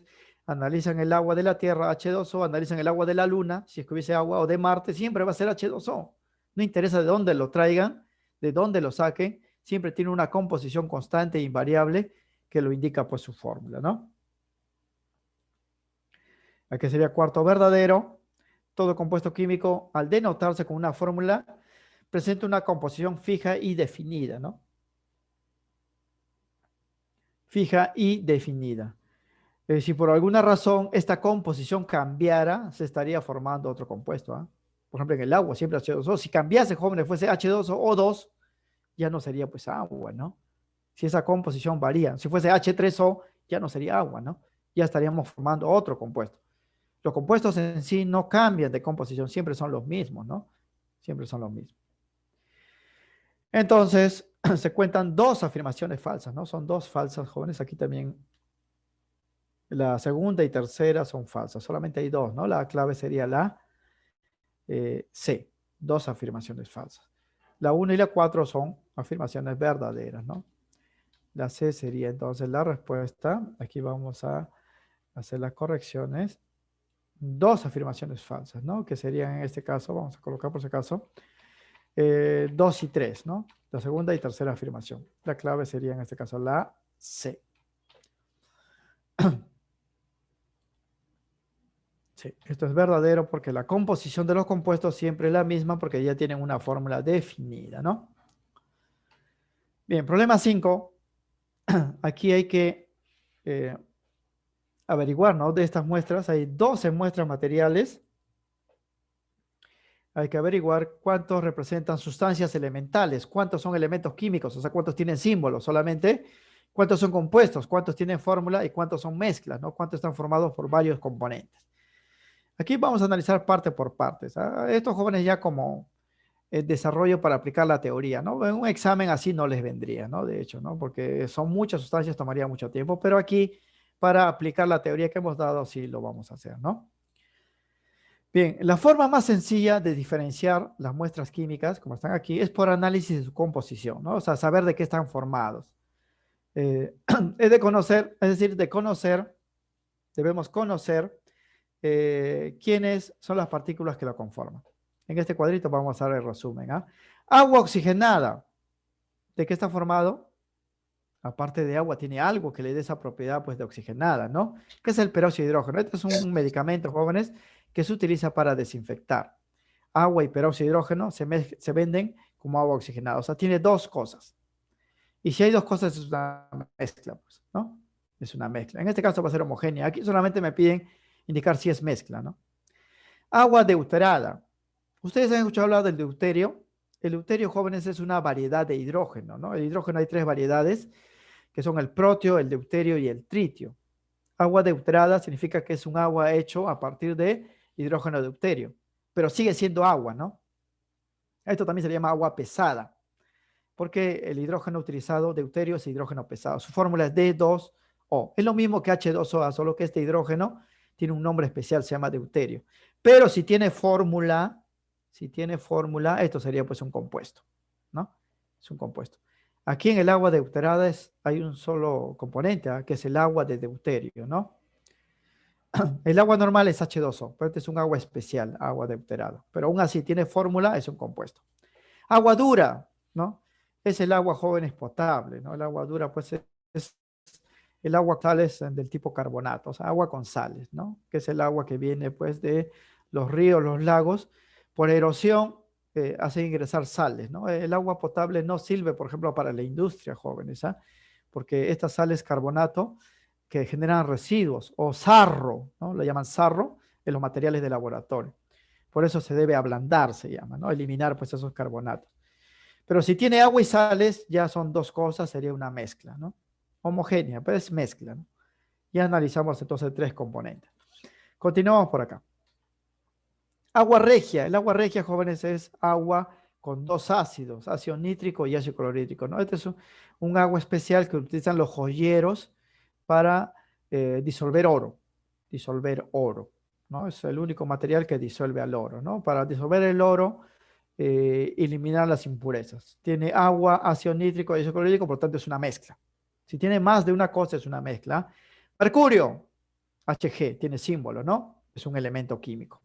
analizan el agua de la Tierra, H2O, analizan el agua de la Luna, si es que hubiese agua, o de Marte, siempre va a ser H2O. No interesa de dónde lo traigan, de dónde lo saquen, siempre tiene una composición constante e invariable que lo indica pues su fórmula, ¿no? Aquí sería cuarto verdadero. Todo compuesto químico, al denotarse con una fórmula, presenta una composición fija y definida, ¿no? Fija y definida. Si por alguna razón esta composición cambiara, se estaría formando otro compuesto, ¿ah? Por ejemplo, en el agua siempre H2O. Si cambiase, jóvenes, fuese H2O O2, ya no sería pues agua, ¿no? Si esa composición varía. Si fuese H3O, ya no sería agua, ¿no? Ya estaríamos formando otro compuesto. Los compuestos en sí no cambian de composición, siempre son los mismos, ¿no? Siempre son los mismos. Entonces, se cuentan dos afirmaciones falsas, ¿no? Son dos falsas, jóvenes. Aquí también la segunda y tercera son falsas. Solamente hay dos, ¿no? La clave sería la C. Dos afirmaciones falsas. La 1 y la 4 son afirmaciones verdaderas, ¿no? La C sería entonces la respuesta. Aquí vamos a hacer las correcciones. Dos afirmaciones falsas, ¿no? Que serían en este caso, vamos a colocar por si acaso, 2 y 3, ¿no? La segunda y tercera afirmación. La clave sería en este caso la C. Sí, esto es verdadero porque la composición de los compuestos siempre es la misma porque ya tienen una fórmula definida, ¿no? Bien, problema 5. Aquí hay que eh, averiguar, ¿no? De estas muestras, hay 12 muestras materiales. Hay que averiguar cuántos representan sustancias elementales, cuántos son elementos químicos, o sea, cuántos tienen símbolos solamente, cuántos son compuestos, cuántos tienen fórmula y cuántos son mezclas, ¿no? Cuántos están formados por varios componentes. Aquí vamos a analizar parte por parte. Estos jóvenes ya como desarrollo para aplicar la teoría, ¿no? En un examen así no les vendría, ¿no? De hecho, ¿no? Porque son muchas sustancias, tomaría mucho tiempo, pero aquí para aplicar la teoría que hemos dado sí lo vamos a hacer, ¿no? Bien, la forma más sencilla de diferenciar las muestras químicas, como están aquí, es por análisis de su composición, ¿no? O sea, saber de qué están formados. Es de conocer, es decir, de conocer, debemos conocer quiénes son las partículas que lo conforman. En este cuadrito vamos a ver el resumen. ¿Ah? Agua oxigenada. ¿De qué está formado? Aparte de agua, tiene algo que le dé esa propiedad pues, de oxigenada, ¿no? Que es el peróxido de hidrógeno. Este es un medicamento, jóvenes, que se utiliza para desinfectar. Agua y peróxido de hidrógeno se venden como agua oxigenada. O sea, tiene dos cosas. Y si hay dos cosas, es una mezcla, pues, ¿no? Es una mezcla. En este caso va a ser homogénea. Aquí solamente me piden indicar si es mezcla, ¿no? Agua deuterada. Ustedes han escuchado hablar del deuterio. El deuterio, jóvenes, es una variedad de hidrógeno, ¿no? El hidrógeno hay tres variedades, que son el protio, el deuterio y el tritio. Agua deuterada significa que es un agua hecho a partir de hidrógeno deuterio, pero sigue siendo agua, ¿no? Esto también se llama agua pesada, porque el hidrógeno utilizado deuterio es hidrógeno pesado. Su fórmula es D2O. Es lo mismo que H2OA, solo que este hidrógeno tiene un nombre especial, se llama deuterio. Pero si tiene fórmula, esto sería pues un compuesto, ¿no? Es un compuesto. Aquí en el agua deuterada hay un solo componente, que es el agua de deuterio, ¿no? El agua normal es H2O, pero este es un agua especial, agua deuterada. Pero aún así tiene fórmula, es un compuesto. Agua dura, ¿no? Es el agua, jóvenes, potable, ¿no? El agua dura, pues es el agua sales del tipo carbonato, o sea, agua con sales, ¿no? Que es el agua que viene, pues, de los ríos, los lagos, por erosión hace ingresar sales, ¿no? El agua potable no sirve, por ejemplo, para la industria, jóvenes, ¿ah? Porque estas sales carbonato que generan residuos o sarro, ¿no? Lo llaman sarro en los materiales de laboratorio. Por eso se debe ablandar, se llama, ¿no? Eliminar pues esos carbonatos. Pero si tiene agua y sales, ya son dos cosas, sería una mezcla, ¿no? Homogénea, pero es mezcla, ¿no? Ya analizamos entonces tres componentes. Continuamos por acá. Agua regia. El agua regia, jóvenes, es agua con dos ácidos, ácido nítrico y ácido clorhídrico, ¿no? Este es un agua especial que utilizan los joyeros para disolver oro, ¿no? Es el único material que disuelve al oro, ¿no? Para disolver el oro, eliminar las impurezas. Tiene agua, ácido nítrico y ácido clorhídrico, por lo tanto es una mezcla. Si tiene más de una cosa, es una mezcla. Mercurio, Hg, tiene símbolo, ¿no? Es un elemento químico.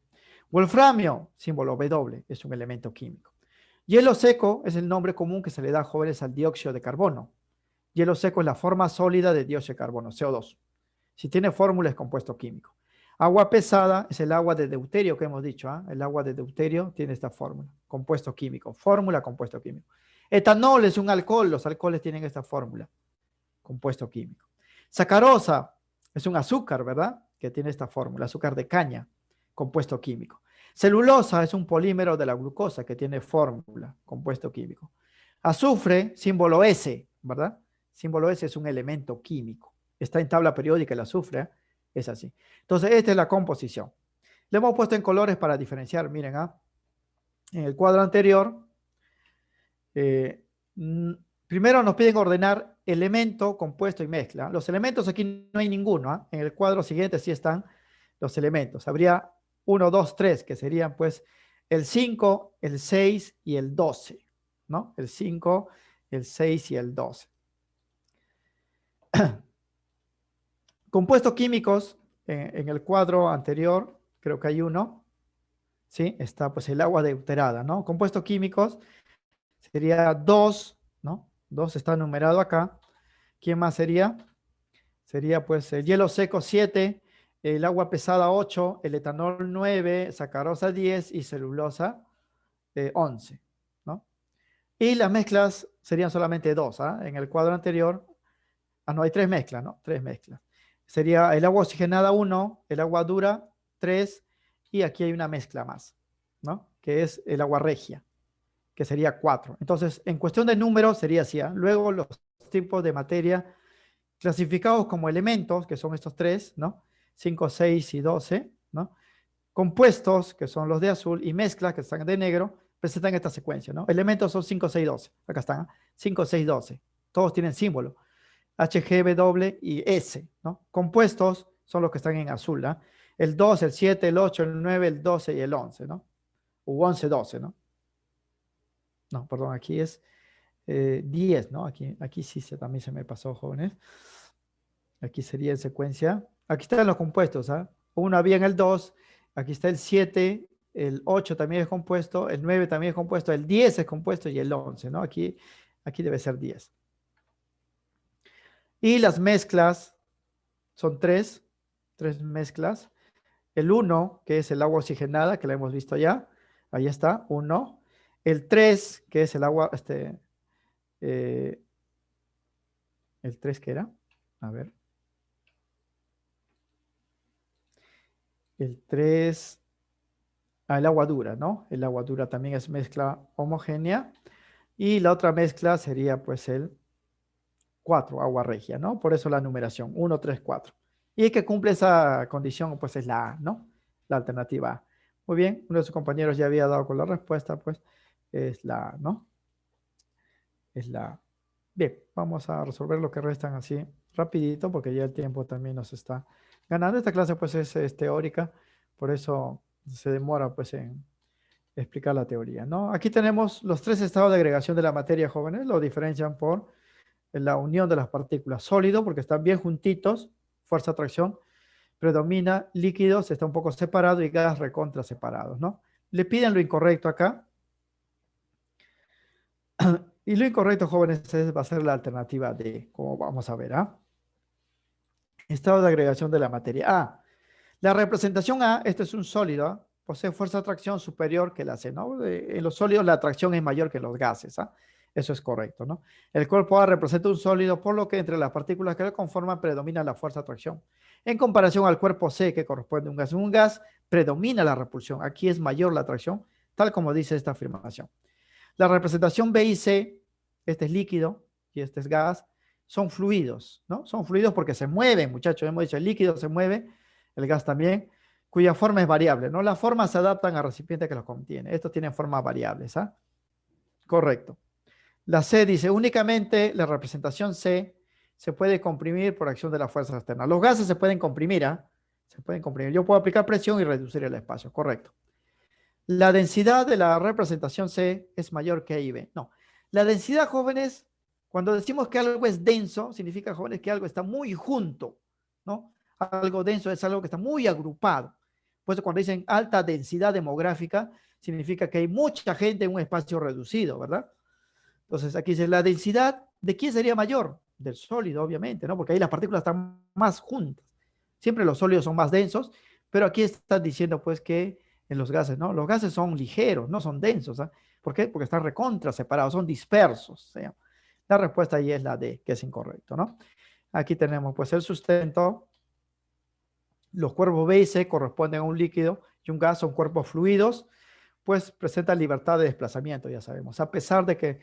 Wolframio, símbolo W, es un elemento químico. Hielo seco es el nombre común que se le da, jóvenes, al dióxido de carbono. Hielo seco es la forma sólida de dióxido de carbono, CO2. Si tiene fórmula es compuesto químico. Agua pesada es el agua de deuterio que hemos dicho. El agua de deuterio tiene esta fórmula, compuesto químico. Fórmula, compuesto químico. Etanol es un alcohol, los alcoholes tienen esta fórmula, compuesto químico. Sacarosa es un azúcar, ¿verdad? Que tiene esta fórmula, azúcar de caña, compuesto químico. Celulosa es un polímero de la glucosa que tiene fórmula, compuesto químico. Azufre, símbolo S, ¿verdad? Símbolo S es un elemento químico. Está en tabla periódica el azufre, es así. Entonces, esta es la composición. Le hemos puesto en colores para diferenciar, miren, en el cuadro anterior, primero nos piden ordenar elemento, compuesto y mezcla. Los elementos aquí no hay ninguno. En el cuadro siguiente sí están los elementos. Habría 1, 2, 3, que serían pues el 5, el 6 y el 12, ¿no? El 5, el 6 y el 12. Compuestos químicos, en el cuadro anterior, creo que hay uno, ¿sí? Está pues el agua deuterada, ¿no? Compuestos químicos sería 2, ¿no? 2 está numerado acá. ¿Quién más sería? Sería pues el hielo seco 7, el agua pesada 8, el etanol 9, sacarosa 10 y celulosa 11, ¿no? Y las mezclas serían solamente dos, ¿ah? En el cuadro anterior, no, hay tres mezclas, ¿no? Tres mezclas. Sería el agua oxigenada 1, el agua dura 3, y aquí hay una mezcla más, ¿no? Que es el agua regia, que sería 4. Entonces, en cuestión de números sería así, ¿ah? Luego los tipos de materia clasificados como elementos, que son estos tres, ¿no? 5, 6 y 12, ¿no? Compuestos, que son los de azul, y mezclas, que están de negro, presentan esta secuencia, ¿no? Elementos son 5, 6, 12. Acá están, ¿ah? 5, 6, 12. Todos tienen símbolo. H, G, W y S, ¿no? Compuestos son los que están en azul, ¿no? El 2, el 7, el 8, el 9, el 12 y el 11, ¿no? U 11, 12, ¿no? No, perdón, aquí es 10, ¿no? Aquí sí también se me pasó, jóvenes. Aquí sería en secuencia. Aquí están los compuestos, ¿ah? Uno había en el 2, aquí está el 7, el 8 también es compuesto, el 9 también es compuesto, el 10 es compuesto y el 11, ¿no? Aquí debe ser 10. Y las mezclas son tres mezclas. El 1, que es el agua oxigenada, que la hemos visto ya. Ahí está, 1. El 3, que es el agua, el 3, ¿qué era? A ver. El 3, el agua dura, ¿no? El agua dura también es mezcla homogénea. Y la otra mezcla sería pues el 4, agua regia, ¿no? Por eso la numeración, 1, 3, 4. Y el que cumple esa condición, pues es la A, ¿no? La alternativa A. Muy bien, uno de sus compañeros ya había dado con la respuesta, pues es la A, ¿no? Es la A. Bien, vamos a resolver lo que restan así rapidito, porque ya el tiempo también nos está ganando. Esta clase pues es teórica, por eso se demora pues en explicar la teoría, ¿no? Aquí tenemos los tres estados de agregación de la materia, jóvenes, lo diferencian por la unión de las partículas. Sólido, porque están bien juntitos, fuerza de atracción, predomina, líquidos, está un poco separado, y gas recontra separados, ¿no? Le piden lo incorrecto acá, y lo incorrecto, jóvenes, va a ser la alternativa D, como vamos a ver, ¿ah? Estado de agregación de la materia. A. La representación A, esto es un sólido, ¿ah? Posee fuerza de atracción superior que la C, ¿no? En los sólidos la atracción es mayor que en los gases, ¿ah? Eso es correcto, ¿no? El cuerpo A representa un sólido, por lo que entre las partículas que lo conforman predomina la fuerza de atracción. En comparación al cuerpo C, que corresponde a un gas, en un gas predomina la repulsión. Aquí es mayor la atracción, tal como dice esta afirmación. La representación B y C, este es líquido y este es gas, son fluidos, ¿no? Son fluidos porque se mueven, muchachos. Hemos dicho, el líquido se mueve, el gas también, cuya forma es variable, ¿no? Las formas se adaptan al recipiente que los contiene. Estos tienen formas variables, ¿ah? Correcto. La C dice, únicamente la representación C se puede comprimir por acción de la fuerza externa. Los gases se pueden comprimir, ¿ah? Se pueden comprimir. Yo puedo aplicar presión y reducir el espacio, correcto. La densidad de la representación C es mayor que I B. No. La densidad, jóvenes, cuando decimos que algo es denso, significa, jóvenes, que algo está muy junto, ¿no? Algo denso es algo que está muy agrupado. Por eso cuando dicen alta densidad demográfica, significa que hay mucha gente en un espacio reducido, ¿verdad? Entonces aquí dice, la densidad, ¿de quién sería mayor? Del sólido, obviamente, ¿no? Porque ahí las partículas están más juntas. Siempre los sólidos son más densos, pero aquí están diciendo, pues, que en los gases, ¿no? Los gases son ligeros, no son densos, ¿ah? ¿Por qué? Porque están recontra separados, son dispersos, ¿sí? La respuesta ahí es la D, que es incorrecto, ¿no? Aquí tenemos, pues, el sustento. Los cuerpos B y C corresponden a un líquido y un gas son cuerpos fluidos, pues presentan libertad de desplazamiento, ya sabemos. A pesar de que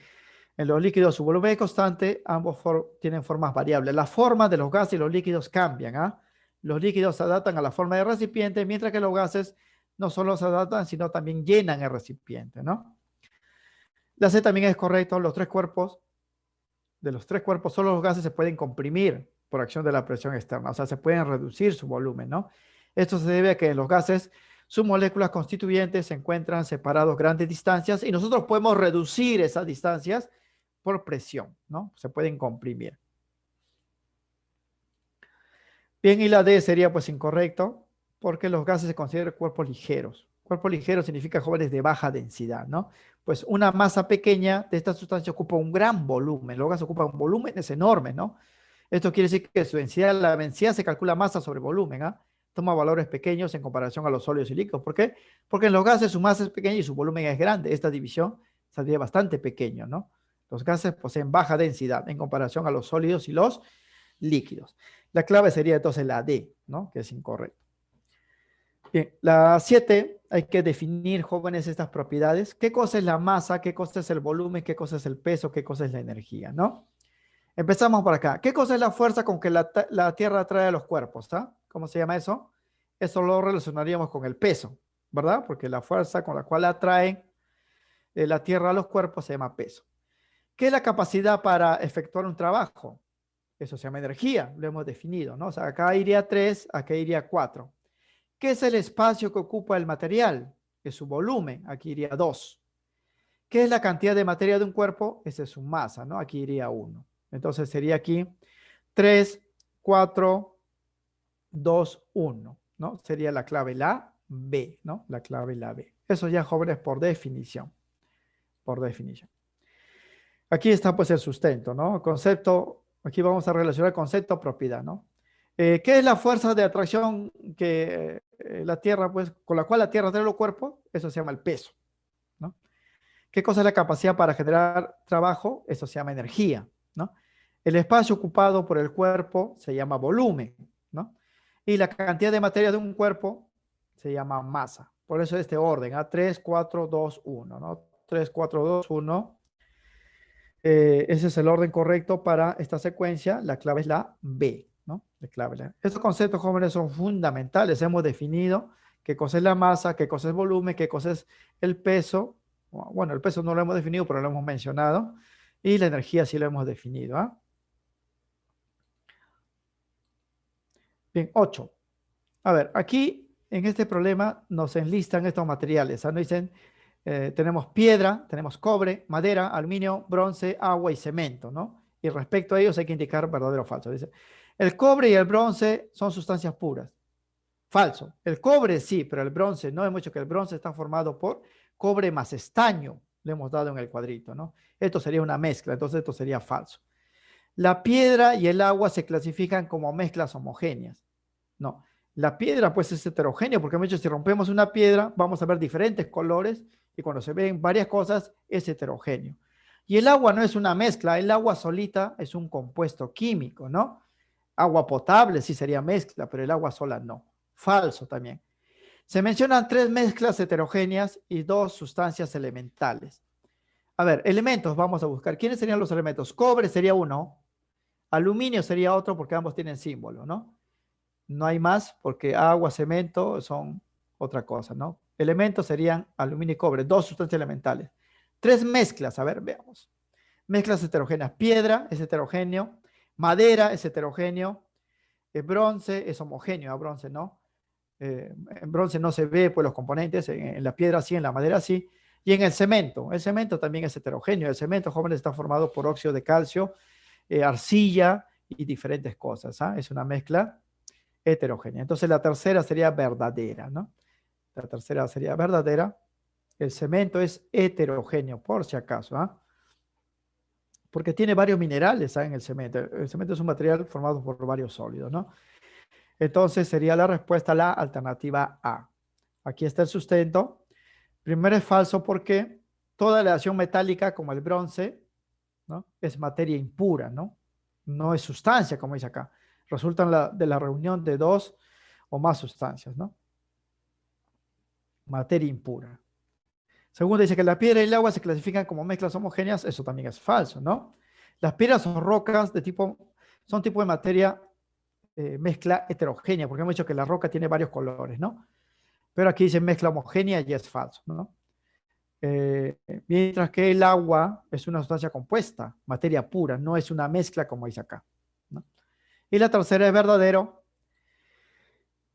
en los líquidos su volumen es constante, ambos tienen formas variables. Las formas de los gases y los líquidos cambian, ¿ah? Los líquidos se adaptan a la forma del recipiente, mientras que los gases no solo se adaptan, sino también llenan el recipiente, ¿no? La C también es correcto. De los tres cuerpos, solo los gases se pueden comprimir por acción de la presión externa, o sea, se pueden reducir su volumen, ¿no? Esto se debe a que en los gases sus moléculas constituyentes se encuentran separados grandes distancias y nosotros podemos reducir esas distancias por presión, ¿no? Se pueden comprimir. Bien, y la D sería pues incorrecto, porque los gases se consideran cuerpos ligeros. Cuerpo ligero significa, jóvenes, de baja densidad, ¿no? Pues una masa pequeña de esta sustancia ocupa un gran volumen. Los gases ocupan volúmenes enormes, ¿no? Esto quiere decir que su densidad, la densidad se calcula masa sobre volumen, ¿ah? Toma valores pequeños en comparación a los sólidos y líquidos. ¿Por qué? Porque en los gases su masa es pequeña y su volumen es grande. Esta división saldría bastante pequeño, ¿no? Los gases poseen baja densidad en comparación a los sólidos y los líquidos. La clave sería entonces la D, ¿no? Que es incorrecto. Bien, la 7, hay que definir, jóvenes, estas propiedades. ¿Qué cosa es la masa? ¿Qué cosa es el volumen? ¿Qué cosa es el peso? ¿Qué cosa es la energía? ¿No? Empezamos por acá. ¿Qué cosa es la fuerza con que la Tierra atrae a los cuerpos? ¿Ah? ¿Cómo se llama eso? Eso lo relacionaríamos con el peso, ¿verdad? Porque la fuerza con la cual atrae la Tierra a los cuerpos se llama peso. ¿Qué es la capacidad para efectuar un trabajo? Eso se llama energía, lo hemos definido, ¿no? O sea, acá iría 3, acá iría 4. ¿Qué es el espacio que ocupa el material? Es su volumen, aquí iría 2. ¿Qué es la cantidad de materia de un cuerpo? Esa es su masa, ¿no? Aquí iría 1. Entonces sería aquí 3, 4, 2, 1, ¿no? Sería la clave la B, ¿no? La clave la B. Eso ya, jóvenes, por definición. Por definición. Aquí está pues el sustento, ¿no? Concepto, aquí vamos a relacionar concepto, propiedad, ¿no? ¿Qué es la fuerza de atracción que la Tierra, pues, con la cual la Tierra atrae los cuerpos? Eso se llama el peso, ¿no? ¿Qué cosa es la capacidad para generar trabajo? Eso se llama energía, ¿no? El espacio ocupado por el cuerpo se llama volumen, ¿no? Y la cantidad de materia de un cuerpo se llama masa. Por eso este orden, a 3, 4, 2, 1, ¿no? 3, 4, 2, 1. Ese es el orden correcto para esta secuencia. La clave es la B, ¿no? La clave. Estos conceptos, jóvenes, son fundamentales. Hemos definido qué cosa es la masa, qué cosa es volumen, qué cosa es el peso. Bueno, el peso no lo hemos definido, pero lo hemos mencionado. Y la energía sí lo hemos definido. ¿Ah? Bien, 8. A ver, aquí en este problema nos enlistan estos materiales. Nos dicen, tenemos piedra, tenemos cobre, madera, aluminio, bronce, agua y cemento, ¿no? Y respecto a ellos hay que indicar verdadero o falso. Dice, el cobre y el bronce son sustancias puras. Falso. El cobre sí, pero el bronce no. Hemos dicho que el bronce está formado por cobre más estaño. Le hemos dado en el cuadrito, ¿no? Esto sería una mezcla, entonces esto sería falso. La piedra y el agua se clasifican como mezclas homogéneas. No, la piedra pues es heterogénea porque hemos dicho si rompemos una piedra vamos a ver diferentes colores y cuando se ven varias cosas es heterogéneo. Y el agua no es una mezcla, el agua solita es un compuesto químico, ¿no? Agua potable sí sería mezcla, pero el agua sola no. Falso también. Se mencionan 3 mezclas heterogéneas y 2 sustancias elementales. A ver, elementos vamos a buscar. ¿Quiénes serían los elementos? Cobre sería uno, aluminio sería otro porque ambos tienen símbolo, ¿no? No hay más porque agua, cemento son otra cosa, ¿no? Elementos serían aluminio y cobre, 2 sustancias elementales. 3 mezclas, a ver, veamos. Mezclas heterogéneas. Piedra es heterogéneo, madera es heterogéneo, bronce es homogéneo, a bronce no. En bronce no se ve pues los componentes, en la piedra sí, en la madera sí. Y en el cemento también es heterogéneo. El cemento, jóvenes, está formado por óxido de calcio, arcilla y diferentes cosas. ¿Ah? Es una mezcla heterogénea. Entonces la tercera sería verdadera, ¿no? La tercera sería verdadera. El cemento es heterogéneo, por si acaso, ¿ah? Porque tiene varios minerales, ¿ah? En el cemento. El cemento es un material formado por varios sólidos, ¿no? Entonces sería la respuesta la alternativa A. Aquí está el sustento. Primero es falso porque toda aleación metálica como el bronce, ¿no? Es materia impura, ¿no? No es sustancia, como dice acá. Resultan de la reunión de 2 o más sustancias, ¿no? Materia impura. Segundo, dice que la piedra y el agua se clasifican como mezclas homogéneas. Eso también es falso, ¿no? Las piedras son rocas son tipo de materia mezcla heterogénea, porque hemos dicho que la roca tiene varios colores, ¿no? Pero aquí dice mezcla homogénea y es falso, ¿no? Mientras que el agua es una sustancia compuesta, materia pura, no es una mezcla como dice acá, ¿no? Y la tercera es verdadero,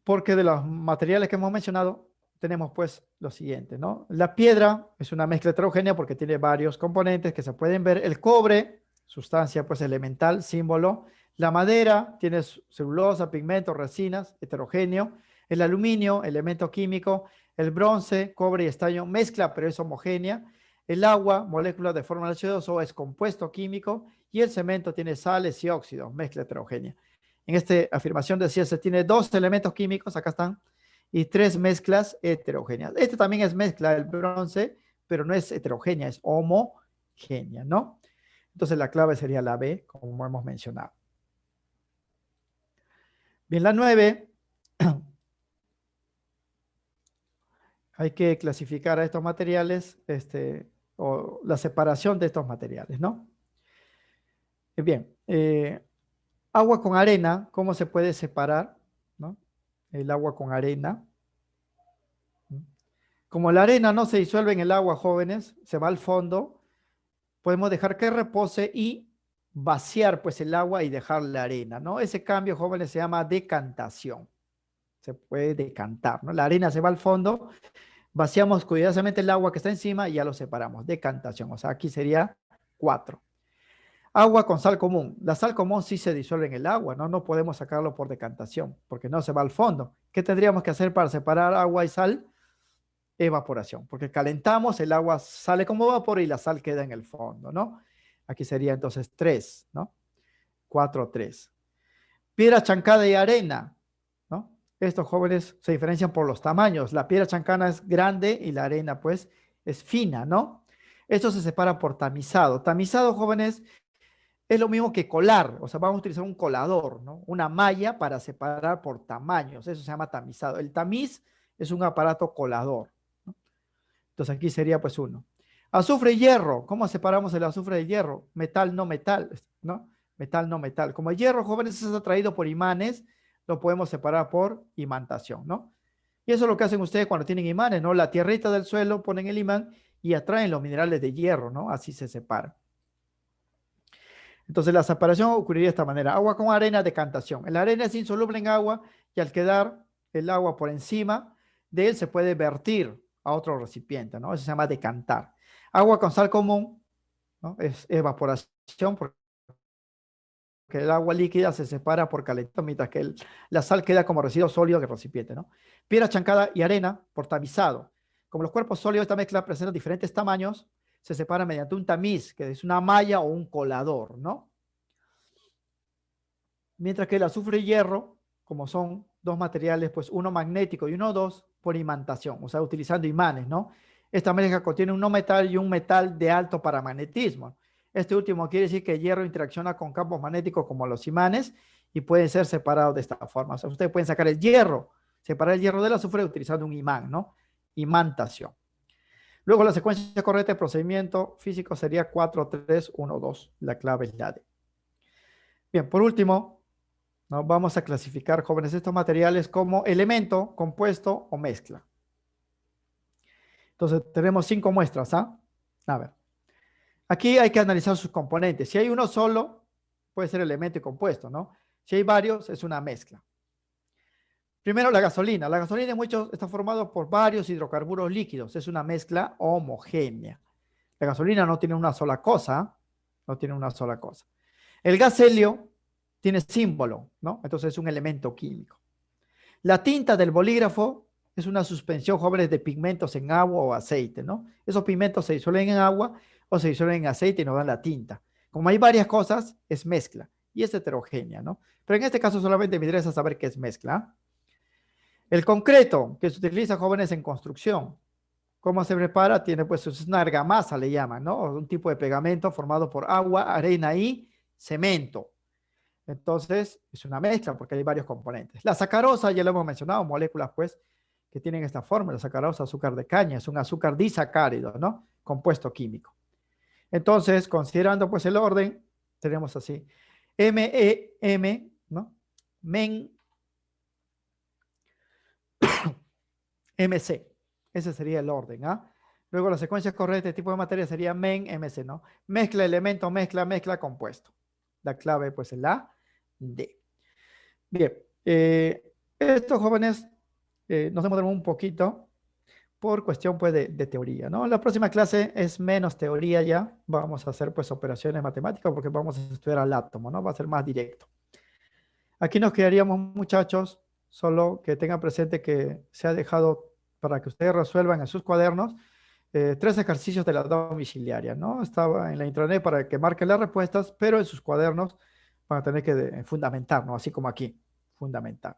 porque de los materiales que hemos mencionado tenemos pues lo siguiente, ¿no? La piedra es una mezcla heterogénea porque tiene varios componentes que se pueden ver. El cobre, sustancia pues elemental, símbolo. La madera tiene celulosa, pigmentos, resinas, heterogéneo. El aluminio, elemento químico. El bronce, cobre y estaño, mezcla pero es homogénea. El agua, molécula de forma H2O, es compuesto químico. Y el cemento tiene sales y óxidos, mezcla heterogénea. En esta afirmación decía, se tiene 2 elementos químicos, acá están, y 3 mezclas heterogéneas. También es mezcla del bronce, pero no es heterogénea, es homogénea, ¿no? Entonces la clave sería la B, como hemos mencionado. Bien, la 9, hay que clasificar a estos materiales, o la separación de estos materiales, ¿no? Bien, agua con arena, ¿cómo se puede separar, ¿no? El agua con arena. Como la arena no se disuelve en el agua, jóvenes, se va al fondo, podemos dejar que repose y vaciar pues el agua y dejar la arena, ¿no? Ese cambio, jóvenes, se llama decantación. Se puede decantar, ¿no? La arena se va al fondo, vaciamos cuidadosamente el agua que está encima y ya lo separamos. Decantación, o sea, aquí sería 4. Agua con sal común. La sal común sí se disuelve en el agua, ¿no? No podemos sacarlo por decantación, porque no se va al fondo. ¿Qué tendríamos que hacer para separar agua y sal? Evaporación, porque calentamos, el agua sale como vapor y la sal queda en el fondo, ¿no? Aquí sería entonces 3, ¿no? 4, 3. Piedra chancada y arena, ¿no? Estos jóvenes se diferencian por los tamaños. La piedra chancana es grande y la arena, pues, es fina, ¿no? Esto se separa por tamizado. Tamizado, jóvenes, es lo mismo que colar, o sea, vamos a utilizar un colador, ¿no? Una malla para separar por tamaños, eso se llama tamizado. El tamiz es un aparato colador, ¿no? Entonces aquí sería pues 1. Azufre y hierro, ¿cómo separamos el azufre del hierro? Metal, no metal, ¿no? Metal, no metal. Como el hierro, jóvenes, es atraído por imanes, lo podemos separar por imantación, ¿no? Y eso es lo que hacen ustedes cuando tienen imanes, ¿no? La tierrita del suelo ponen el imán y atraen los minerales de hierro, ¿no? Así se separan. Entonces la separación ocurriría de esta manera. Agua con arena, decantación. La arena es insoluble en agua y al quedar el agua por encima de él se puede vertir a otro recipiente, ¿no? Eso se llama decantar. Agua con sal común, ¿no? Es evaporación porque el agua líquida se separa por calentamiento, mientras que la sal queda como residuo sólido del recipiente, ¿no? Piedra chancada y arena por tamizado. Como los cuerpos sólidos de esta mezcla presentan diferentes tamaños, se separan mediante un tamiz, que es una malla o un colador, ¿no? Mientras que el azufre y hierro, como son dos materiales, pues uno magnético y uno dos, por imantación, o sea, utilizando imanes, ¿no? Esta mezcla contiene un no metal y un metal de alto paramagnetismo. Este último quiere decir que el hierro interacciona con campos magnéticos como los imanes y pueden ser separados de esta forma. O sea, ustedes pueden sacar el hierro, separar el hierro del azufre utilizando un imán, ¿no? Imantación. Luego la secuencia correcta de procedimiento físico sería 4, 3, 1, 2. La clave es la D. Bien, por último, ¿no? Vamos a clasificar, jóvenes, estos materiales como elemento, compuesto o mezcla. Entonces, tenemos 5 muestras, ¿ah? A ver. Aquí hay que analizar sus componentes. Si hay uno solo, puede ser elemento y compuesto, ¿no? Si hay varios, es una mezcla. Primero, la gasolina. La gasolina está formado por varios hidrocarburos líquidos. Es una mezcla homogénea. La gasolina no tiene una sola cosa, no tiene una sola cosa. El gas helio tiene símbolo, ¿no? Entonces es un elemento químico. La tinta del bolígrafo es una suspensión, jóvenes, de pigmentos en agua o aceite, ¿no? Esos pigmentos se disuelven en agua o se disuelven en aceite y nos dan la tinta. Como hay varias cosas, es mezcla y es heterogénea, ¿no? Pero en este caso solamente me interesa saber qué es mezcla. El concreto, que se utiliza, jóvenes, en construcción. ¿Cómo se prepara? Tiene pues es una argamasa, le llaman, ¿no? Un tipo de pegamento formado por agua, arena y cemento. Entonces, es una mezcla porque hay varios componentes. La sacarosa, ya lo hemos mencionado, moléculas pues que tienen esta forma. La sacarosa, azúcar de caña, es un azúcar disacárido, ¿no? Compuesto químico. Entonces, considerando pues el orden, tenemos así. MEM, ¿no? Men, MC. Ese sería el orden, ¿ah? Luego la secuencia correcta de tipo de materia sería MEN, MC, ¿no? Mezcla, elemento, mezcla, mezcla, compuesto. La clave pues es la D. Bien, estos jóvenes nos demoramos un poquito por cuestión pues de teoría, ¿no? La próxima clase es menos teoría ya, vamos a hacer pues operaciones matemáticas porque vamos a estudiar al átomo, ¿no? Va a ser más directo. Aquí nos quedaríamos, muchachos, solo que tengan presente que se ha dejado para que ustedes resuelvan en sus cuadernos 3 ejercicios de la domiciliaria, ¿no? Estaba en la intranet para que marquen las respuestas, pero en sus cuadernos van a tener que fundamentar, ¿no? Así como aquí, fundamentar.